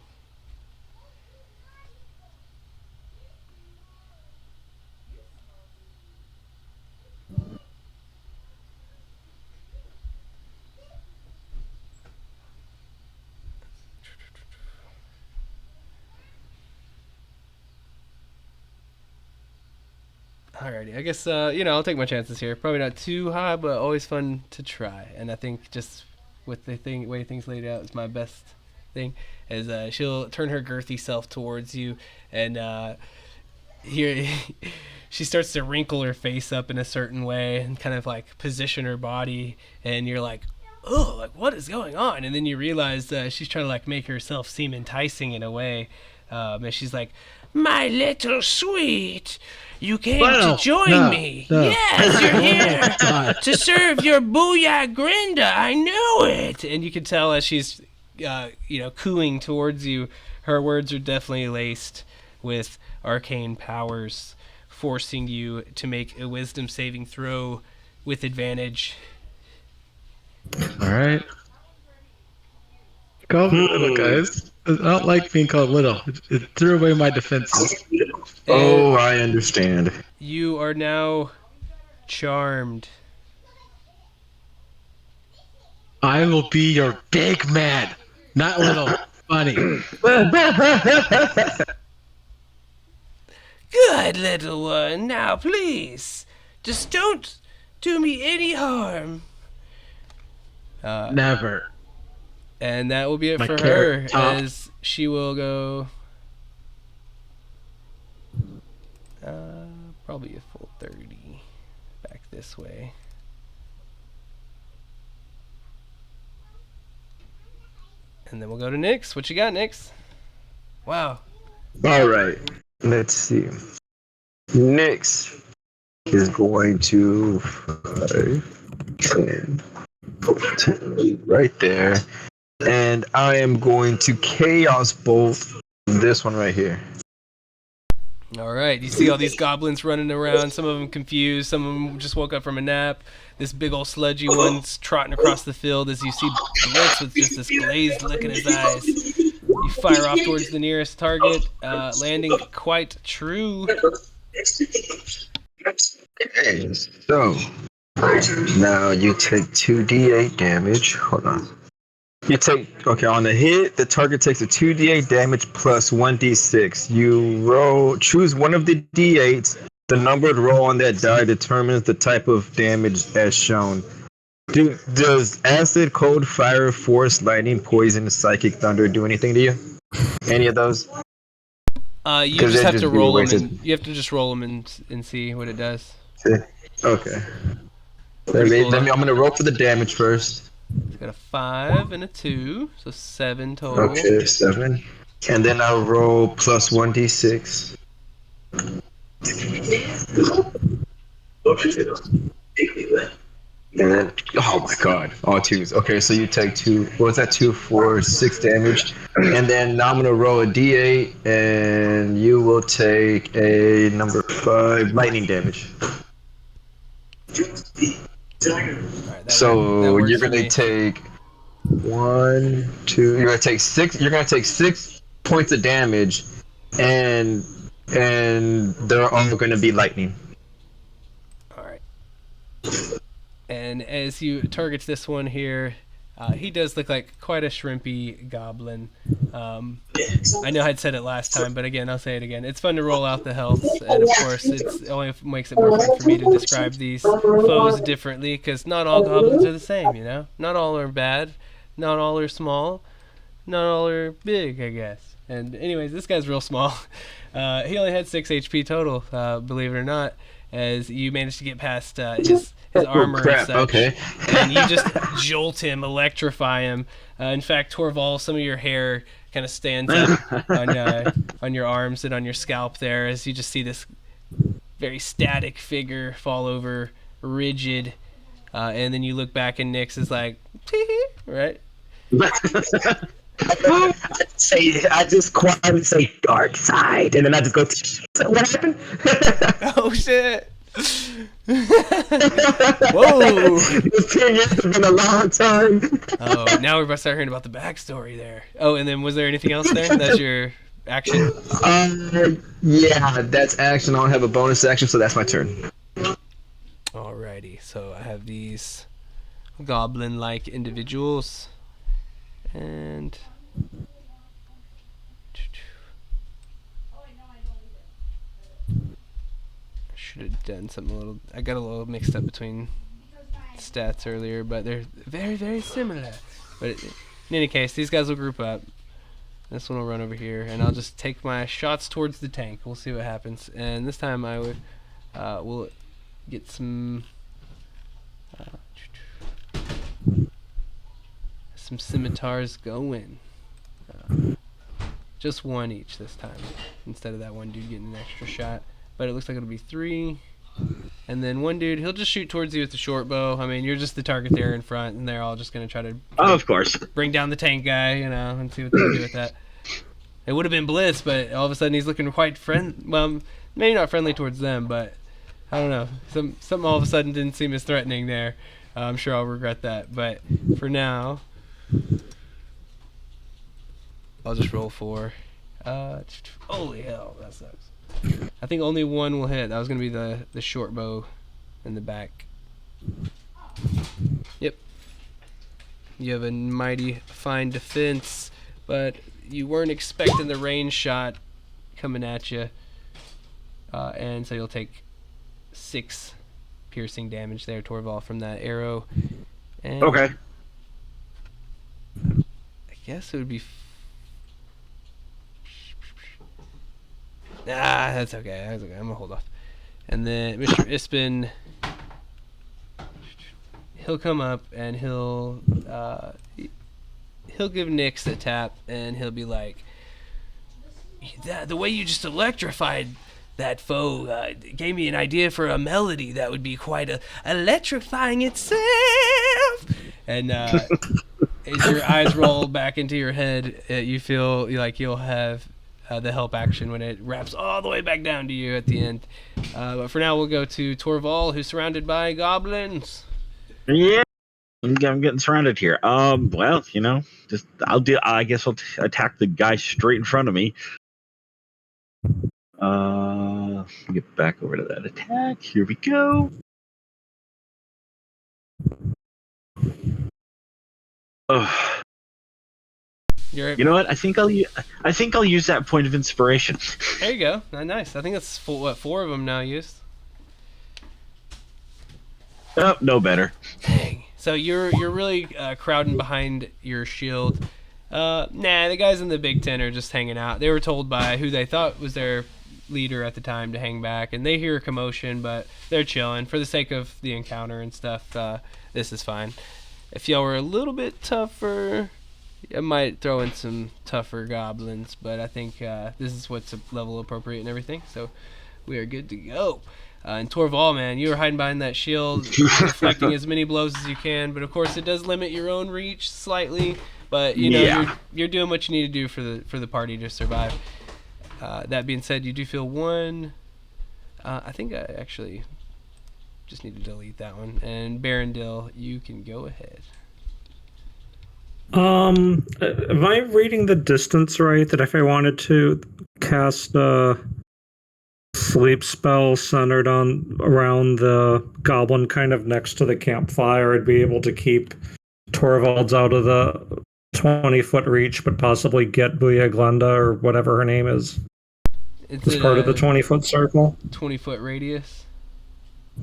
Alrighty, I guess I'll take my chances here. Probably not too high, but always fun to try. And I think just with the way things laid out is my best thing. As she'll turn her girthy self towards you, and here she starts to wrinkle her face up in a certain way and kind of like position her body, and you're like, oh, like what is going on? And then you realize she's trying to like make herself seem enticing in a way, and she's like, my little sweet, you came to join me. No. Yes, you're here to serve your booyah Grinda. I knew it. And you can tell as she's, cooing towards you, her words are definitely laced with arcane powers, forcing you to make a wisdom saving throw with advantage. All right. Call me little, guys. I don't like being called little. It threw away my defenses. Oh, I understand. You are now charmed. I will be your big man, not little. Funny. Good little one. Now, please, just don't do me any harm. Never. And that will be it My for her, carrot top. as she will go probably a full 30 back this way. And then we'll go to Nyx. What you got, Nyx? Wow. All right. Let's see. Nyx is going to 5, 10, 14, right there. And I am going to Chaos Bolt this one right here. All right, you see all these goblins running around. Some of them confused. Some of them just woke up from a nap. This big old sludgy one's trotting across the field as you see Blitz with just this glazed look in his eyes. You fire off towards the nearest target, landing quite true. Okay, so now you take 2d8 damage. Hold on. You take, okay, on the hit, the target takes a 2d8 damage plus 1d6. You choose one of the d8s. The numbered roll on that die determines the type of damage as shown. Does acid, cold, fire, force, lightning, poison, psychic, thunder do anything to you? Any of those? You just have to roll them. You have to just roll them and see what it does. Okay. Cool, I'm gonna roll for the damage first. It's got a 5 and a 2, so 7 total. Okay, 7. And then I'll roll plus 1d6. And then, oh my god, all 2s. Okay, so you take 2, what was that, 2, 4, 6 damage. And then now I'm going to roll a d8, and you will take a number 5 lightning damage. Right, so you're going to take 1, 2, you're going to take 6, you're going to take 6 points of damage, and they're all going to be lightning. Alright. And as you target this one here, he does look like quite a shrimpy goblin. I know I'd said it last time, but again, I'll say it again. It's fun to roll out the health, and of course, it only makes it more fun for me to describe these foes differently, because not all goblins are the same, you know? Not all are bad, not all are small, not all are big, I guess. And anyways, this guy's real small. He only had 6 HP total, believe it or not, as you managed to get past his armor and such. Okay. And you just jolt him, electrify him. In fact, Torval, some of your hair kind of stands up on your arms and on your scalp there as you just see this very static figure fall over, rigid. And then you look back and Nyx is like, tee-hee, right? I just quietly say dark side, and then I just go, what happened? Oh shit! Whoa! It's 10 years, it's been a long time. Oh, now we're about to start hearing about the backstory there. Oh, and then was there anything else there? That's your action? Yeah, that's action. I don't have a bonus action, so that's my turn. Alrighty, so I have these goblin-like individuals, and should have done something a little. I got a little mixed up between stats earlier, but they're very, very similar. But in any case, these guys will group up. This one will run over here, and I'll just take my shots towards the tank. We'll see what happens. And this time I would will get some scimitars going. Just one each this time, instead of that one dude getting an extra shot. But it looks like it'll be 3. And then one dude, he'll just shoot towards you with the short bow. I mean, you're just the target there in front, and they're all just going to try to of course, bring down the tank guy, you know, and see what they can do with that. It would have been Blitz, but all of a sudden he's looking quite well, maybe not friendly towards them, but I don't know. Something all of a sudden didn't seem as threatening there. I'm sure I'll regret that. But for now, I'll just roll 4. Holy hell, that sucks. I think only one will hit. That was going to be the short bow in the back. Yep. You have a mighty fine defense, but you weren't expecting the range shot coming at you. And so you'll take 6 piercing damage there, Torval, from that arrow. And okay. I guess it would be... that's okay. That's okay. I'm gonna hold off. And then Mr. Ispin, he'll come up and he'll give Nyx a tap, and he'll be like, "The way you just electrified that foe gave me an idea for a melody that would be quite electrifying itself." And as your eyes roll back into your head, you feel like you'll have the help action when it wraps all the way back down to you at the end. But for now, we'll go to Torval, who's surrounded by goblins. Yeah, I'm getting surrounded here. Well, just I guess I'll attack the guy straight in front of me. Get back over to that attack. Here we go. Ugh. You know what? I think I'll use that point of inspiration. There you go. Nice. I think that's four of them now used. Oh, no better. Dang. So you're really crowding behind your shield. The guys in the Big Ten are just hanging out. They were told by who they thought was their leader at the time to hang back, and they hear a commotion, but they're chilling for the sake of the encounter and stuff. This is fine. If y'all were a little bit tougher, I might throw in some tougher goblins, but I think this is what's level appropriate and everything, so we are good to go. And Torval, man, you were hiding behind that shield, deflecting as many blows as you can, but of course it does limit your own reach slightly, but you're doing what you need to do for the party to survive. That being said, you do feel one. I think I actually just need to delete that one. And Barondil, you can go ahead. Am I reading the distance right? That if I wanted to cast a sleep spell centered around the goblin kind of next to the campfire, I'd be able to keep Torvalds out of the 20-foot reach, but possibly get Booyah Glenda or whatever her name is. It's part of the 20-foot circle. 20-foot radius.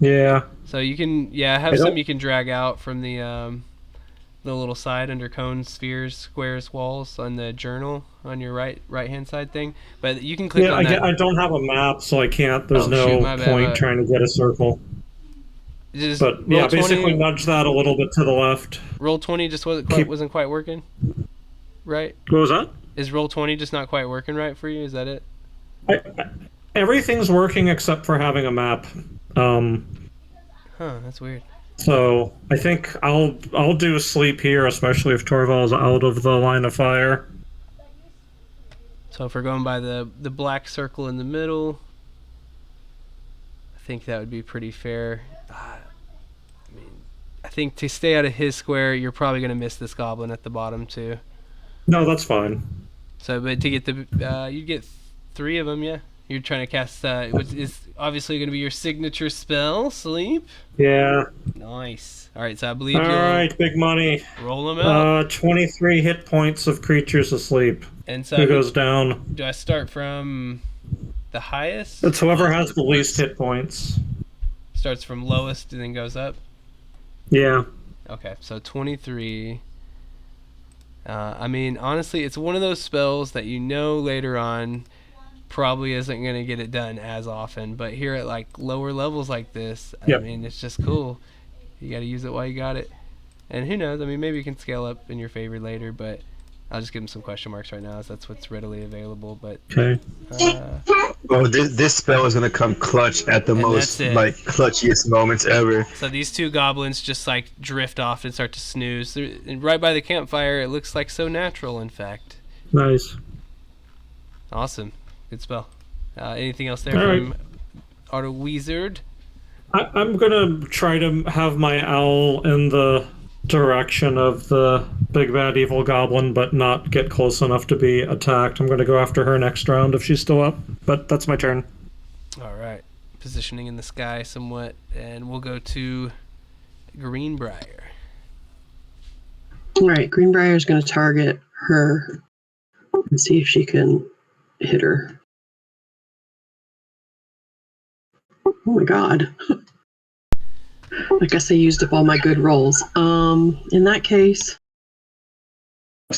Yeah. So you can have some you can drag out from the little side under cones, spheres, squares, walls on the journal on your right hand side thing. But you can click on that. I don't have a map, so I can't. There's point trying to get a circle. But yeah, basically nudge that a little bit to the left. Roll 20 just wasn't quite working, right? What was that? Is roll 20 just not quite working right for you? Is that it? Everything's working except for having a map. That's weird. So I think I'll do a sleep here, especially if Torval's out of the line of fire. So if we're going by the black circle in the middle, I think that would be pretty fair. I think to stay out of his square, you're probably going to miss this goblin at the bottom too. No, that's fine. So, but to get you get 3 of them, yeah. You're trying to cast which is obviously going to be your signature spell, sleep. Yeah. Nice. All right, so I believe. All right, big money. Roll them out. 23 hit points of creatures asleep. And so who goes down? Do I start from the highest? It's whoever has the least hit points. Starts from lowest and then goes up. Yeah. Okay, so 23. Honestly, it's one of those spells that later on probably isn't going to get it done as often, but here at like lower levels like this, yep. It's just cool. You got to use it while you got it. And who knows, maybe you can scale up in your favor later, but I'll just give him some question marks right now, as that's what's readily available. But okay. This spell is gonna come clutch at the most clutchiest moments ever. So these 2 goblins just like drift off and start to snooze. And right by the campfire, it looks like so natural. In fact. Nice. Awesome, good spell. Anything else there from Auto Wizard? I'm gonna try to have my owl in the direction of the big bad evil goblin, but not get close enough to be attacked. I'm going to go after her next round if she's still up, but that's my turn. All right, positioning in the sky somewhat, and we'll go to Greenbrier. All right, Greenbrier is going to target her and see if she can hit her. Oh my god. I guess I used up all my good rolls. In that case, I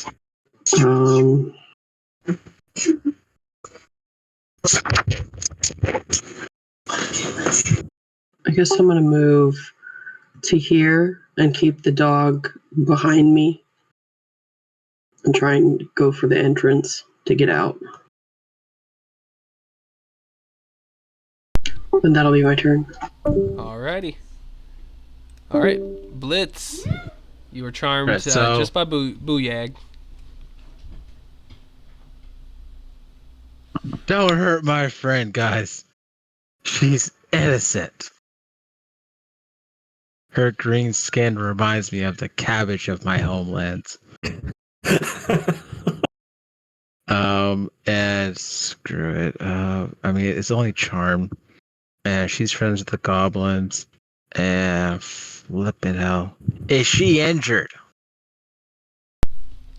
guess I'm gonna move to here and keep the dog behind me and try and go for the entrance to get out. And that'll be my turn. Alrighty. All right, Blitz. You were charmed just by Booyag. Don't hurt my friend, guys. She's innocent. Her green skin reminds me of the cabbage of my homeland. And screw it. I mean, it's only charm, and she's friends with the goblins. And flippin' hell, is she injured?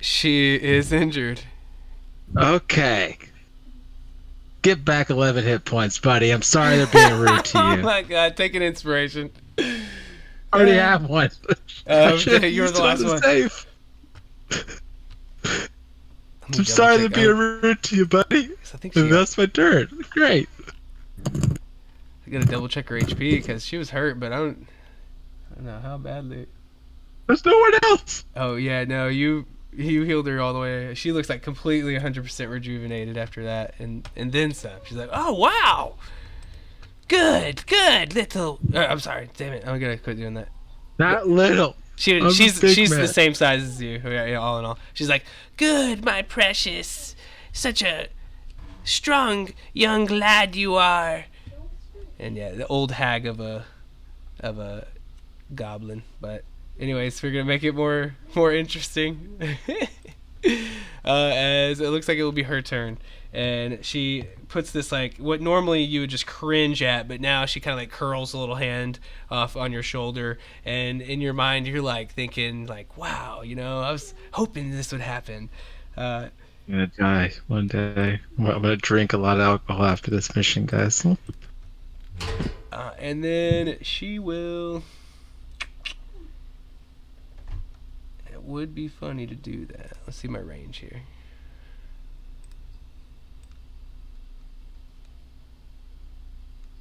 She is injured. Okay. Get back 11 hit points, buddy. I'm sorry they're being rude to Oh you. my god, take an inspiration. I already have one. I should've You're used the it on last one. save. I'm sorry they're being rude to you, buddy. I think she That's my turn. Great. I gotta double check her HP because she was hurt, but I don't know how badly. There's no one else. Oh yeah, no, you healed her all the way. She looks like completely 100% rejuvenated after that, and then some. She's like, oh wow, good little. I'm sorry, damn it, I'm gonna quit doing that. Not little. She's man. the same size as you. Yeah, all in all, she's like, good, my precious, such a strong young lad you are. And yeah, the old hag of a goblin. But anyways, we're gonna make it more interesting. As it looks like it will be her turn, and she puts this, like, what normally you would just cringe at, but now she kind of like curls a little hand off on your shoulder, and in your mind you're like thinking like, wow, you know, I was hoping this would happen. I'm gonna die one day. I'm gonna drink a lot of alcohol after this mission, guys. And then she will. It would be funny to do that. Let's see my range here.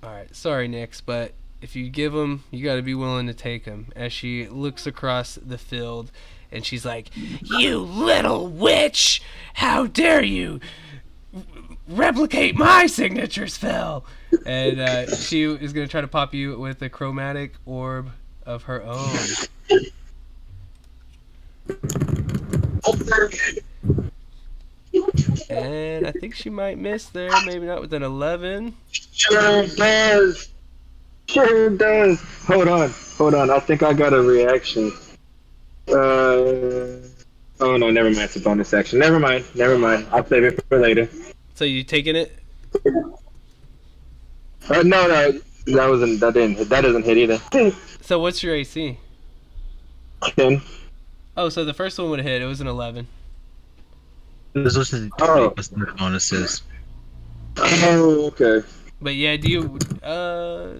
Alright, sorry, Nix, but if you give them, you gotta be willing to take them. As she looks across the field, and she's like, you little witch! How dare you replicate my signature spell! And she is going to try to pop you with a chromatic orb of her own. And I think she might miss there. Maybe not with an 11. Sure does. Sure does. Hold on. I think I got a reaction. Oh no, never mind. It's a bonus action. Never mind. I'll save it for later. So you taking it? No, that doesn't hit either. So what's your AC? 10. Oh, so the first one would have hit. It was an 11. This was the bonuses. Oh, okay. But yeah, do you? I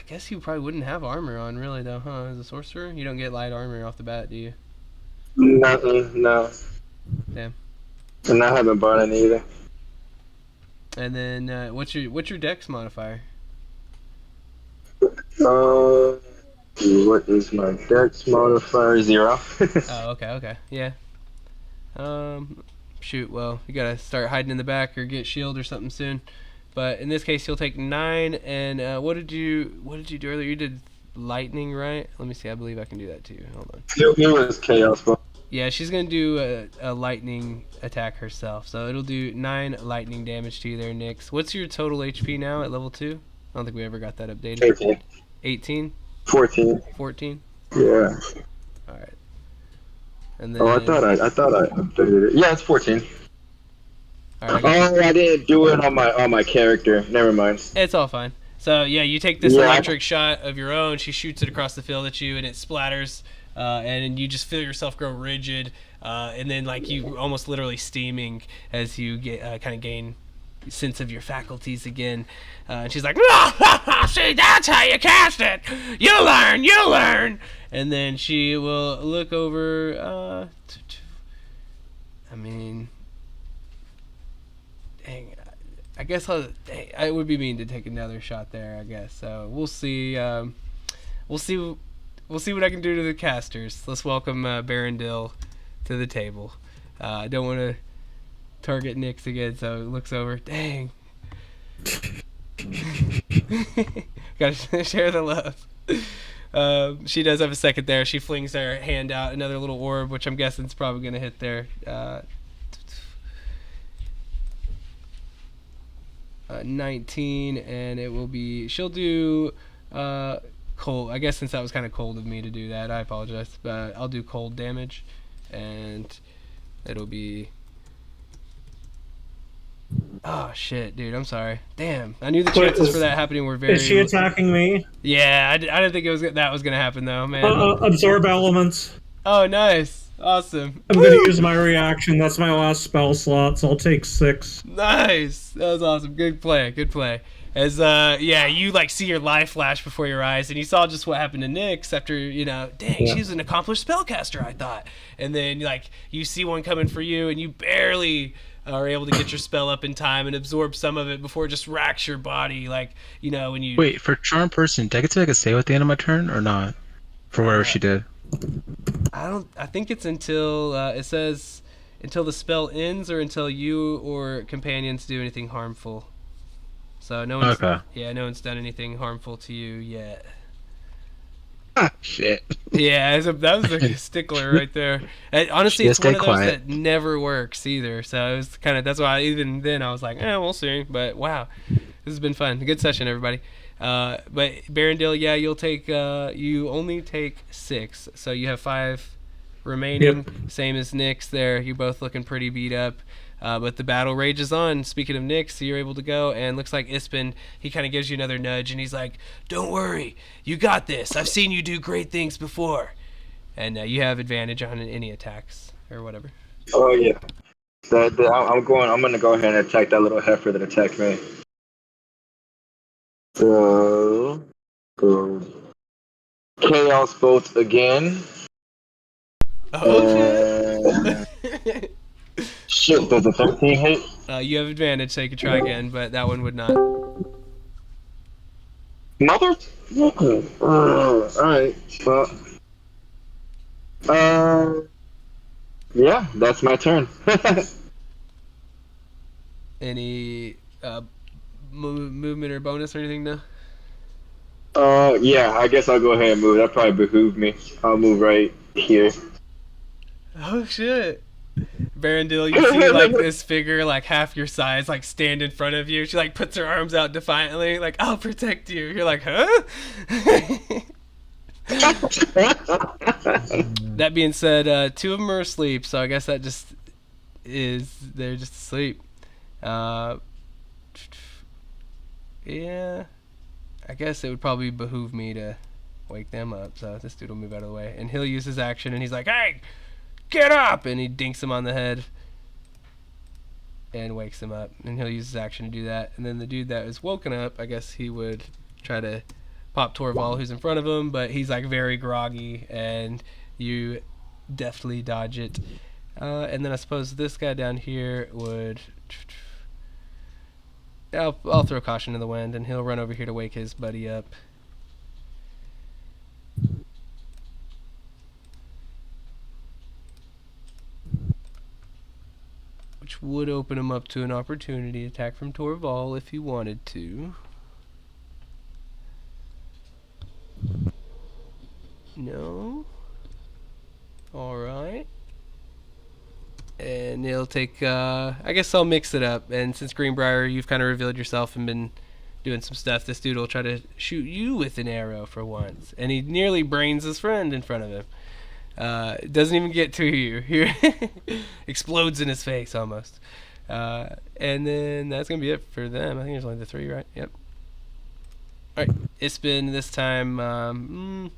guess you probably wouldn't have armor on, really, though, huh? As a sorcerer, you don't get light armor off the bat, do you? Nothing. No. Damn. And I haven't bought any either. And then what's your dex modifier? What is my dex modifier? 0. Oh, okay, yeah. Shoot, well, you gotta start hiding in the back or get shield or something soon. But in this case, you'll take 9. And what did you do earlier? You did lightning, right? Let me see. I believe I can do that too. Hold on. It was chaos, bro. Yeah, she's gonna do a lightning attack herself, so it'll do 9 lightning damage to you there, Nix. What's your total HP now at level 2? I don't think we ever got that updated. 18. 18? 14. 14? Yeah. All right. And then. Oh, I thought I updated it. Yeah, it's 14. All right, I didn't do it on my character. Never mind. It's all fine. So yeah, you take this Yeah. electric shot of your own. She shoots it across the field at you, and it splatters. And you just feel yourself grow rigid, and then like you almost literally steaming as you get kind of gain sense of your faculties again. And she's like, "See, that's how you cast it. You learn." And then she will look over. I mean, dang. I guess I would be mean to take another shot there. I guess so. We'll see. We'll see what I can do to the casters. Let's welcome Barendil to the table. I don't want to target Nix again, so it looks over. Dang. Gotta share the love. She does have a second there. She flings her hand out, another little orb, which I'm guessing is probably going to hit there. 19, and it will be. She'll do cold. I guess since that was kind of cold of me to do that, I apologize. But I'll do cold damage, and it'll be. Oh shit, dude! I'm sorry. Damn, I knew the Wait, chances for that happening were very. Is she attacking me? Yeah, I didn't think that was gonna happen though, man. Absorb elements. Oh, nice, awesome. I'm going to use my reaction. That's my last spell slot, so I'll take 6. Nice. That was awesome. Good play. Good play. As yeah, you like see your life flash before your eyes, and you saw just what happened to Nyx after, dang, she's an accomplished spellcaster, I thought. And then like you see one coming for you, and you barely are able to get your spell up in time and absorb some of it before it just racks your body. Like when you Wait, for charm person, did I get to make a save at the end of my turn or not? For whatever she did. I think it's until it says until the spell ends or until you or companions do anything harmful. So no one's no one's done anything harmful to you yet. Ah, shit. Yeah, that was a stickler right there. And honestly, it's one of those that never works either. So it was that's why even then I was like, we'll see. But wow, this has been fun. A good session, everybody. But Barondale, yeah, you only take 6, so you have 5 remaining. Yep. Same as Nyx there. You're both looking pretty beat up. But the battle rages on. Speaking of Nyx, you're able to go, and looks like Ispin, he kind of gives you another nudge, and he's like, "Don't worry, you got this. I've seen you do great things before." And you have advantage on any attacks or whatever. Oh yeah, I'm gonna go ahead and attack that little heifer that attacked me. So, Chaos Bolt again. Oh shit! Shit, does a 13 hit? You have advantage, so you can try again, but that one would not. Mother? Alright. Well, yeah, that's my turn. Any movement or bonus or anything now? Yeah, I guess I'll go ahead and move. That probably behoove me. I'll move right here. Oh shit. Barondale, you see like this figure like half your size like stand in front of you. She like puts her arms out defiantly like, "I'll protect you." You're like, "Huh?" That being said, 2 of them are asleep, so I guess that just is they're just asleep. Yeah, I guess it would probably behoove me to wake them up. So this dude will move out of the way, and he'll use his action, and he's like, "Hey, get up!" And he dinks him on the head and wakes him up, and he'll use his action to do that. And then the dude that is woken up, I guess he would try to pop Torval, who's in front of him, but he's like very groggy, and you deftly dodge it. And then I suppose this guy down here would... I'll throw caution to the wind, and he'll run over here to wake his buddy up. Which would open him up to an opportunity attack from Torval if he wanted to. No? Alright. And he'll take, I guess I'll mix it up. And since Greenbrier, you've kind of revealed yourself and been doing some stuff, this dude will try to shoot you with an arrow for once. And he nearly brains his friend in front of him. Doesn't even get to you. He explodes in his face almost. And then that's going to be it for them. I think there's only the 3, right? Yep. Alright, Ispin this time. I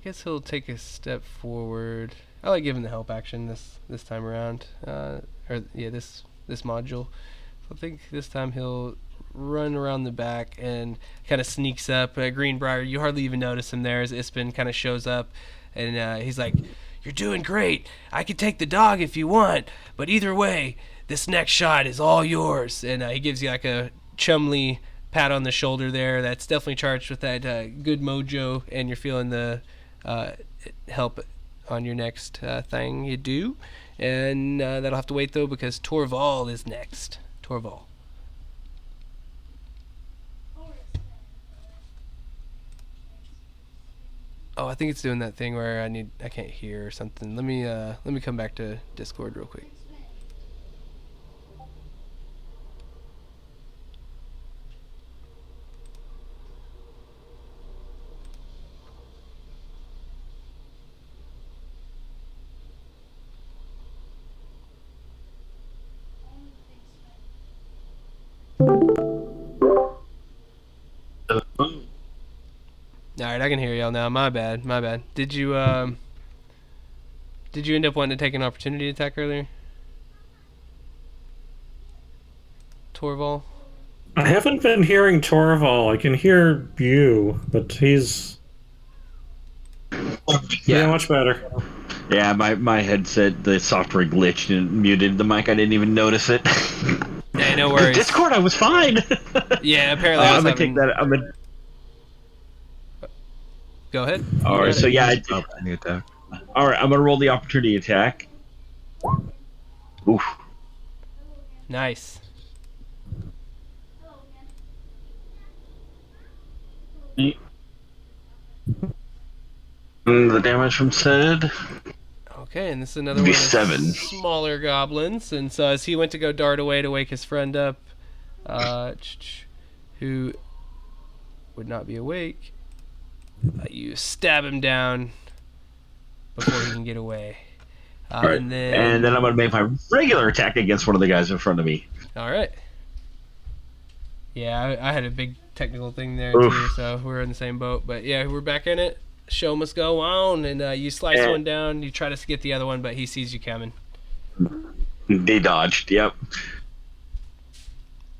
guess he'll take a step forward. I like giving the help action this time around. This module. So I think this time he'll run around the back and kind of sneaks up. Greenbrier, you hardly even notice him there as Ispin kind of shows up, and he's like, "You're doing great. I can take the dog if you want, but either way, this next shot is all yours." And he gives you like a chumly pat on the shoulder there. That's definitely charged with that good mojo, and you're feeling the help on your next thing you do. And that'll have to wait though because Torval is next. Torval. Oh, I think it's doing that thing where I can't hear or something. Let me come back to Discord real quick. All right, I can hear y'all now. My bad. My bad. Did you end up wanting to take an opportunity attack earlier? Torval? I haven't been hearing Torval. I can hear you, but he's yeah, much better. Yeah, my headset, the software glitched and muted the mic. I didn't even notice it. Hey, no worries. Discord, I was fine. Yeah, apparently I was I'm gonna having... take that. I'm gonna. Go ahead. All right, so yeah, all right, I'm gonna roll the opportunity attack. Oof. Nice. The damage from said. Okay, and this is another Be one of 7. smaller goblins. And so as he went to go dart away to wake his friend up, who would not be awake, you stab him down before he can get away. Right. And then I'm gonna make my regular attack against one of the guys in front of me. all right. Yeah, I had a big technical thing there Oof. too, so we're in the same boat. But yeah, we're back in it. Show must go on, and you slice one down. You try to get the other one, but he sees you coming. They dodged. Yep.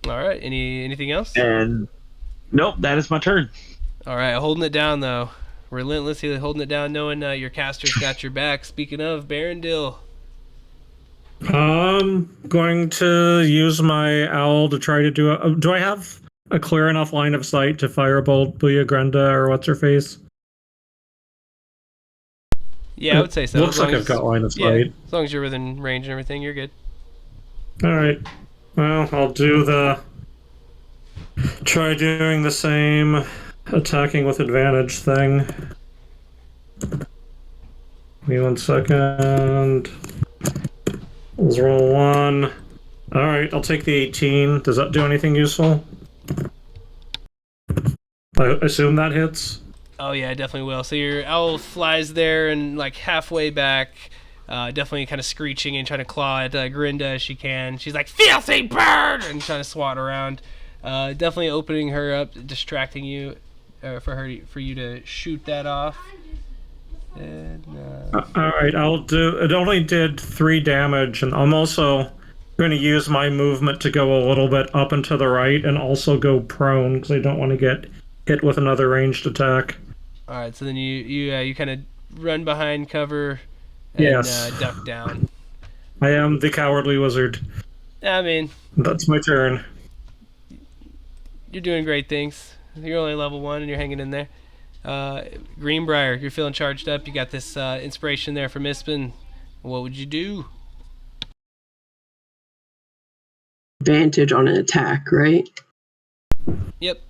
All right. Anything else? And nope, that is my turn. All right, holding it down though. Relentlessly holding it down, knowing your caster's got your back. Speaking of, Barondil. Going to use my owl to try to do a. Do I have a clear enough line of sight to firebolt Booya Grenda or what's her face? Yeah, I would say so. Looks like I've got line of sight. Yeah, as long as you're within range and everything, you're good. All right. Well, I'll do the. Try doing the same attacking with advantage thing. Give me 1 second. Let's roll 1. All right, I'll take the 18. Does that do anything useful? I assume that hits. Oh yeah, it definitely will. So your owl flies there and like halfway back, definitely kind of screeching and trying to claw at Grinda as she can. She's like, "Filthy bird!" and trying to swat around. Definitely opening her up, distracting you, for you to shoot that off. And, all right, I'll do. It only did 3 damage, and I'm also going to use my movement to go a little bit up and to the right, and also go prone because I don't want to get hit with another ranged attack. All right, so then you kind of run behind cover and duck down. I am the cowardly wizard. I mean, that's my turn. You're doing great things. You're only level 1 and you're hanging in there. Greenbrier, you're feeling charged up. You got this inspiration there from Ispin. What would you do? Advantage on an attack, right? Yep.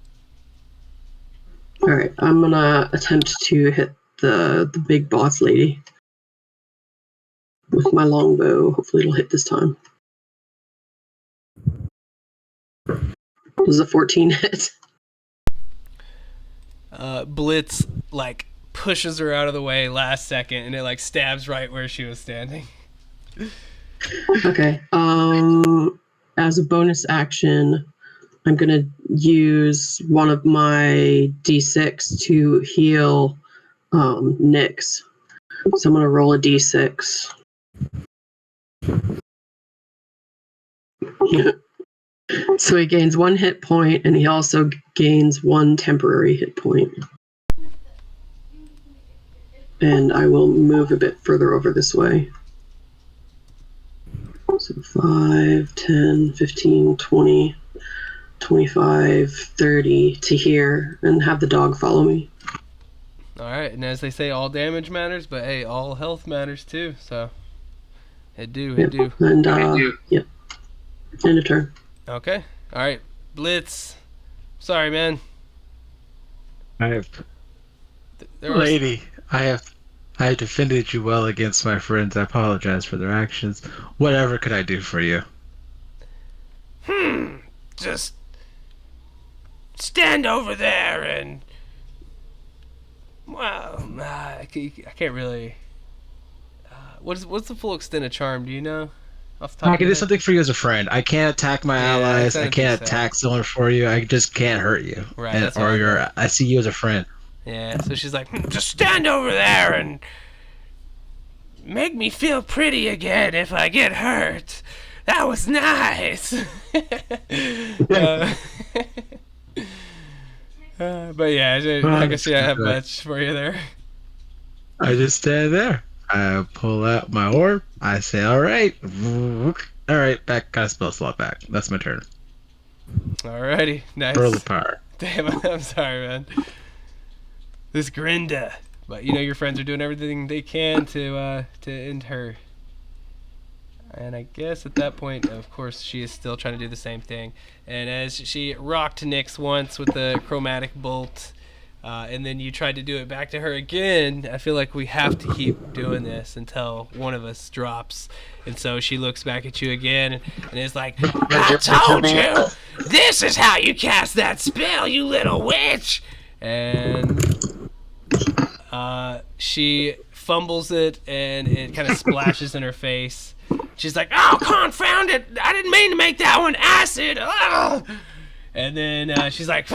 All right, I'm gonna attempt to hit the big boss lady with my longbow. Hopefully, it'll hit this time. Does a 14 hit? Blitz like pushes her out of the way last second, and it like stabs right where she was standing. Okay. As a bonus action, I'm gonna use one of my d6 to heal Nyx. So I'm gonna roll a d6. So he gains 1 hit point, and he also gains 1 temporary hit point. And I will move a bit further over this way. So 5, 10, 15, 20, 25, 30 to here, and have the dog follow me. All right, and as they say, all damage matters, but hey, all health matters too. So it do. And yep. End of turn. Okay. All right, Blitz. Sorry, man. Lady, I have defended you well against my friends. I apologize for their actions. Whatever could I do for you? Just stand over there and well, I can't really. What's the full extent of charm? Do you know? Off the top I of can your do head? something for you as a friend. I can't attack my allies. I can't attack someone for you. I just can't hurt you. Right. That's what I see you as a friend. Yeah, so she's like, just stand over there and make me feel pretty again if I get hurt. That was nice. But yeah, I guess I have much for you there. I just stand there. I pull out my orb. I say, all right. All right, back. Got a spell slot back. That's my turn. Alrighty, nice. Roll the power. Damn, I'm sorry, man. This Grinda. But you know your friends are doing everything they can to end her. And I guess at that point, of course, she is still trying to do the same thing. And as she rocked Nyx once with the chromatic bolt, and then you tried to do it back to her again, I feel like we have to keep doing this until one of us drops. And so she looks back at you again and is like, I told you! This is how you cast that spell, you little witch! And she fumbles it, and it kind of splashes in her face. She's like, oh, confound it! I didn't mean to make that one acid! Ugh! And then she's like,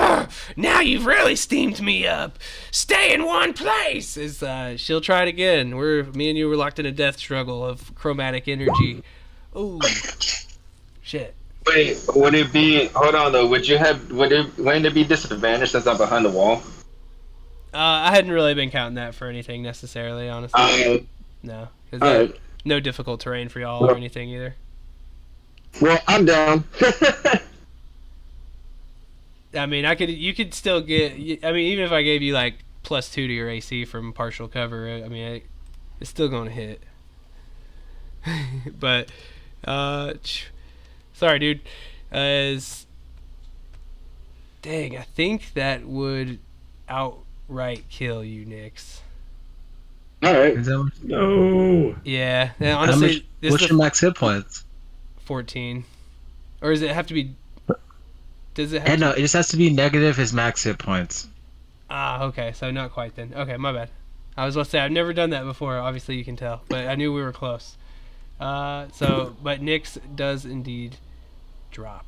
now you've really steamed me up. Stay in one place! She'll try it again. Me and you were locked in a death struggle of chromatic energy. Ooh. Shit. Wait, would it be? Hold on though. Wouldn't it be disadvantage since I'm behind the wall? I hadn't really been counting that for anything necessarily, honestly. No. Alright. No difficult terrain for y'all or anything either. Well, I'm down. I mean, you could still get. I mean, even if I gave you like +2 to your AC from partial cover, I mean, it's still going to hit. But, sorry, dude. Dang, I think that would outright kill you, Nyx. Alright. No. Yeah, honestly, What's your max hit points? 14, or does it have to be? Does it have? And no, it just has to be negative his max hit points. Ah, okay, so not quite then. Okay, my bad. I was about to say I've never done that before. Obviously, you can tell, but I knew we were close. But Nyx does indeed drop.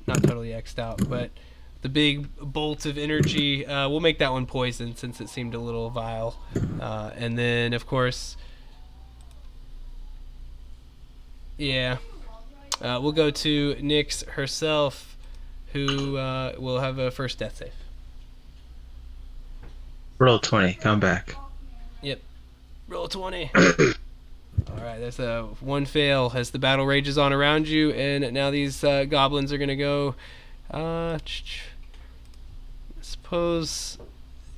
Not totally X'd out, but the big bolt of energy. We'll make that one poison since it seemed a little vile. And then, of course, yeah, we'll go to Nyx herself, who will have a first death save. Roll 20. Come back. Yep. Roll 20. Alright, there's one fail as the battle rages on around you, and now these goblins are going to go. I suppose,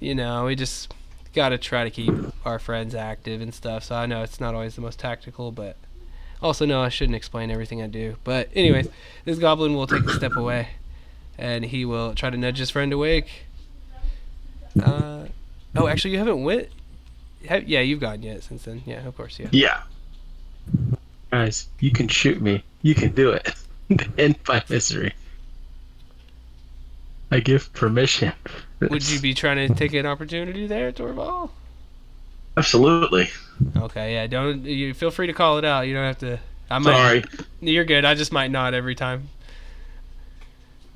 we just got to try to keep our friends active and stuff, so I know it's not always the most tactical, but also no, I shouldn't explain everything I do. But anyways, this goblin will take a step away, and he will try to nudge his friend awake. Oh, actually, you haven't went. Yeah, you've gone yet since then. Yeah, of course, yeah. Yeah. Guys, you can shoot me. You can do it. End my misery. I give permission. Would you be trying to take an opportunity there, Torvald? Absolutely. Okay, yeah. You feel free to call it out. You don't have to. Sorry. You're good. I just might not every time.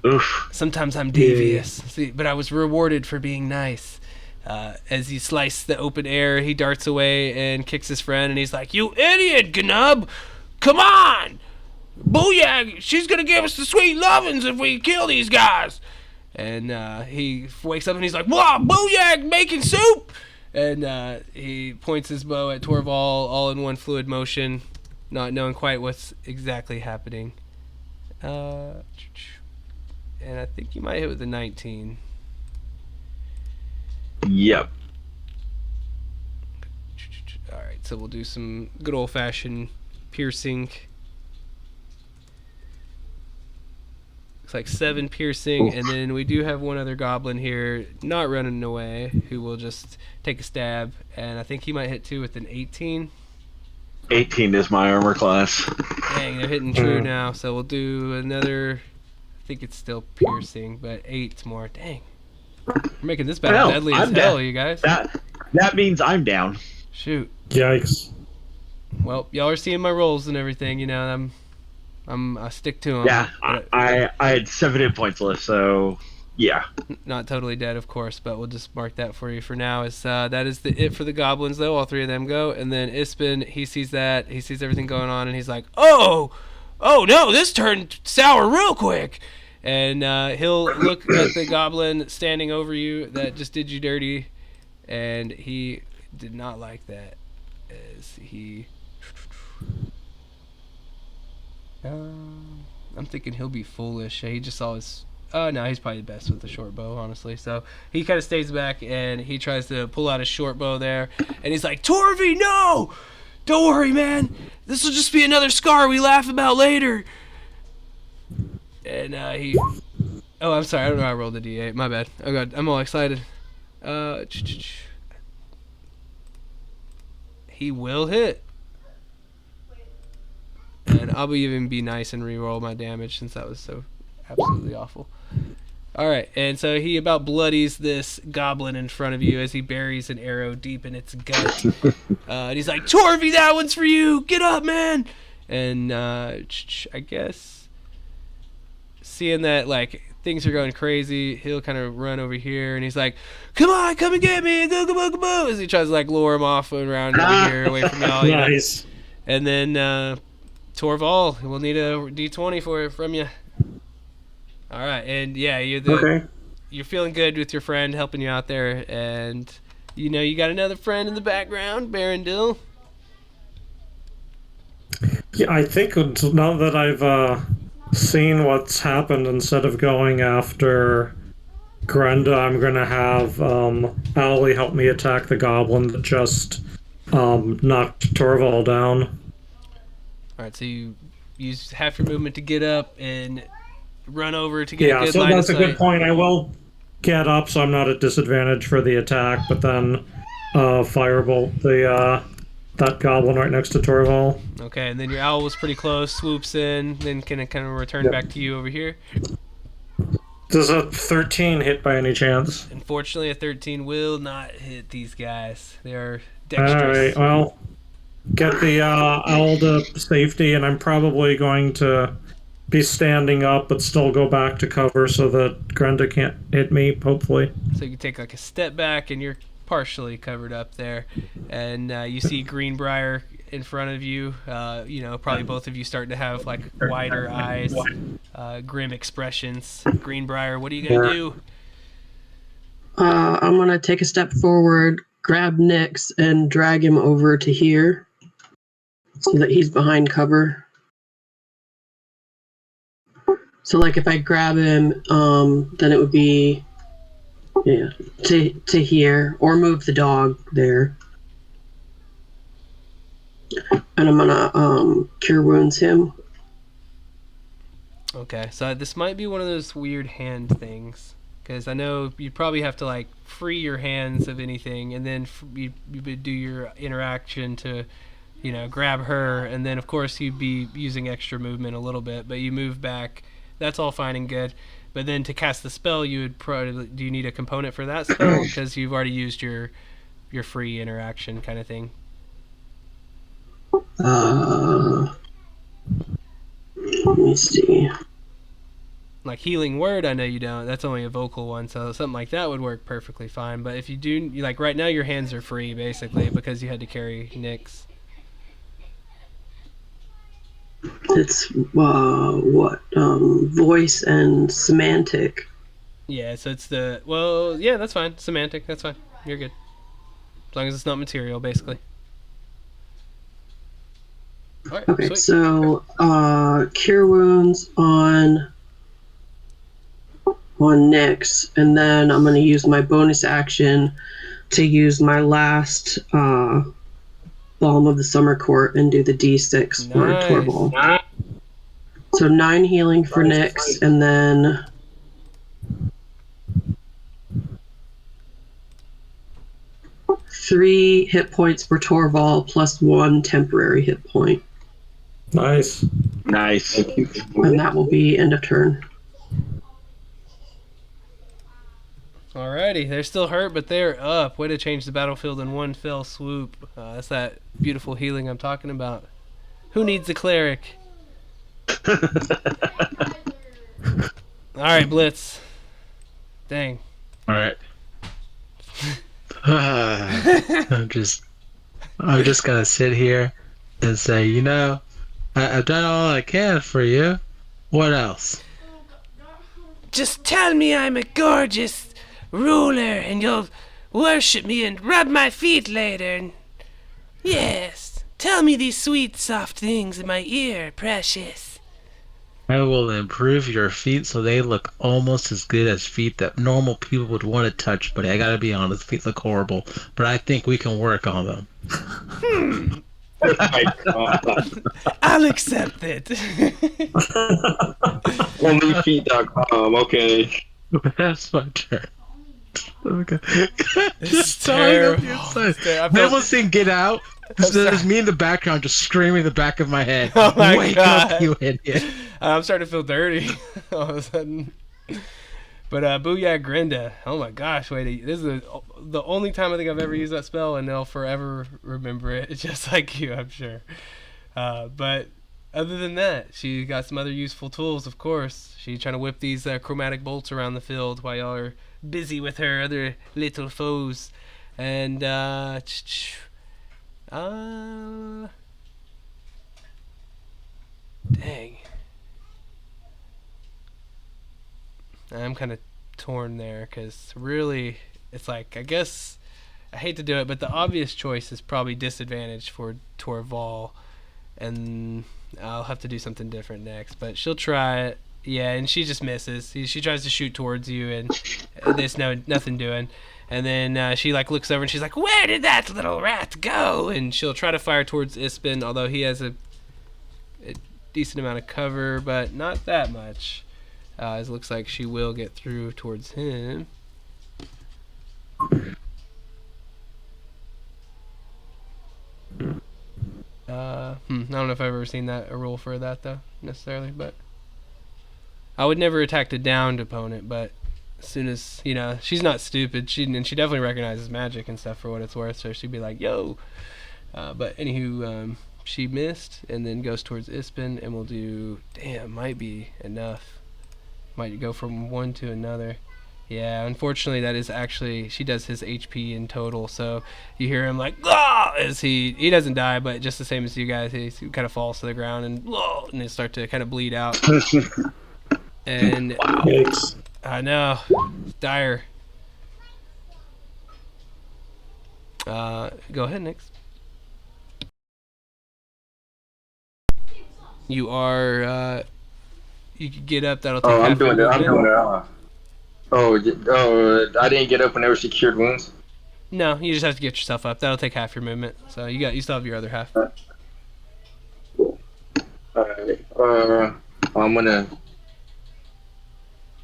Oof. Sometimes I'm devious. See, but I was rewarded for being nice. As he slices the open air, he darts away and kicks his friend, and he's like, "You idiot, Gnub! Come on! Booyah! She's gonna give us the sweet lovin's if we kill these guys!" And he wakes up and he's like, "Wow, Booyah, making soup!" And he points his bow at Torvald, all in one fluid motion, not knowing quite what's exactly happening. And I think you might hit with a 19. Yep. Alright, so we'll do some good old-fashioned piercing. Looks like 7 piercing, and then we do have one other goblin here, not running away, who will just take a stab, and I think he might hit 2 with an 18. 18 is my armor class. Dang, they're hitting true now, so we'll do another, I think it's still piercing, but 8 more. Dang. We're making this battle deadly as hell, you guys. That means I'm down. Shoot. Yikes. Well, y'all are seeing my rolls and everything, I stick to them. Yeah, I had 7 hit points left, so Yeah. Not totally dead, of course, but we'll just mark that for you for now. That is it for the goblins, though. All three of them go, and then Ispin, he sees that, he sees everything going on, and he's like, oh no, this turned sour real quick. And he'll look at the goblin standing over you that just did you dirty, and he did not like that. As he, I'm thinking he'll be foolish. He just saw his. Oh no, he's probably the best with the short bow, honestly. So he kind of stays back and he tries to pull out his short bow there, and he's like, "Torvi, no! Don't worry, man. This will just be another scar we laugh about later." And he. Oh, I'm sorry. I don't know how I rolled the D8. My bad. Oh god, I'm all excited. He will hit. And I'll even be nice and re-roll my damage since that was so absolutely awful. Alright, and so he about bloodies this goblin in front of you as he buries an arrow deep in its gut. And he's like, "Torvi, that one's for you! Get up, man!" And I guess seeing that like things are going crazy, he'll kind of run over here and he's like, "Come on, come and get me! Go, go, go, go!" As he tries to like lure him off and around over here away from y'all. You know? Nice. And then Torval, we'll need a D20 from you. All right, and yeah, you're feeling good with your friend helping you out there, and you got another friend in the background, Barendil. Yeah, I think now that I've seen what's happened, instead of going after Grenda, I'm gonna have Owlie help me attack the goblin that just knocked Torval down. All right, so you use half your movement to get up and run over to get a good so line of that's a sight. good point. I will get up so I'm not at disadvantage for the attack, but then firebolt that goblin right next to Torval. Okay, and then your owl was pretty close, swoops in, then can kind of return back to you over here. Does a 13 hit by any chance? Unfortunately, a 13 will not hit these guys. They are dexterous. Alright, well, get the owl to safety, and I'm probably going to be standing up but still go back to cover so that Grenda can't hit me, hopefully. So you can take like a step back and you're partially covered up there. And you see Greenbrier in front of you. Probably both of you starting to have like wider eyes, grim expressions. Greenbrier, what are you going to do? I'm going to take a step forward, grab Nyx, and drag him over to here so that he's behind cover. So, like, if I grab him, then it would be, to here, or move the dog there. And I'm gonna cure wounds him. Okay, so this might be one of those weird hand things, because I know you'd probably have to like free your hands of anything, and then you would do your interaction to, grab her, and then of course you'd be using extra movement a little bit, but you move back. That's all fine and good, but then to cast the spell, you would probably do you need a component for that spell because you've already used your free interaction kind of thing. Let me see. Like healing word, I know you don't. That's only a vocal one, so something like that would work perfectly fine. But if you do, like right now, your hands are free basically because you had to carry Nyx. It's voice and semantic. Yeah, so it's that's fine. Semantic, that's fine. You're good. As long as it's not material, basically. All right, Okay, sweet. so cure wounds on Nyx, and then I'm going to use my bonus action to use my last Balm of the Summer Court and do the D6 for Nice. Torval. So 9 healing for Nyx, and then 3 hit points for Torval plus 1 temporary hit point. Nice. Nice. And that will be end of turn. Alrighty, they're still hurt, but they're up. Way to change the battlefield in one fell swoop. That's that beautiful healing I'm talking about. Who needs a cleric? Alright, Blitz. Dang. All right. I'm just gonna sit here and say, I've done all I can for you. What else? Just tell me I'm a gorgeous ruler and you'll worship me and rub my feet later. And yes, tell me these sweet, soft things in my ear, precious. I will improve your feet so they look almost as good as feet that normal people would want to touch, but I gotta be honest, feet look horrible. But I think we can work on them. Oh my god. I'll accept it. Onlyfeet.com. Okay. That's my turn. Okay. This Just is dying on the terrible. inside. It's ter- I They feel- almost seen Get Out. There's me in the background just screaming in the back of my head. Oh my Wake God. up, you idiot. I'm starting to feel dirty all of a sudden. But Booyah Grinda. Oh my gosh, wait. This is the only time I think I've ever used that spell, and they'll forever remember it. It's just like you, I'm sure. But other than that, she got some other useful tools, of course. She's trying to whip these chromatic bolts around the field while y'all are busy with her other little foes. And, dang. I'm kind of torn there because really, it's like, I guess, I hate to do it, but the obvious choice is probably disadvantage for Torval, and I'll have to do something different next. But she'll try it, yeah, and she just misses. She tries to shoot towards you, and there's nothing doing. And then she like looks over and she's like, "Where did that little rat go?" And she'll try to fire towards Ispin, although he has a decent amount of cover, but not that much. It looks like she will get through towards him. I don't know if I've ever seen a rule for that though, necessarily, but I would never attack the downed opponent, but as soon as, she's not stupid, she definitely recognizes magic and stuff for what it's worth, so she'd be like, yo! But anywho, she missed, and then goes towards Ispin, and we'll do, might be enough. Might go from one to another. Yeah, unfortunately that is actually, she does his HP in total, so you hear him like, ah! As he doesn't die, but just the same as you guys, he kind of falls to the ground and they start to kind of bleed out. And Yikes. I know, it's dire. Go ahead, Nix. You are, you can get up, that'll take Oh, half I'm doing your it. I'm movement. doing it. I didn't get up when there were secured wounds. No, you just have to get yourself up. That'll take half your movement. So you still have your other half. Alright. I'm gonna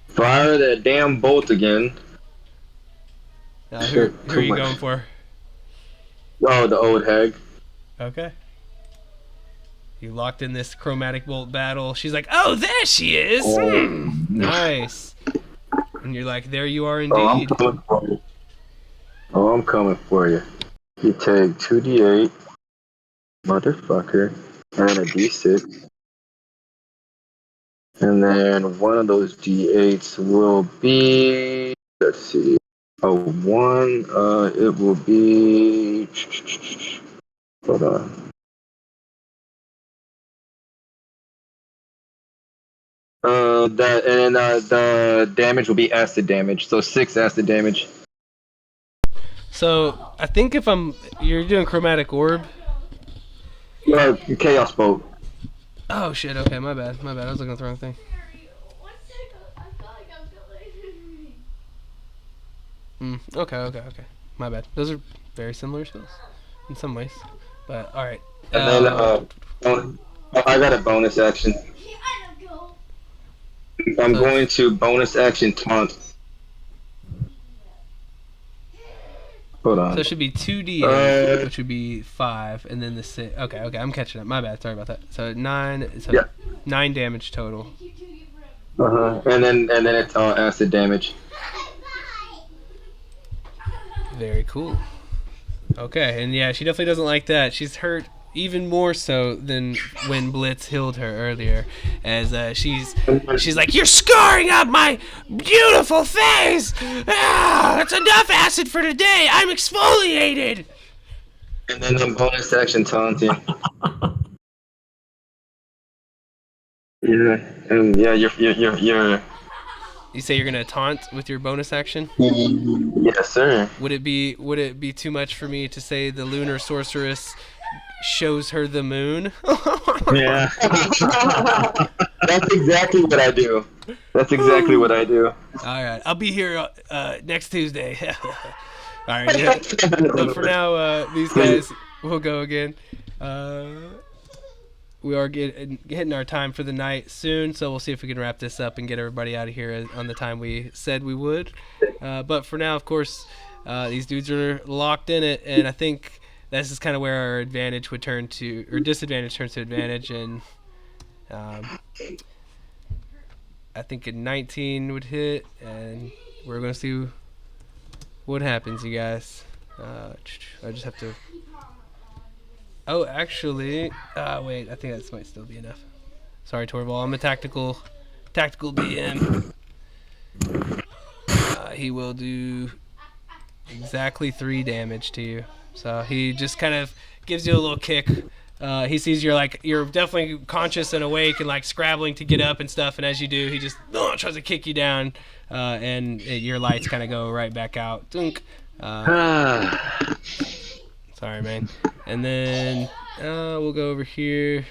fire that damn bolt again. Who are you going for? Oh, the old hag. Okay. You locked in this chromatic bolt battle. She's like, "Oh, there she is. Nice." And you're like, "There you are Oh, I'm indeed." coming for you. Oh, I'm coming for you. You take 2d8, motherfucker, and a d6. And then one of those d8s will be, let's see, a 1, it will be, hold on. The damage will be acid damage, so 6 acid damage. So I think you're doing chromatic orb. Chaos bolt. Oh shit. Okay, my bad. I was looking at the wrong thing. Okay. My bad. Those are very similar spells in some ways, but all right. And then I got a bonus action. I'm going to bonus action taunt. Hold on. So it should be 2d8, which would be 5, and then the 6. Okay, I'm catching up. My bad. Sorry about that. So 9. So 9 damage total. And then it's acid damage. Very cool. Okay, and yeah, she definitely doesn't like that. She's hurt. even more so than when Blitz healed her earlier, as she's like, "You're scarring up my beautiful face! Ah, that's enough acid for today. I'm exfoliated." And then the bonus action taunting. Yeah, and yeah, you're. You say you're gonna taunt with your bonus action? Yes, sir. Would it be too much for me to say the lunar sorceress shows her the moon? Yeah. That's exactly what I do. That's exactly what I do. All right, I'll be here next Tuesday. All right, yeah. So for now, these guys will go again. We are hitting our time for the night soon, so we'll see if we can wrap this up and get everybody out of here on the time we said we would. But for now, of course, these dudes are locked in it, and I think this is kind of where our advantage would turn to, or disadvantage turns to advantage, and I think a 19 would hit, and we're going to see what happens, you guys. I just have to... Oh, actually... wait, I think that might still be enough. Sorry, Torvald. I'm a tactical DM. He will do exactly 3 damage to you. So he just kind of gives you a little kick. He sees you're definitely conscious and awake and like scrabbling to get up and stuff, and as you do, he just tries to kick you down, and your lights kind of go right back out. Dunk. Sorry, man. And then we'll go over here. I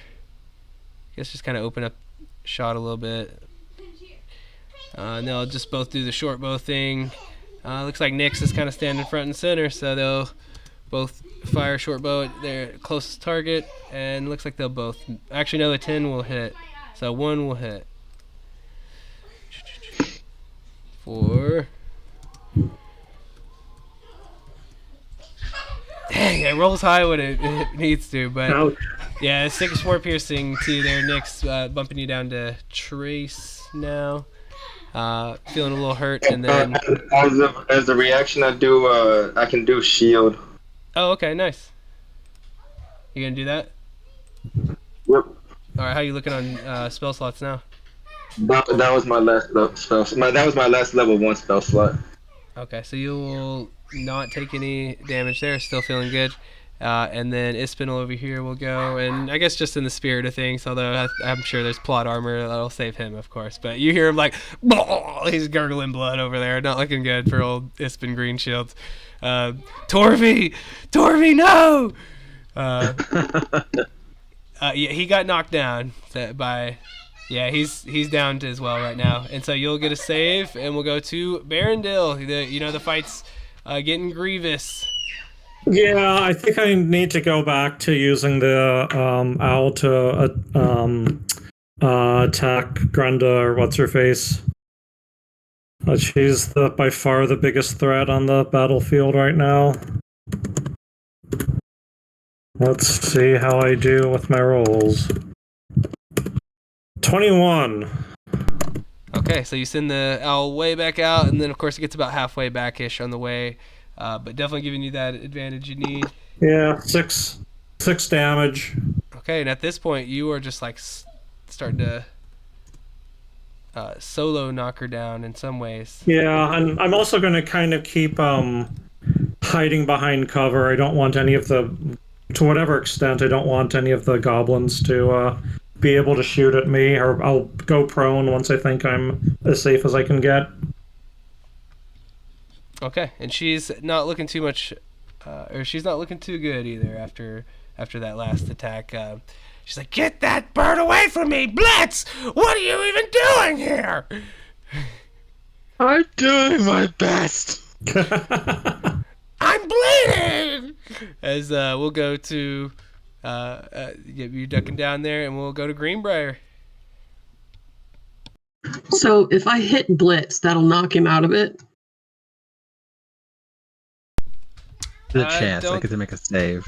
guess just kind of open up shot a little bit. And they'll just both do the short bow thing. Looks like Nyx is kind of standing front and center, so they'll both fire short bow at their closest target, and looks like they'll both... Actually, no, the 10 will hit. So 1 will hit. 4. Dang, it rolls high when it needs to, but yeah, 6 more piercing to their Nyx, bumping you down to Trace now. Feeling a little hurt, and then as a reaction, I can do shield. Oh, okay, nice. You gonna do that? Yep. All right, how you looking on spell slots now? That was my last spell. That was my last level 1 spell slot. Okay, so you will not take any damage there. Still feeling good. And then Ispinal over here will go, and I guess just in the spirit of things, although I'm sure there's plot armor that'll save him, of course. But you hear him like, he's gurgling blood over there. Not looking good for old Ispin Green Shields. Torvi, no! Yeah, he got knocked down by... Yeah, he's down as well right now. And so you'll get a save, and we'll go to Barondil. The fight's getting grievous. Yeah, I think I need to go back to using the owl to attack Grenda, or what's her face. She's by far the biggest threat on the battlefield right now. Let's see how I do with my rolls. 21. Okay, so you send the owl way back out, and then of course it gets about halfway back-ish on the way. But definitely giving you that advantage you need. Yeah, 6 damage. Okay, and at this point, you are just like starting to solo knock her down in some ways. Yeah, and I'm also going to kind of keep hiding behind cover. I don't want any of to whatever extent, I don't want any of the goblins to be able to shoot at me, or I'll go prone once I think I'm as safe as I can get. Okay, and she's not looking too much, or she's not looking too good either after that last attack. She's like, "Get that bird away from me, Blitz! What are you even doing here?" I'm doing my best. I'm bleeding. As we'll go to you ducking down there, and we'll go to Greenbrier. So if I hit Blitz, that'll knock him out of it. The chance I get to make a save.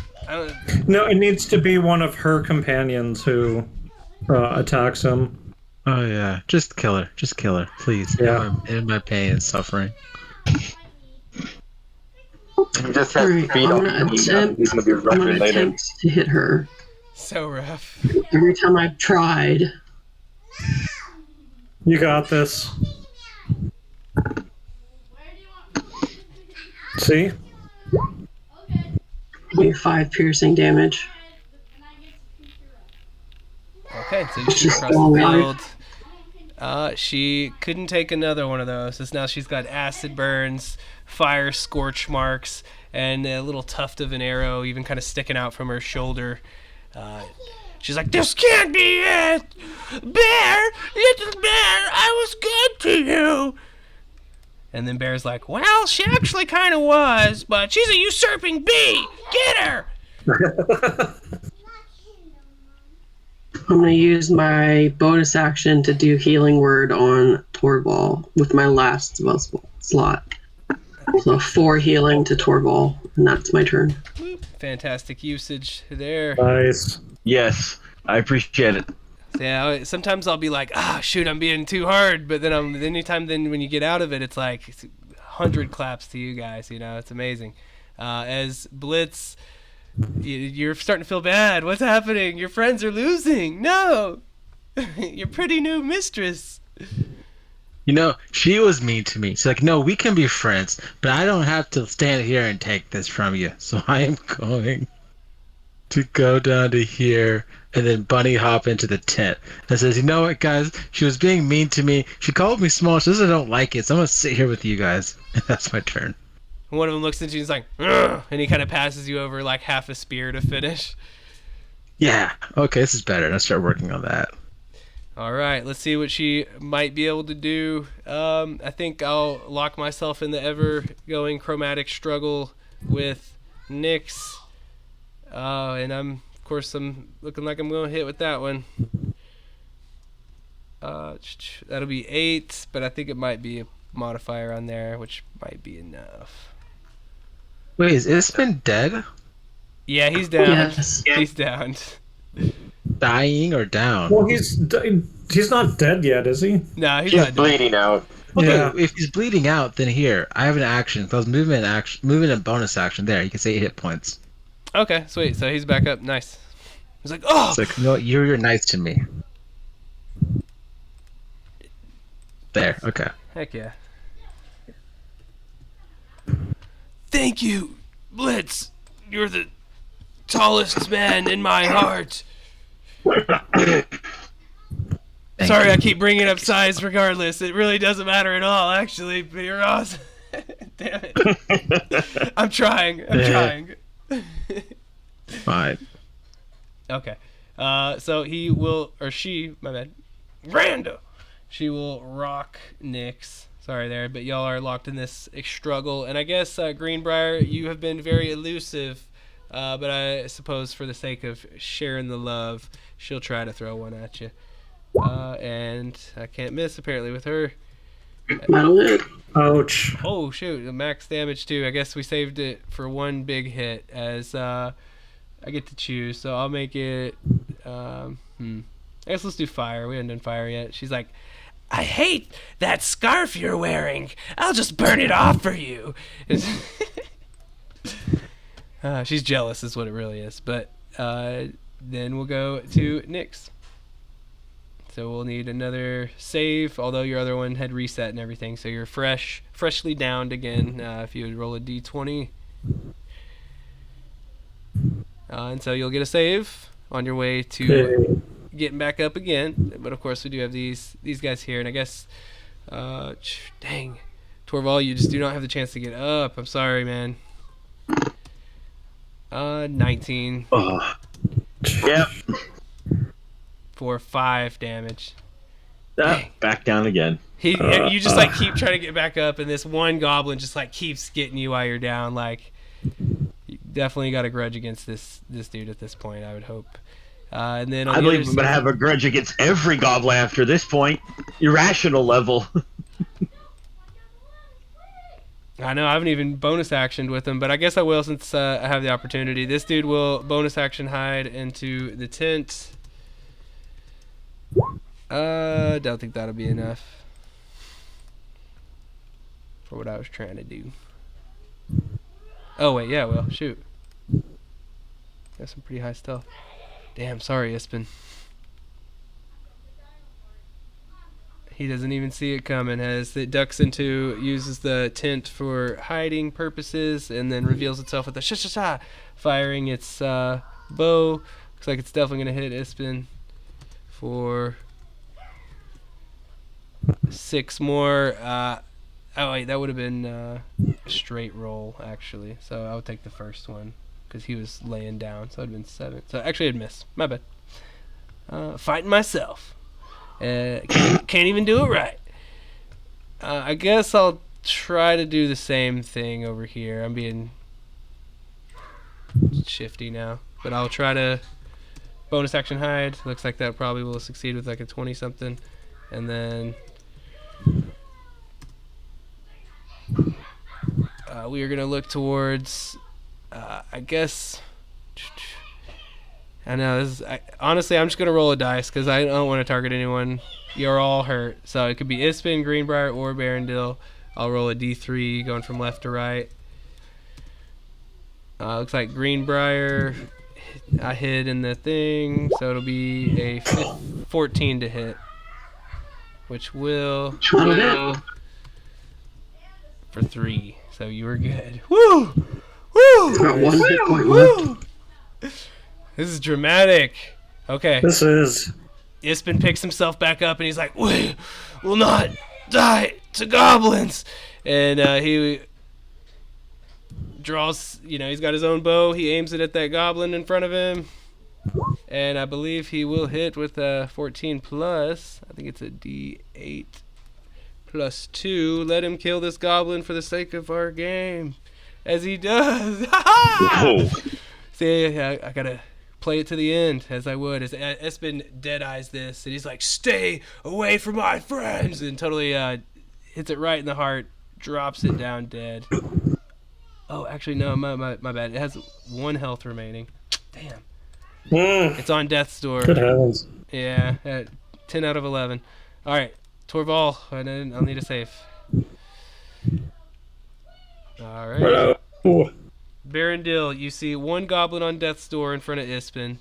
No, it needs to be one of her companions who attacks him. Oh yeah, just kill her, please. Yeah. In my pain and suffering. Just All right, I'm gonna attempt to hit her. So rough. Every time I've tried, You got this. See? do 5 piercing damage. Okay, so you shoot She's across still the alive. field. She couldn't take another one of those. So now she's got acid burns, fire scorch marks, and a little tuft of an arrow even kind of sticking out from her shoulder. She's like, "This can't be it! Bear! It's Bear! I was good to you!" And then Bear's like, "Well, she actually kind of was, but she's a usurping bee! Get her!" I'm going to use my bonus action to do healing word on Torval with my last spell slot. So 4 healing to Torval, and that's my turn. Fantastic usage there. Nice. Yes, I appreciate it. Yeah, sometimes I'll be like, shoot, I'm being too hard, but then when you get out of it, it's like 100 claps to you guys. You know, it's amazing. As Blitz, you're starting to feel bad. What's happening? Your friends are losing. No, your pretty new mistress. You know, she was mean to me. She's like, no, we can be friends, but I don't have to stand here and take this from you. So I am going to go down to here and then bunny hop into the tent. And says, you know what, guys? She was being mean to me. She called me small. She says I don't like it. So I'm going to sit here with you guys. And that's my turn. One of them looks at you and he's like, "Ugh," and he kind of passes you over like half a spear to finish. Yeah. Okay, this is better. Let's start working on that. All right, let's see what she might be able to do. I think I'll lock myself in the ever-going chromatic struggle with Nyx. And I'm looking like I'm going to hit with that one. That'll be 8, but I think it might be a modifier on there, which might be enough. Wait, is Isman dead? Yeah, he's down. Yes. He's down. Dying or down? Well, he's not dead yet, is he? No, he's He's not dead. bleeding out. Okay, Yeah. if he's bleeding out, then here I have an action. Cause movement and bonus action. There, you can say 8 hit points. Okay, sweet. So he's back up. Nice. He's like, oh! It's like, no, you're nice to me. There, okay. Heck yeah. Thank you, Blitz. You're the tallest man in my heart. Thank Sorry, you. I keep bringing up size regardless. It really doesn't matter at all, actually, but you're awesome. Damn it. I'm trying. Fine. Okay. So he will, or she, my bad, Randa. She will rock Nyx. Sorry there, but y'all are locked in this struggle. And I guess, Greenbrier, you have been very elusive, but I suppose for the sake of sharing the love, she'll try to throw one at you. And I can't miss, apparently, with her. That'll hit. Ouch. Oh, shoot, the max damage, too. I guess we saved it for one big hit, as I get to choose. So I'll make it, I guess let's do fire. We haven't done fire yet. She's like, I hate that scarf you're wearing. I'll just burn it off for you. She's jealous is what it really is. But then we'll go to Nyx. So we'll need another save, although your other one had reset and everything. So you're freshly downed again if you would roll a d20. And so you'll get a save on your way to getting back up again. But of course we do have these guys here, and I guess dang, Torval, you just do not have the chance to get up. I'm sorry, man. 19 Oh. Yep. for 5 damage. Back down again. You just like keep trying to get back up, and this one goblin just like keeps getting you while you're down. Like, you definitely got a grudge against this dude at this point, I would hope. And then on I the believe other I'm going to side- have a grudge against every goblin after this point. Irrational level. I know I haven't even bonus actioned with him, but I guess I will since I have the opportunity. This dude will bonus action hide into the tent. Don't think that'll be enough for what I was trying to do. Oh wait, yeah, well, shoot. Got some pretty high stuff. Damn, sorry, Ispin. He doesn't even see it coming as it ducks into, uses the tent for hiding purposes, and then reveals itself with a sha-sha-sha, firing its bow. Looks like it's definitely going to hit Ispin for 6 more. Oh, wait, that would have been a straight roll, actually. So I would take the first one because he was laying down. So it would have been 7. So actually, I'd miss. My bad. Fighting myself. Can't even do it right. I guess I'll try to do the same thing over here. I'm being shifty now. But I'll try to bonus action hide. Looks like that probably will succeed with like a 20-something. And then we are going to look towards, I guess, I know, honestly, I'm just going to roll a dice because I don't want to target anyone. You're all hurt. So it could be Ispin, Greenbrier, or Barondil. I'll roll a d3 going from left to right. Looks like Greenbrier, I hit in the thing, so it'll be a 14 to hit, which will for 3. So you were good. Woo! Woo! Got 1 hit point Woo! left. This is dramatic. Okay. This is. Ispin picks himself back up and he's like, "We will not die to goblins." And he draws, he's got his own bow. He aims it at that goblin in front of him. And I believe he will hit with a 14 plus. I think it's a d8 plus 2. Let him kill this goblin for the sake of our game. As he does. Whoa. See, I gotta play it to the end, as I would. As Espen dead-eyes this, and he's like, "Stay away from my friends!" And totally hits it right in the heart, drops it down dead. Oh, actually, no, my bad. It has 1 health remaining. Damn. It's on death's door. Good heavens. Yeah, 10 out of 11. All right, Torval, I'll need a save. All right. Barondil, you see 1 goblin on death's door in front of Ispin,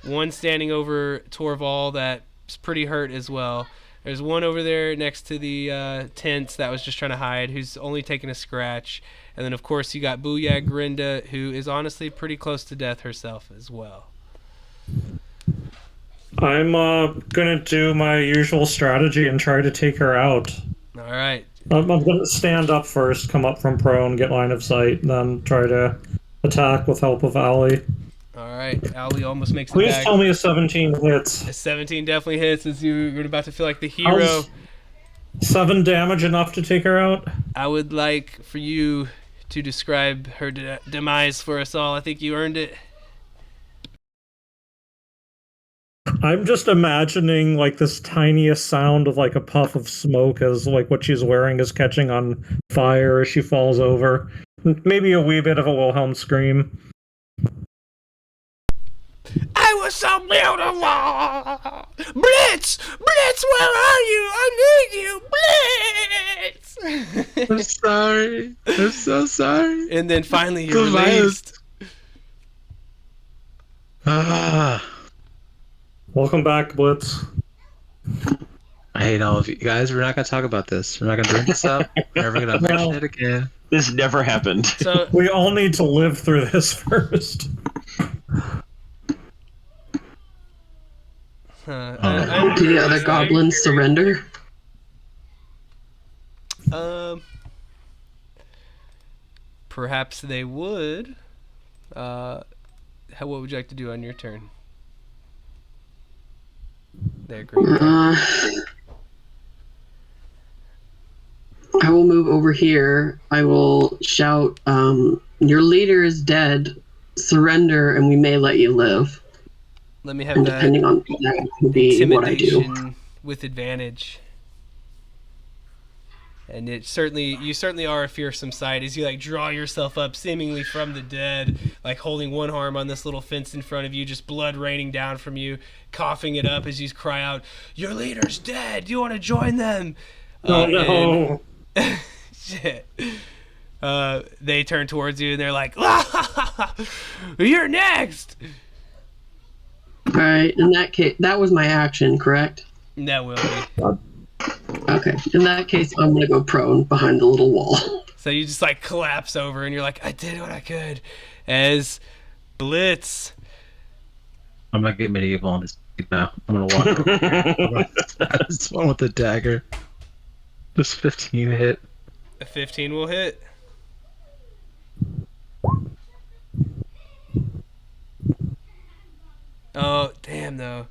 1 standing over Torval that's pretty hurt as well. There's 1 over there next to the tents that was just trying to hide, who's only taking a scratch. And then, of course, you got Booyah Grinda, who is honestly pretty close to death herself as well. I'm gonna do my usual strategy and try to take her out. All right. I'm gonna stand up first, come up from prone, get line of sight, and then try to attack with help of Ally. All right. Owlie almost makes it Please back. tell me a 17 hits. A 17 definitely hits as you're about to feel like the hero. 7 damage enough to take her out? I would like for you to describe her demise for us all. I think you earned it. I'm just imagining like this tiniest sound of like a puff of smoke as like what she's wearing is catching on fire as she falls over. Maybe a wee bit of a Wilhelm scream. I was so beautiful! Blitz! Blitz, where are you? I need you! Blitz! I'm sorry. I'm so sorry. And then finally you're released. Welcome back, Blitz. I hate all of you guys. We're not going to talk about this. We're not going to bring this up. We're never going to mention it again. This never happened. So We all need to live through this first. Do the other goblins surrender? Perhaps they would. What would you like to do on your turn? There, great. I will move over here. I will shout, "Your leader is dead. Surrender, and we may let you live." Let me have And that depending on that, would be what I do. intimidation with advantage. And you certainly are a fearsome sight as you like draw yourself up seemingly from the dead, like holding one arm on this little fence in front of you, just blood raining down from you, coughing it up as you cry out, "Your leader's dead. Do you want to join them?" Oh no. Shit. They turn towards you and they're like, "You're next." All right. In that case, that was my action, correct? That will be. Okay. In that case, I'm gonna go prone behind the little wall. So you just like collapse over, and you're like, I did what I could. As Blitz. I'm gonna get medieval on this now. I'm gonna walk over here. This one with the dagger. This 15 hit. A 15 will hit. Oh, damn, though.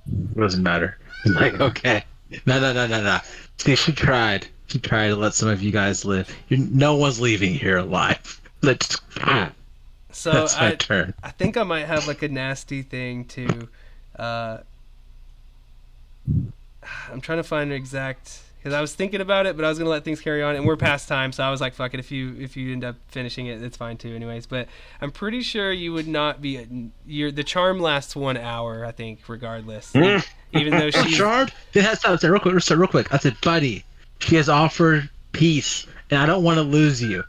It doesn't matter. I'm like, okay. No. See, she tried. She tried to let some of you guys live. No one's leaving here alive. Let's. So That's my turn. I think I might have like a nasty thing to. I'm trying to find an exact, because I was thinking about it, but I was gonna let things carry on, and we're past time, so I was like, fuck it. If you end up finishing it, it's fine too, anyways. But I'm pretty sure you would not be. The charm lasts 1 hour, I think, regardless. Even though she's charmed. It has to real quick. I said, buddy, she has offered peace, and I don't want to lose you.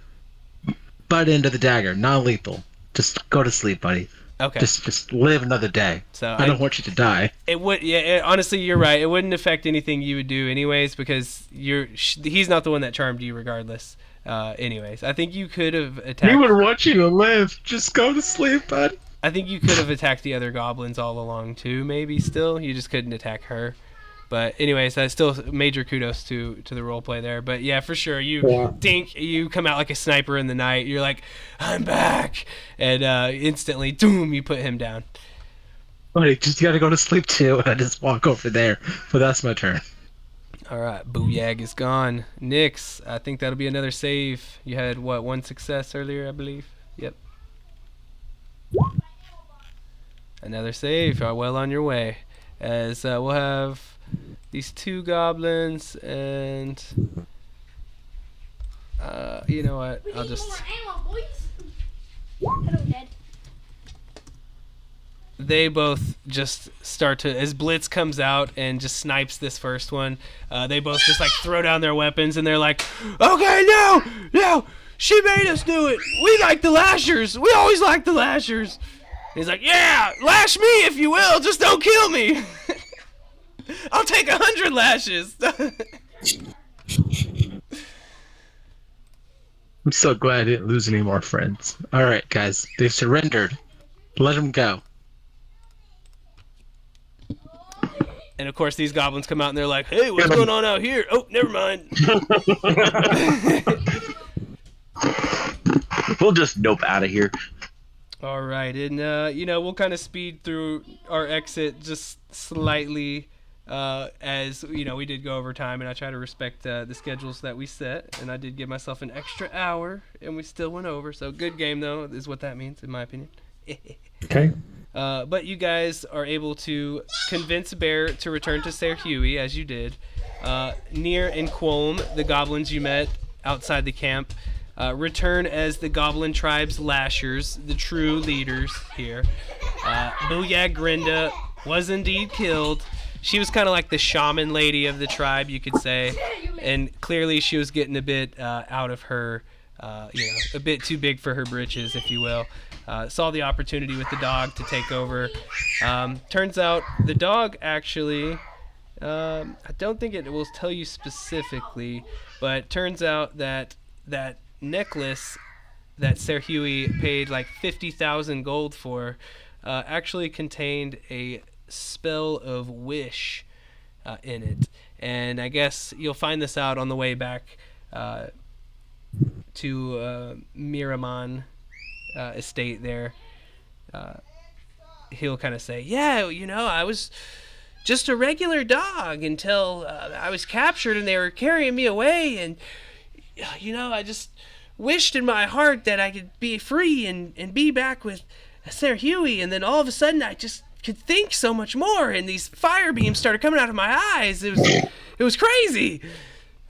Butt into the dagger, non-lethal. Just go to sleep, buddy. Okay. Just live another day. So I don't want you to die. It would, honestly, you're right. It wouldn't affect anything you would do, anyways, because he's not the one that charmed you, regardless. Anyways, I think you could have attacked. He would want you to live. Just go to sleep, buddy. I think you could have attacked the other goblins all along too. Maybe still, you just couldn't attack her. But anyways, that's still major kudos to the role play there. But yeah, for sure, you come out like a sniper in the night. You're like, I'm back, and instantly, doom, you put him down. Buddy, just gotta go to sleep too, and I just walk over there. But that's my turn. All right, Booyag is gone. Nyx, I think that'll be another save. You had what, 1 success earlier, I believe. Yep. Another save. You're well on your way. As we'll have these 2 goblins, and you know what? I'll just. Hello, Dad. They both just start to, as Blitz comes out and just snipes this first one, they both just like throw down their weapons, and they're like, okay, no, she made us do it. We like the lashers. We always like the lashers. And he's like, yeah, lash me if you will, just don't kill me. I'll take 100 lashes. I'm so glad I didn't lose any more friends. All right, guys, they surrendered. Let them go. And of course, these goblins come out and they're like, hey, what's going on out here? Oh, never mind. We'll just nope out of here. All right, and we'll kind of speed through our exit just slightly, as we did go over time, and I try to respect the schedules that we set, and I did give myself an extra hour, and we still went over. So good game, though, is what that means, in my opinion. Okay. But you guys are able to convince Bear to return to Ser Huey, as you did. Near and Quolm, the goblins you met outside the camp, return as the Goblin Tribe's Lashers, the true leaders here. Booyag Grinda was indeed killed. She was kind of like the shaman lady of the tribe, you could say. And clearly she was getting a bit out of her, a bit too big for her britches, if you will. Saw the opportunity with the dog to take over. Turns out the dog actually, I don't think it will tell you specifically, but turns out that necklace that Ser Huey paid like 50,000 gold for actually contained a spell of wish in it. And I guess you'll find this out on the way back to Miraman estate there. He'll kind of say, yeah, I was just a regular dog until I was captured and they were carrying me away, and I just wished in my heart that I could be free and be back with Ser Huey, and then all of a sudden I just could think so much more, and these fire beams started coming out of my eyes. It was crazy.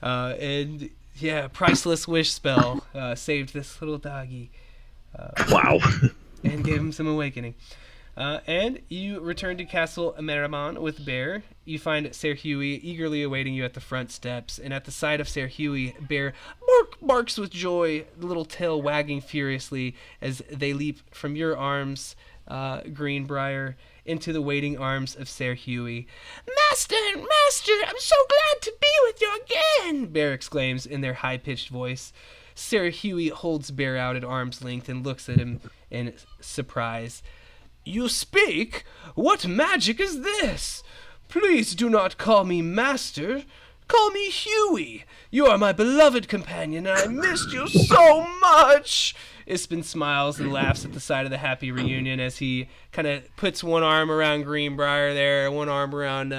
And yeah, priceless wish spell saved this little doggy. Wow. And gave him some awakening. And you return to Castle Merriman with Bear. You find Ser Huey eagerly awaiting you at the front steps, and at the sight of Ser Huey, Bear barks with joy, the little tail wagging furiously as they leap from your arms, Greenbrier, into the waiting arms of Ser Huey. Master, I'm so glad to be with you again, Bear exclaims in their high-pitched voice. Ser Huey holds Bear out at arm's length and looks at him in surprise. You speak? What magic is this? Please do not call me Master. Call me Huey. You are my beloved companion, and I missed you so much. Ispin smiles and laughs at the sight of the happy reunion as he kind of puts one arm around Greenbrier there, one arm around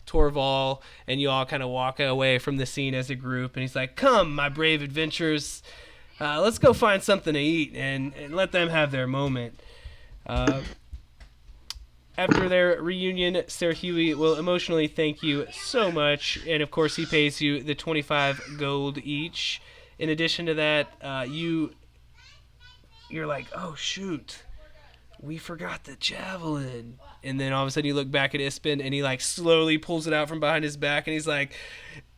Torval, and you all kind of walk away from the scene as a group. And he's like, come, my brave adventurers, let's go find something to eat and let them have their moment. After their reunion, Ser Huey will emotionally thank you so much, and of course he pays you the 25 gold each. In addition to that, you're like, oh shoot, we forgot the javelin. And then all of a sudden you look back at Ispin, and he like slowly pulls it out from behind his back, and he's like,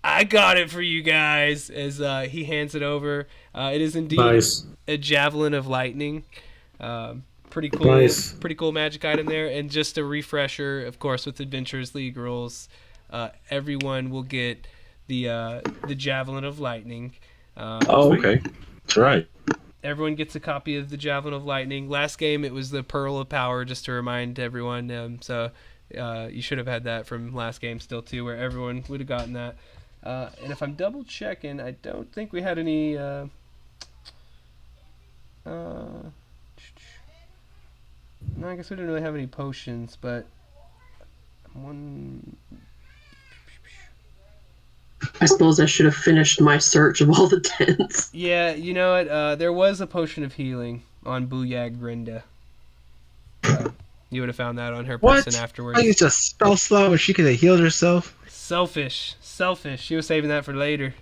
I got it for you guys, as he hands it over. It is indeed a javelin of lightning. Pretty cool magic item there. And just a refresher, of course, with Adventures League rules, everyone will get the Javelin of Lightning. Okay. That's right. Everyone gets a copy of the Javelin of Lightning. Last game, it was the Pearl of Power, just to remind everyone. So you should have had that from last game still, too, where everyone would have gotten that. And if I'm double-checking, I don't think we had any... No, I guess we didn't really have any potions, but one. I suppose I should have finished my search of all the tents. Yeah, you know what? There was a potion of healing on Booyag Grinda. You would have found that on her person afterwards. I used a spell slot where she could have healed herself. Selfish. She was saving that for later.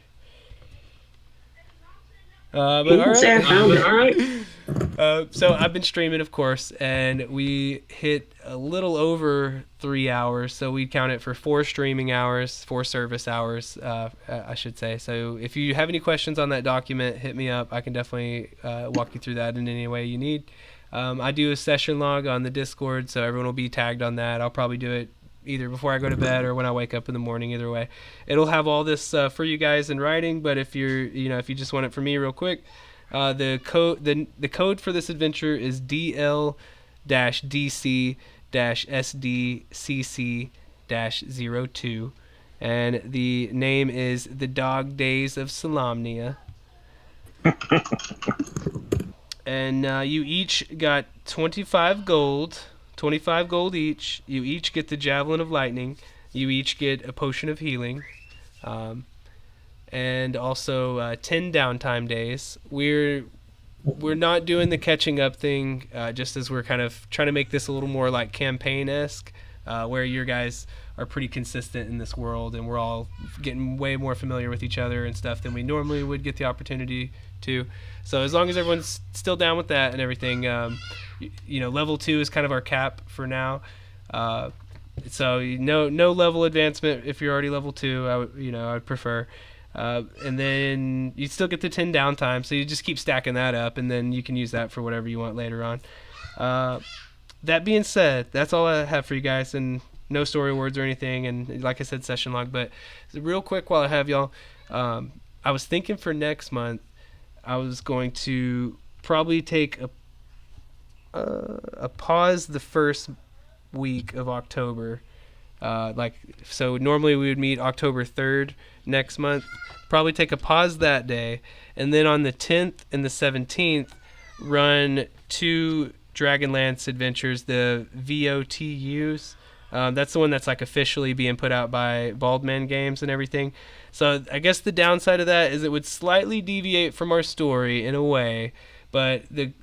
But all right. So I've been streaming, of course, and we hit a little over 3 hours. So we count it for 4 streaming hours, 4 service hours, I should say. So if you have any questions on that document, hit me up. I can definitely walk you through that in any way you need. I do a session log on the Discord, so everyone will be tagged on that. I'll probably do it either before I go to bed or when I wake up in the morning. Either way, it'll have all this for you guys in writing. But if if you just want it from me real quick, the code for this adventure is DL-DC-SDCC-02, and the name is The Dog Days of Solamnia. And you each got 25 gold each. You each get the Javelin of Lightning. You each get a Potion of Healing. And also 10 downtime days. We're not doing the catching up thing, just as we're kind of trying to make this a little more like campaign-esque, where your guys are pretty consistent in this world, and we're all getting way more familiar with each other and stuff than we normally would get the opportunity to. So as long as everyone's still down with that and everything, level 2 is kind of our cap for now. So no level advancement if you're already level 2. I'd prefer. And then you still get the 10 downtime, so you just keep stacking that up, and then you can use that for whatever you want later on. That being said, that's all I have for you guys, and no story words or anything, and like I said, session log. But real quick while I have y'all, I was thinking for next month, I was going to probably take a pause the first week of October. So normally we would meet October 3rd next month. Probably take a pause that day, and then on the 10th and the 17th run 2 Dragonlance adventures, the VOTUs. That's the one that's like officially being put out by Baldman Games and everything. So I guess the downside of that is it would slightly deviate from our story in a way, but the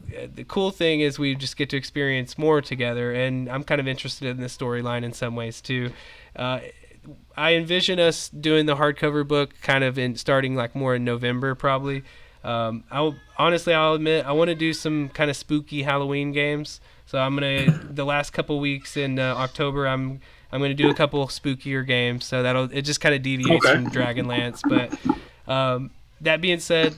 cool thing is we just get to experience more together, and I'm kind of interested in the storyline in some ways too. I envision us doing the hardcover book kind of starting like more in November probably, I'll admit I want to do some kind of spooky Halloween games. So the last couple weeks in October, I'm gonna do a couple of spookier games. So it just kind of deviates from Dragonlance. But that being said,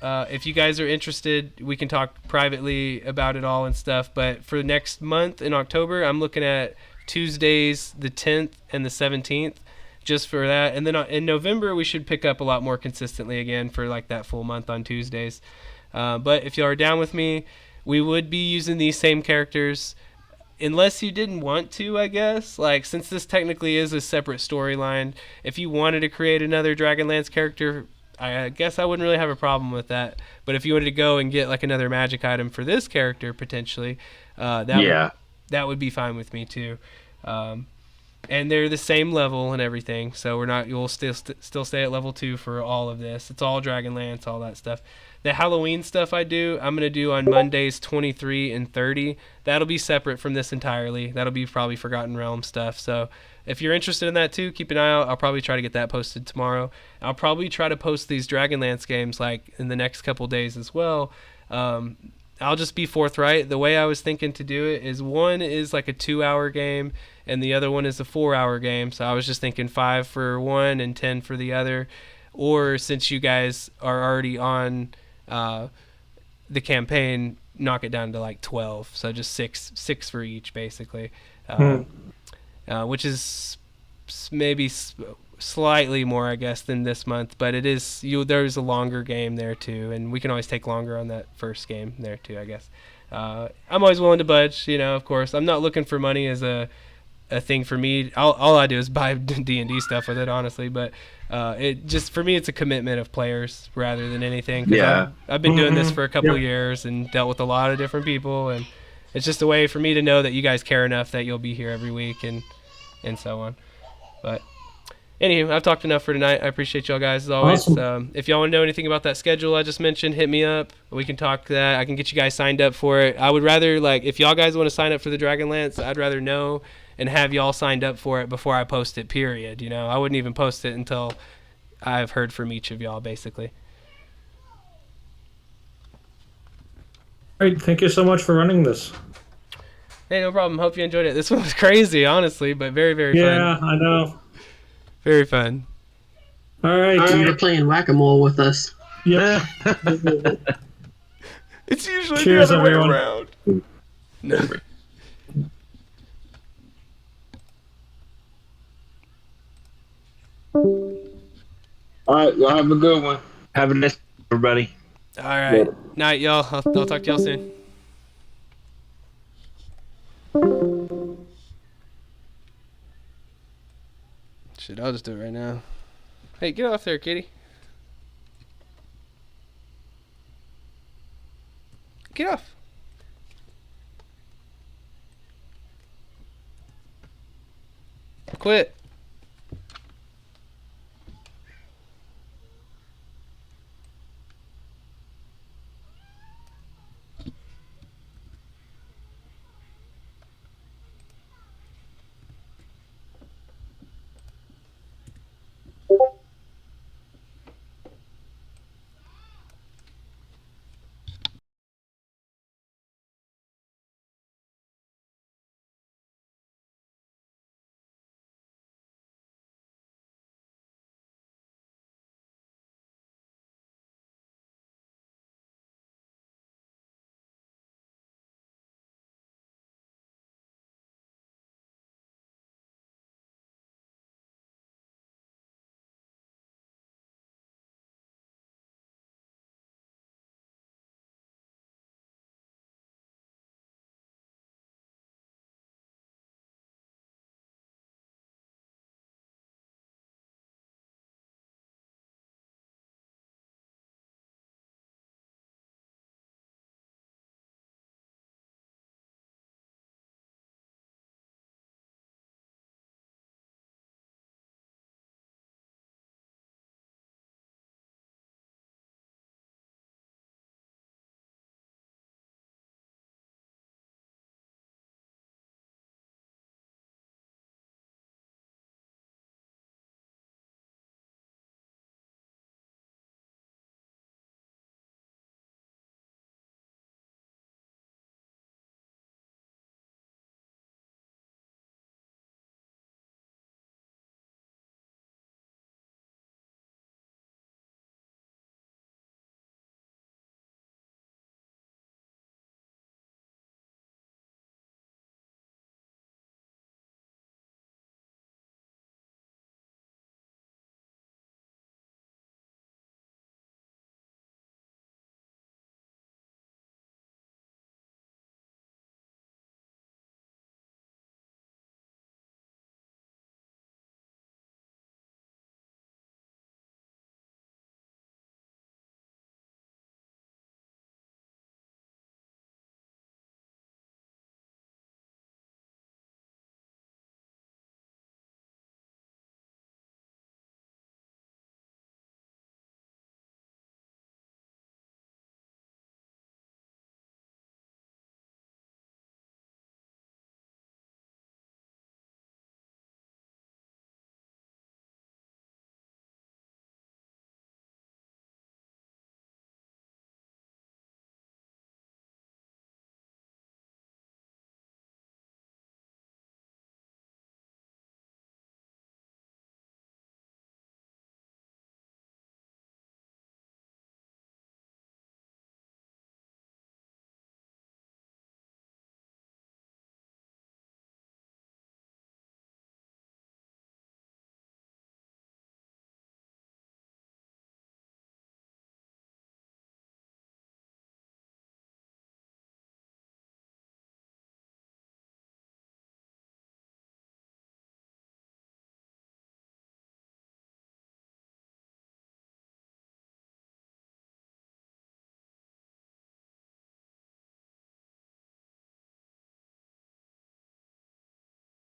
if you guys are interested, we can talk privately about it all and stuff. But for next month in October, I'm looking at Tuesdays the 10th and the 17th, just for that. And then in November, we should pick up a lot more consistently again for like that full month on Tuesdays. But if you are down with me, we would be using these same characters unless you didn't want to, I guess. Like, since this technically is a separate storyline, if you wanted to create another Dragonlance character, I guess I wouldn't really have a problem with that. But if you wanted to go and get like another magic item for this character potentially, that would be fine with me too. And they're the same level and everything, so you'll still stay at level 2 for all of this. It's all Dragonlance, all that stuff. The Halloween stuff I'm going to do on Mondays 23 and 30. That'll be separate from this entirely. That'll be probably Forgotten Realm stuff. So if you're interested in that too, keep an eye out. I'll probably try to get that posted tomorrow. I'll probably try to post these Dragonlance games like in the next couple days as well. I'll just be forthright. The way I was thinking to do it is one is like a 2-hour game and the other one is a 4-hour game. So I was just thinking 5 for one and 10 for the other. Or since you guys are already on the campaign, knock it down to like 12. So just six for each basically, which is maybe slightly more, I guess, than this month, but there's a longer game there too, and we can always take longer on that first game there too, I guess. I'm always willing to budge, of course. I'm not looking for money as a thing for me. All I do is buy D&D stuff with it, honestly, but it just, for me, it's a commitment of players rather than anything. I've been doing this for a couple of years and dealt with a lot of different people, and it's just a way for me to know that you guys care enough that you'll be here every week and so on. But anywho, I've talked enough for tonight. I appreciate y'all guys as always. Awesome. If y'all want to know anything about that schedule I just mentioned, hit me up. We can talk that. I can get you guys signed up for it. I would rather, if y'all guys want to sign up for the Dragonlance, I'd rather know and have y'all signed up for it before I post it, period. I wouldn't even post it until I've heard from each of y'all, basically. All right, thank you so much for running this. Hey, no problem. Hope you enjoyed it. This one was crazy, honestly, but very, very fun. Yeah, I know. Very fun. All right. You're playing whack-a-mole with us. Yeah. It's usually Cheers, the other everyone. way around. No. All right, y'all have a good one. Have a nice everybody. All right. Night, y'all. I'll talk to y'all soon. Shit, I'll just do it right now. Hey, get off there, kitty. Get off. Quit.